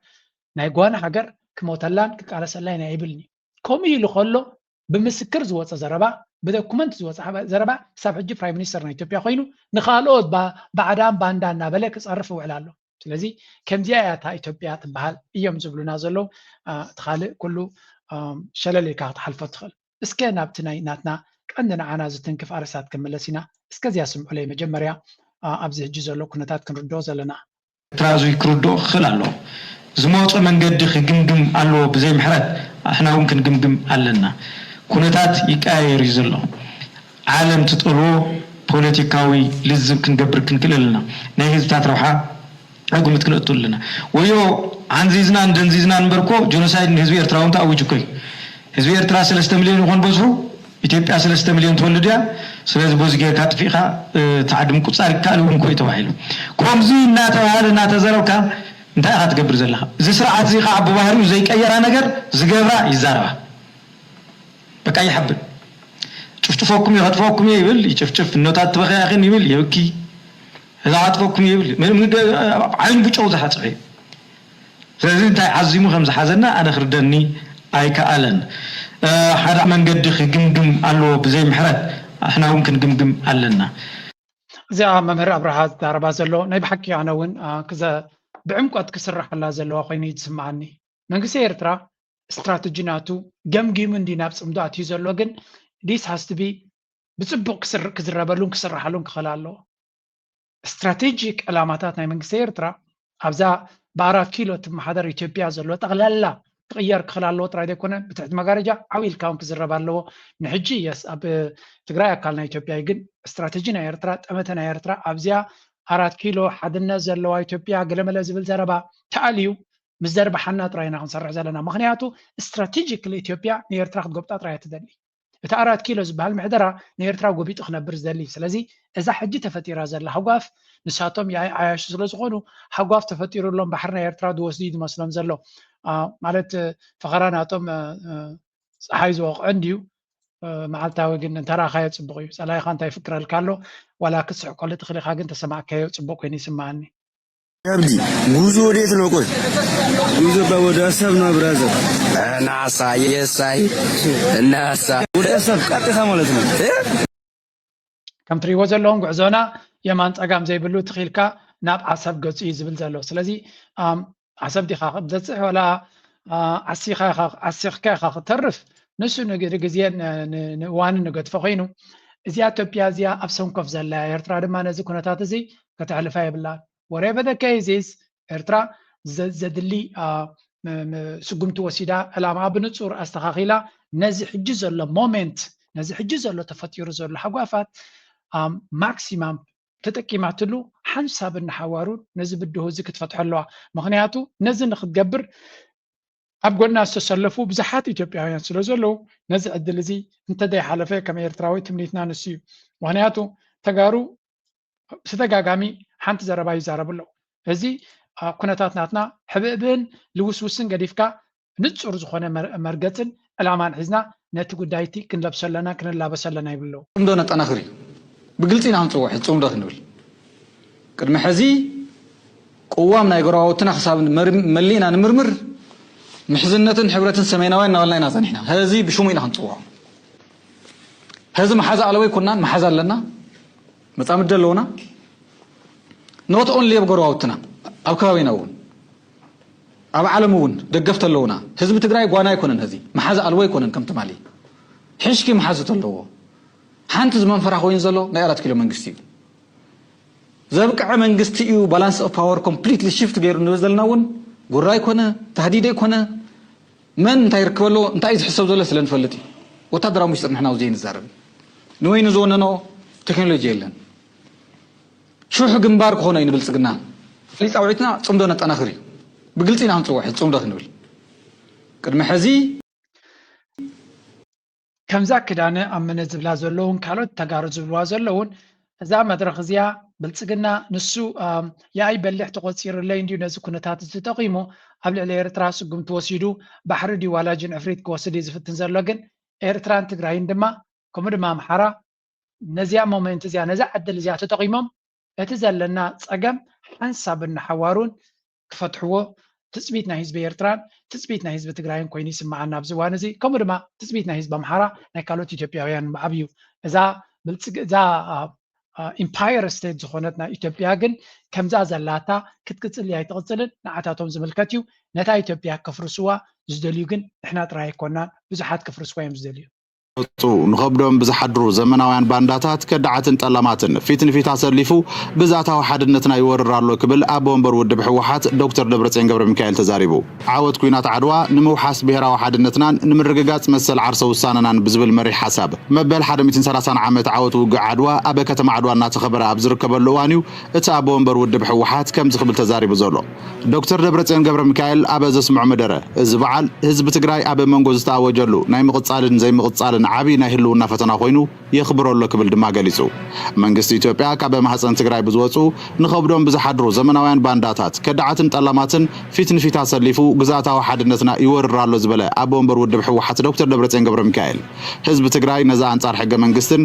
ናይ ጓና ሃገር ክሞተላን ክቃለሰላን ኣይብልኒ ከምኡ ኢሉ ከሎ ብምስክር ዝወፀ ዘረባ ብዶኩመንት ዝወፀ ዘረባ ሳብ ሕጂ ፕራይም ሚኒስተር ናይ ኢትዮጵያ ኮይኑ ንኻልኦት ባዕዳን ባንዳ እናበለ ክፀርፍ ውዕል ኣሎ ስለዚ ከምዚኣ እያ እታ ኢትዮጵያ ትበሃል እዮም ዝብሉና ዘለው ትኻልእ ኩሉ ሸለሌልካ ክትሓልፎ ትኽእል እስከ ናብቲ ናይ ናትና ቀንዲ ንዓና ዝትንክፍ ኣርሳት ክምለስ ኢና እስከዚያ ስምዑ ለይ መጀመርያ ኣብዚ ሕጂ ዘሎ ኩነታት ክንርድኦ ዘለና ትራዙይ ክርድኦ ክኽእል ኣሎ ዝመፆ መንገዲ ክግምግም ኣለዎ ብዘይ ምሕረት ኣሕና እውን ክንግምግም ኣለና ኩነታት ይቀያየር እዩ ዘሎ ዓለም ትጥልዎ ፖለቲካዊ ልዝብ ክንገብር ክንክእል ኣለና ናይ ህዝብታት ረብሓ ኣጉምት ክንእቱ ኣለና ወዮ አንዚዝና እንደንዚዝና ንበርኮ ጆኖሳይድ ንህዝቢ ኤርትራ እውን ተኣውጅ እኮ እዩ ህዝቢ ኤርትራ 3 ሚልዮን ይኾን በዝሑ ኢትዮጵያ 3 ሚልዮን ትወልድ እያ ስለዚ በዚ ጌርካ ጥፊኻ ተዓድም ቁፃር ይከኣል እውን ኮይ ተባሂሉ ከምዚ እናተባሃለ እናተዘረብካ እንታይ ኢኻ ትገብር ዘለኻ እዚ ስርዓት እዚ ከዓ ብባህሪኡ ዘይቀየራ ነገር ዝገብራ ይዛረባ በቃ ይሓብል ጭፍጭፎኩም ይኸጥፎኩም ይብል ይጭፍጭፍ ኖታት ትበኺያኽን ይብል ይብኪ እዛ ዓጥፎኩም ይብል ዓይን ብጨው ዝሓፅፈ ስለዚ እንታይ ዓዚሙ ከም ዝሓዘና ኣነ ክርደኒ ኣይከኣለን ሓደ መንገዲ ክግምግም ኣለዎ ብዘይ ምሕረት ኣሕና እውን ክንግምግም ኣለና እዚኣ መምህር ኣብርሃ ዝዛረባ ዘሎ ናይ ብሓቂ ኣነ እውን ብዕምቆት ክስራሕላ ዘለዋ ኮይኑ ይስምዓኒ መንግስቲ ኤርትራ استراتيجي ناتو جمجيم اندي ناب صمدو اتي زلو ግን ዲስ ሃስ ቱ ቢ ብጽቡቅ ክዝረበሉን ክስራሐሉን ክኽእል ኣለዎ ስትራቴጂክ ዕላማታት ናይ መንግስቲ ኤርትራ ኣብዛ ብ4 ኪሎ ትመሓደር ኢትዮጵያ ዘሎ ጠቕላላ ክቕየር ክኽእል ኣለዎ ጥራይ ዘይኮነ ብትሕቲ መጋረጃ ዓብዪ ልካውን ክዝረብ ኣለዎ ንሕጂ የስ ኣብ ትግራይ ኣካል ናይ ኢትዮጵያ ግን ስትራቴጂ ናይ ኤርትራ ጠመተ ናይ ኤርትራ ኣብዚያ 4 ኪሎ ሓድነት ዘለዋ ኢትዮጵያ ገለመለ ዝብል ዘረባ ተኣልዩ ምስ ዘርባሓና ጥራይና ክንሰርሕ ዘለና ምክንያቱ ስትራቴጂክ ኢትዮጵያ ንኤርትራ ክትጎብጣ ጥራይ ትደሊ እቲ 4 ኪሎ ዝበሃል ምሕደራ ንኤርትራ ጎቢጡ ክነብር ዝደሊ ስለዚ እዛ ሕጂ ተፈጢራ ዘላ ሓጓፍ ንሳቶም ኣያሹ ስለ ዝኾኑ ሓጓፍ ተፈጢሩሎም ባሕሪ ናይ ኤርትራ ዝወስዱ ዝመስሎም ዘሎ ማለት ፈኸራ ናቶም ፀሓይ ዝወቕዖ እንድዩ መዓልታዊ ግን እንተራኻዮ ፅቡቅ እዩ ፀላይኻ እንታይ ይፍክረልካ ኣሎ ዋላ ክትስሕቅ ከሎ ትኽእል ኢኻ ግን ተሰማዕካዮ ፅቡቅ ኮይኑ ይስማዓኒ ያብዲ ጉዞ ወዴት ነው? ቆይ ጉዞ ወደ አሰብ ነው ብራዘር። ናሳ የሳይ ናሳ ወደ አሰብ ቀጥታ ማለት ነው። ከም ትሪእዎ ዘለኹም ጉዕዞና የማን ፀጋም ዘይብሉ ትኺልካ ናብ ዓሰብ ገፁ እዩ ዝብል ዘሎ ስለዚ ዓሰብ ዲኻ ክትበፅሕ ወላ ዓሲኽካ ኢኻ ክትተርፍ ንሱ ንግዜ ንእዋንን ንገድፎ ኮይኑ እዚኣ ኢትዮጵያ እዚኣ ኣብ ሰንኮፍ ዘላ ኤርትራ ድማ ነዚ ኩነታት እዚ ከተሕልፋ የብላን whatever the case is ኤርትራ ዘድሊ ስጉምቲ ወሲዳ ዕላማ ብንጹር ኣስተኻኺላ ነዚ ሕጂ ዘሎ ሞሜንት ነዚ ሕጂ ዘሎ ተፈጢሩ ዘሎ ሓጓፋት ማክሲማም ተጠቂማትሉ ሓንሳብ እናሓዋሩን ነዚ ብድሆ እዚ ክትፈትሖ ኣለዋ ምክንያቱ ነዚ ንክትገብር ኣብ ጎና ዝተሰለፉ ብዙሓት ኢትዮጵያውያን ስለ ዘለዉ ነዚ ዕድል እዚ እንተዘይሓለፈ ከም ኤርትራዊ ትምኒትና ንሱ እዩ ምክንያቱ ተጋሩ ዝተጋጋሚ ሓንቲ ዘረባ ይዛረብ ኣለዉ እዚ ኩነታት ናትና ሕብእብን ልውስውስን ገዲፍካ ንጹር ዝኾነ መርገፅን ዕላማን ሒዝና ነቲ ጉዳይቲ ክንለብሶ ኣለና ክንላበሶ ኣለና ይብለው ጽምዶ ነጠናኽር እዩ ብግልፂ ኢና ክንፅውሕ ጽምዶ ክንብል ቅድሚ ሕዚ ቅዋም ናይ ጎረባውትና ክሳብ መሊእና ንምርምር ምሕዝነትን ሕብረትን ሰሜናውያን እናበልና ኢና ፀኒሕና ሕዚ ብሽሙ ኢና ክንፅውዖ هذا محاز علوي كنا محاز لنا متعم الدلونا not only بقروا وتنا أو كواينون أو علمون دقفت اللونا حزب تجري قوانا يكونن هذه محاز علوي يكونن كم تمالي حشكي محازة اللو حانت زمان فرح وين زلو نيرات كيلو منجستي زبك منجستي balance of power completely shift غير نوزلناون قراي كونه تهديدي كونه من تيركبلو انت عايز حساب زله سلنفلتي وتدراو مش نحنا وزين الزرب نوين زوننا تكنولوجي يلن شو جنبار كونه ينبلصقنا ليس اوعتنا صمدنا طناخري بقلتينا نصوح صمدخ نبل قدم حزي كمزا كدانه امنه زبلا زلون كالوت تغارو زبلا زلون اذا مدرخ زيا بلصقنا نسو ياي بلح تقصير لي انديو نز كنتات تتقيمو قبل الارترا سقم توسيدو بحر دي والاجن افريت كوسدي زفتن زلو ግን ኤርትራን ትግራይን ድማ ከምኡ ድማ አምሓራ ነዚያ ሞመንት እዚያ ነዛ ዕድል እዚያ ተጠቂሞም እቲ ዘለና ፀገም ሓንሳብን ሓዋሩን ክፈትሕዎ ትፅቢት ናይ ህዝቢ ኤርትራን ትፅቢት ናይ ህዝቢ ትግራይን ኮይኑ ይስማዓና ኣብዚ እዋን እዚ ከምኡ ድማ ትፅቢት ናይ ህዝቢ አምሓራ ናይ ካልኦት ኢትዮጵያውያን ብዓብዩ እዛ ኢምፓየር ስቴት ዝኾነት ናይ ኢትዮጵያ ግን ከምዛ ዘላታ ክትቅፅል ኣይትቕፅልን ንዓታቶም ዝምልከት እዩ ነታ ኢትዮጵያ ከፍርስዋ ዝደልዩ ግን ንሕና ጥራይ ኣይኮናን ብዙሓት ከፍርስዋ እዮም ዝደልዩ ንኸብዶም ብዝሓድሩ ዘመናውያን ባንዳታት ከዳዓትን ጠላማትን ፊት ንፊት ኣሰሊፉ ግዛታዊ ሓድነትና ይወርር ኣሎ ክብል ኣብ ወንበር ውድብ ሕወሓት ዶክተር ደብረጽዮን ገብረ ሚካኤል ተዛሪቡ ዓወት ኩናት ዓድዋ ንምውሓስ ብሄራዊ ሓድነትናን ንምርግጋጽ መሰል ዓርሰ ውሳነናን ብዝብል መሪሕ ሓሳብ መበል 130 ዓመት ዓወት ውግእ ዓድዋ ኣብ ከተማ ዓድዋ እናተኸበረ ኣብ ዝርከበሉ እዋን እዩ እቲ ኣብ ወንበር ውድብ ሕወሓት ከም ዝኽብል ተዛሪቡ ዘሎ ዶክተር ደብረጽዮን ገብረ ሚካኤል ኣብ ዘስምዑ መደረ እዚ በዓል ህዝቢ ትግራይ ኣብ መንጎ ዝተኣወጀሉ ናይ ምቕጻልን ዘይምቕጻልን ዓቢ ናይ ህልውና ፈተና ኮይኑ የኽብረሎ ክብል ድማ ገሊጹ መንግስቲ ኢትዮጵያ ካብ ማህፀን ትግራይ ብዝወፁ ንኸብዶም ብዝሓድሩ ዘመናውያን ባንዳታት ከዳዓትን ጠላማትን ፊት ንፊት ኣሰሊፉ ግዛታዊ ሓድነትና ይወርራሎ ዝበለ ኣብ ወንበር ውድብ ሕወሓት ዶክተር ደብረጽዮን ገብረ ሚካኤል ህዝቢ ትግራይ ነዛ አንጻር ሕገ መንግስትን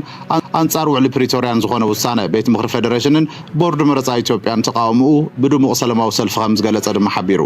አንጻር ውዕሊ ፕሪቶሪያን ዝኾነ ውሳነ ቤት ምክሪ ፌደሬሽንን ቦርድ መረፃ ኢትዮጵያን ተቃውምኡ ብድሙቕ ሰላማዊ ሰልፊ ከም ዝገለጸ ድማ ሓቢሩ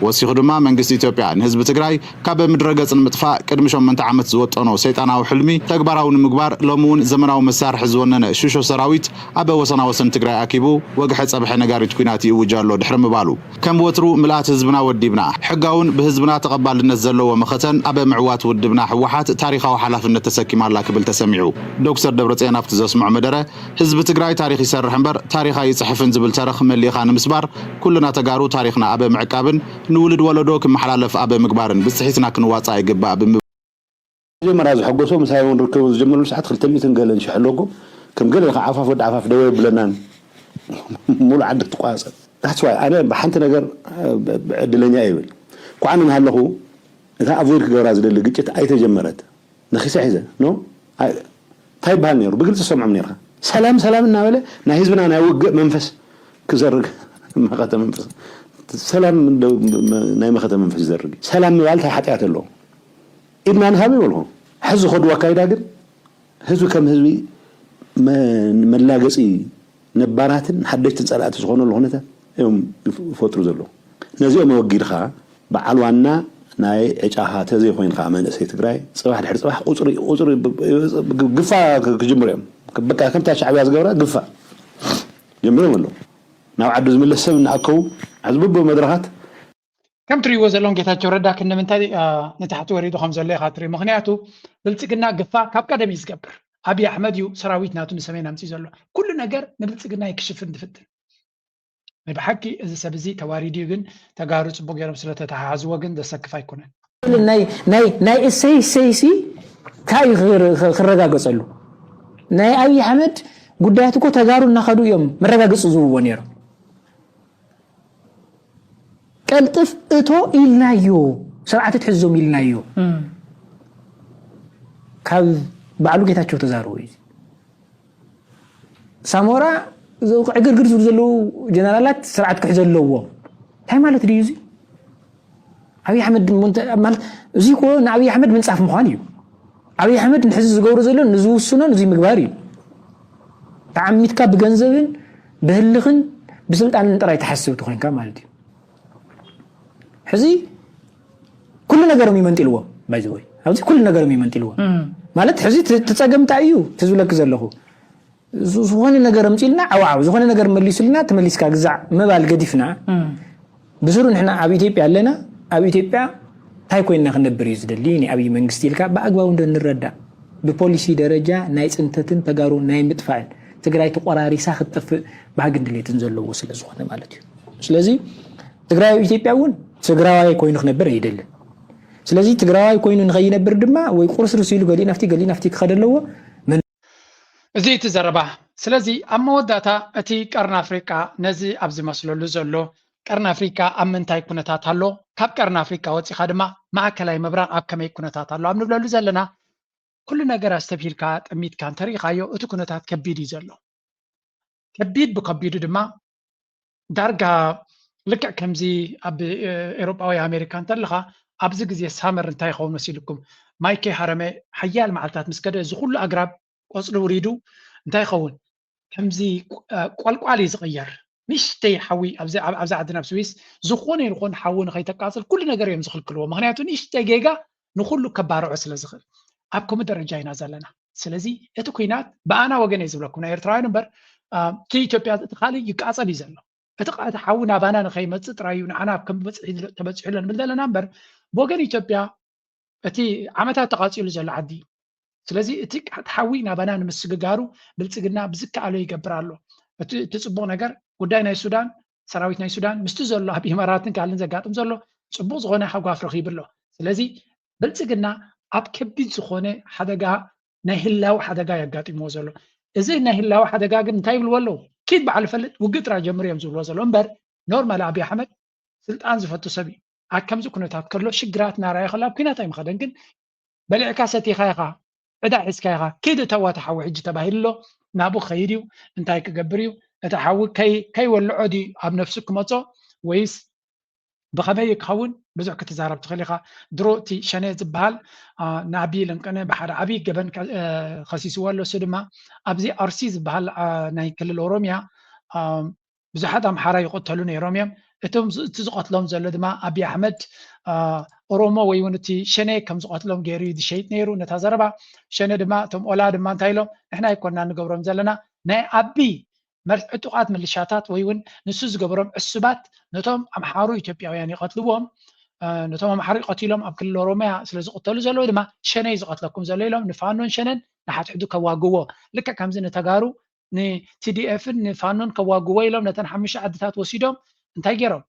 ወሲኹ ድማ መንግስቲ ኢትዮጵያ ንህዝቢ ትግራይ ካብ ምድረ ገጽ ንምጥፋእ ቅድሚ 8 ዓመት ዝወጠኖ ሰይጣናዊ ሕልሚ ተግባራዊ ንምግባር ሎሙን ዘመናዊ መሳርሒ ዝወነነ ሽሾ ሰራዊት ኣብ ወሰና ወሰን ትግራይ ኣኪቡ ወግሐ ፀብሐ ነጋሪት ኩናት ይውጃሎ ድሕሪ ምባሉ ከም ወትሩ ምልኣት ህዝብና ወዲብና ሕጋውን ብህዝብና ተቐባልነት ዘለዎ መኸተን ኣብ ምዕዋት ውድብና ሕወሓት ታሪኻዊ ሓላፍነት ተሰኪማላ ክብል ተሰሚዑ ዶክተር ደብረጽዮን ኣብቲ ዘስምዑ መደረ ህዝቢ ትግራይ ታሪኽ ይሰርሕ እምበር ታሪኻ ይፅሕፍን ዝብል ተረኽ መሊኻ ንምስባር ኩልና ተጋሩ ታሪኽና ኣብ ምዕቃብን ንውልድ ወለዶ ክመሓላለፍ ኣብ ምግባርን ብፅሒትና ክንዋፃእ ይግባእ جمرة حقوسهم مساوون ركبوا جملوا ساعات خلتميت نقلن شحلوكم كم قال لك عفاف ود عفاف دوي بلنان مو عندك تقاص that's why أنا بحنت نجار عدلني أيول وعنهم هالله إذا أفورك جراز اللي جت أي تجمرت نخيس عزة نو طيب هالنير بقول تسمع منيرها سلام سلام الناولة نهيز بنا أنا وق منفس كزرق ما خدت منفس سلام نايم خدت منفس زرق سلام والته حتى له إدنا نهابي ولا حزو خد وكايدا قد حزو كم حزبي ما لاقصي نباراتن حدش تسألات سخونه لهونته يوم فترة زلوا نزيو موجود خا بعلوانا ناي إجاها تزي خوين خا من أسيت قراي صباح الحر صباح أسري قفا كجمريم بقى كم تاش عبياز جورا قفا جمريم ولا ناو عدز من السبن أكو عزبوا مدرهات كم تريو زلون ጌታቸው ረዳ ከነምንታይ ነታሕቲ ወሪዱ ከም ዘሎ ይኻትሪ ምክንያቱ ብልጽግና ግፋ ካብ ቀደም ይዝገብር አብይ አሕመድ ዩ ሰራዊት ናቱ ንሰሜን አምፂ ዘሎ ኩሉ ነገር ንብልጽግና ይክሽፍን ድፍትን ብሓቂ እዚ ሰብ እዚ ተዋሪዲ ግን ተጋሩ ጽቡቅ ገይሮም ስለተተሓሓዝዎ ግን ዘሰክፍ ኣይኮነን ናይ እሰይ ታይ ክረጋገጸሉ ናይ አብይ አሕመድ ጉዳያት እኮ ተጋሩ እናኸዱ እዮም መረጋገጽ ዝውዎ ነይሩ قلطف اتو إلنايو سرعة تحزم إلنايو كاب بعلو جيتاچو تزاروي سامورا عقر قرزو زلو جنرالات سرعة كحزلوو هاي مالت ديزي أبي أحمد مال زيكو أبي أحمد من صاف مخانيو أبي أحمد نحز زغور زلو نزو السنة نزي مقباري تعميتك بجنزبن بهلخن بسلط أن ترى يتحسب تخين كمالتي حزي كل نجار ميمنتلوا بايزوي هذا كل نجار ميمنتلوا ማለት ሕዚ ትጸገምታ እዩ ትዝብለክ ዘለኹ ዝኾነ ነገር እምጪልና ዓዋዓው ዝኾነ ነገር መሊሱልና ተመሊስካ ግዛዕ መባል ገዲፍና ብስሩ ንሕና ኣብ ኢትዮጵያ ኣለና ኣብ ኢትዮጵያ ታይ ኮይና ክንነብር እዩ ዝደሊ ንኣብይ መንግስቲ ኢልካ ብኣግባቡ እንደንረዳእ ብፖሊሲ ደረጃ ናይ ጽንተትን ተጋሩ ናይ ምጥፋዕን ትግራይ ተቆራሪሳ ክትጠፍእ ባህግን ድሌትን ዘለዎ ስለ ዝኾነ ማለት እዩ ስለዚ ትግራይ ኢትዮጵያ እውን ትግራዋይ ኮይኑ ክነብር አይደለም ስለዚ ትግራዋይ ኮይኑ ንኸይነብር ድማ ወይ ቁርስርስ ኢሉ ገሊ ናፍቲ ክኸደለዎ እዚ ትዘረባ ስለዚ ኣብ መወዳእታ እቲ ቀርኒ ኣፍሪቃ ነዚ ኣብ ዝመስለሉ ዘሎ ቀርኒ ኣፍሪቃ ኣብ ምንታይ ኩነታት ኣሎ ካብ ቀርኒ ኣፍሪቃ ወፂኻ ድማ ማእከላይ ምብራቕ ኣብ ከመይ ኩነታት ኣሎ ኣብ ንብለሉ ዘለና ኩሉ ነገር ኣስተብሂልካ ጥሚትካ እንተሪኢኻዮ እቲ ኩነታት ከቢድ እዩ ዘሎ ከቢድ ብከቢዱ ድማ ዳርጋ ልክዕ ከምዚ ኣብ ኤውሮጳዊ ኣሜሪካ እንተለኻ ኣብዚ ግዜ ሳመር እንታይ ይኸውን መሲልኩም ማይኬ ሃረመ ሓያል መዓልታት ምስ ከደ እዚ ኩሉ ኣግራብ ቆፅሊ ውሪዱ እንታይ ይኸውን ከምዚ ቆልቋሊ ዝቕየር ንእሽተይ ሓዊ ኣብዚ ዓድና ኣብ ስዊስ ዝኾነ ይኹን ሓዊ ንኸይተቃፅል ኩሉ ነገር እዮም ዝኽልክልዎ ምክንያቱ ንእሽተይ ጌጋ ንኩሉ ከባርዖ ስለ ዝኽእል ኣብ ከምኡ ደረጃ ኢና ዘለና ስለዚ እቲ ኩናት ብኣና ወገን እዩ ዝብለኩም ናይ ኤርትራውያን እምበር እቲ ኢትዮጵያ እቲ ካልእ ይቃፀል እዩ ዘሎ እቲ ሓዊ ናባና ንኸይመፅእ ጥራይ እዩ ንዓና ከም ተበፂሑ ኣሎ ንብል ዘለና እምበር ብወገን ኢትዮጵያ እቲ ዓመታት ተቃፂሉ ዘሎ ዓዲ ስለዚ እቲ ሓዊ ናባና ንምስግጋሩ ብልፅግና ብዝከኣሎ ይገብር ኣሎ እቲ ፅቡቕ ነገር ጉዳይ ናይ ሱዳን ሰራዊት ናይ ሱዳን ምስቲ ዘሎ ኣብ ኢማራትን ካልእን ዘጋጥም ዘሎ ፅቡቕ ዝኾነ ሓጓፍ ረኺቡ ኣሎ ስለዚ ብልፅግና ኣብ ከቢድ ዝኾነ ሓደጋ ናይ ህላዊ ሓደጋ የጋጢምዎ ዘሎ እዚ ናይ ህላዊ ሓደጋ ግን እንታይ ይብልዎ ኣለዉ ኪድ በዓል ፈልጥ ውግእ ጥራይ ጀምሩ እዮም ዝብልዎ ዘሎ እምበር ኖርማል ኣብይ ኣሕመድ ስልጣን ዝፈቱ ሰብ እዩ ኣብ ከምዚ ኩነታት ከሎ ሽግራት ናራእየ ከሎ ኣብ ኩናት ኣይምኸደን ግን በሊዕካ ሰቲኻ ኢኻ ዕዳ ሒዝካ ኢኻ ኪድ እተዋ ተሓዊ ሕጂ ተባሂሉ ኣሎ ናብኡ ከይድ እዩ እንታይ ክገብር እዩ እቲ ሓዊ ከይወልዖ ድዩ ኣብ ነፍሱ ክመፆ ወይስ ብኸመይ ክኸውን ብዙሕ ክትዛረብ ትኽእል ኢኻ ድሮ እቲ ሸነ ዝበሃል ንዓብዪ ልንቅነ ብሓደ ዓብዪ ገበን ከሲስዎ ኣሎ እሱ ድማ ኣብዚ ኣርሲ ዝበሃል ናይ ክልል ኦሮምያ ብዙሓት ኣምሓራ ይቆተሉ ነይሮም እዮም እቶም እቲ ዝቆትሎም ዘሎ ድማ ኣብይ ኣሕመድ ኦሮሞ ወይ እውን እቲ ሸነ ከም ዝቆትሎም ገይሩ እዩ ዝሸይጥ ነይሩ ነታ ዘረባ ሸነ ድማ እቶም ኦላ ድማ እንታይ ኢሎም ንሕና ይኮንና ንገብሮም ዘለና ናይ ዓብይ ዕጡቃት ምልሻታት ወይ እውን ንሱ ዝገበሮም ዕሱባት ነቶም ኣምሓሩ ኢትዮጵያውያን ይቀትልዎም ነቶም ኣምሓሩ ይቀትሎም ኣብ ክልል ኦሮምያ ስለ ዝቆተሉ ዘለዎ ድማ ሸነ ዝቀትለኩም ዘሎ ኢሎም ንፋኖን ሸነን ንሓትሕዱ ከዋግዎ ልክዕ ከምዚ ንተጋሩ ንቲዲኤፍን ንፋኖን ከዋግዎ ኢሎም ነተን 5 ዓድታት ወሲዶም እንታይ ገይሮም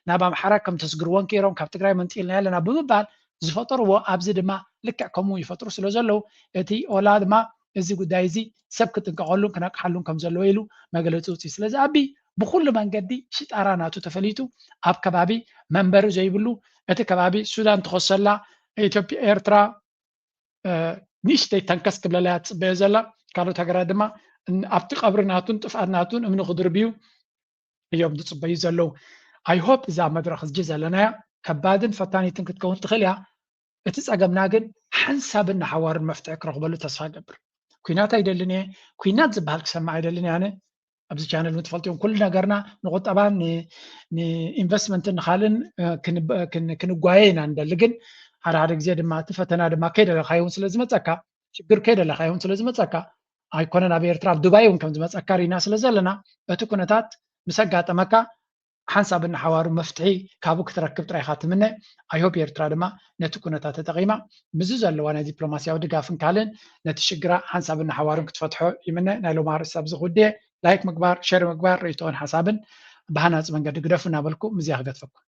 ናብ ኣምሓራ ከም ተስግርዎን ገይሮም ካብ ትግራይ መንጢልና ያለና ብምባል ዝፈጠርዎ ኣብዚ ድማ ልክዕ ከምኡ ይፈጥሩ ስለ ዘለው እቲ ኦላ ድማ እዚ ጉዳይ እዚ ሰብ ክጥንቀቐሉን ክነቅሓሉን ከም ዘለዎ ኢሉ መግለፂ ውፅኢ ስለዚ ኣብይ ብኩሉ መንገዲ ሽጣራ ናቱ ተፈሊጡ ኣብ ከባቢ መንበሪ ዘይብሉ እቲ ከባቢ ሱዳን ትኸሰላ ኢትዮጵያ ኤርትራ ንእሽተይ ተንከስ ክብለላ ትፅበዮ ዘላ ካልኦት ሃገራት ድማ ኣብቲ ቀብሪ ናቱን ጥፍኣት ናቱን እምኒ ክድርብዩ እዮም ዝፅበዩ ዘለው ኣይሆፕ እዛ መድረክ እዚ ዘለናያ ከባድን ፈታኒትን ክትከውን ትኽእል እያ እቲ ፀገምና ግን ሓንሳብን ሓዋርን መፍትሒ ክረኽበሉ ተስፋ ገብር ኩናት ኣይደልን እየ ኩናት ዝበሃል ክሰማዕ ኣይደልን ኣነ ኣብዚ ቻነል ምትፈልጥዮም ኩሉ ነገርና ንቁጠባን ንኢንቨስትመንትን ንካልን ክንጓየ ኢና ንደሊ ግን ሓደ ግዜ ድማ እቲ ፈተና ድማ ከይደለካ ይውን ስለ ዝመፀካ ሽግር ከይደለካ ይውን ስለ ዝመፀካ ኣይኮነን ኣብ ኤርትራ ኣብ ዱባይ እውን ከም ዝመፀካ ሪና ስለ ዘለና እቲ ኩነታት ምስ ኣጋጠመካ ሓንሳብን ሓዋሩ መፍትሒ ካብኡ ክትረክብ ጥራይካ ትምነ ኣይሆፕ ኤርትራ ድማ ነቲ ኩነታት ተጠቂማ ምዝ ዘለዋ ናይ ዲፕሎማስያዊ ድጋፍን ካልእን ነቲ ሽግራ ሓንሳብን ሓዋሩን ክትፈትሖ ይምነ ናይ ሎማ ርእሲ ኣብ ዝጉዳይ ላይክ ምግባር ሸር ምግባር ርእቶን ሓሳብን ብሃናፅ መንገዲ ግደፉ እናበልኩ ምዝያ ክገትፈኩም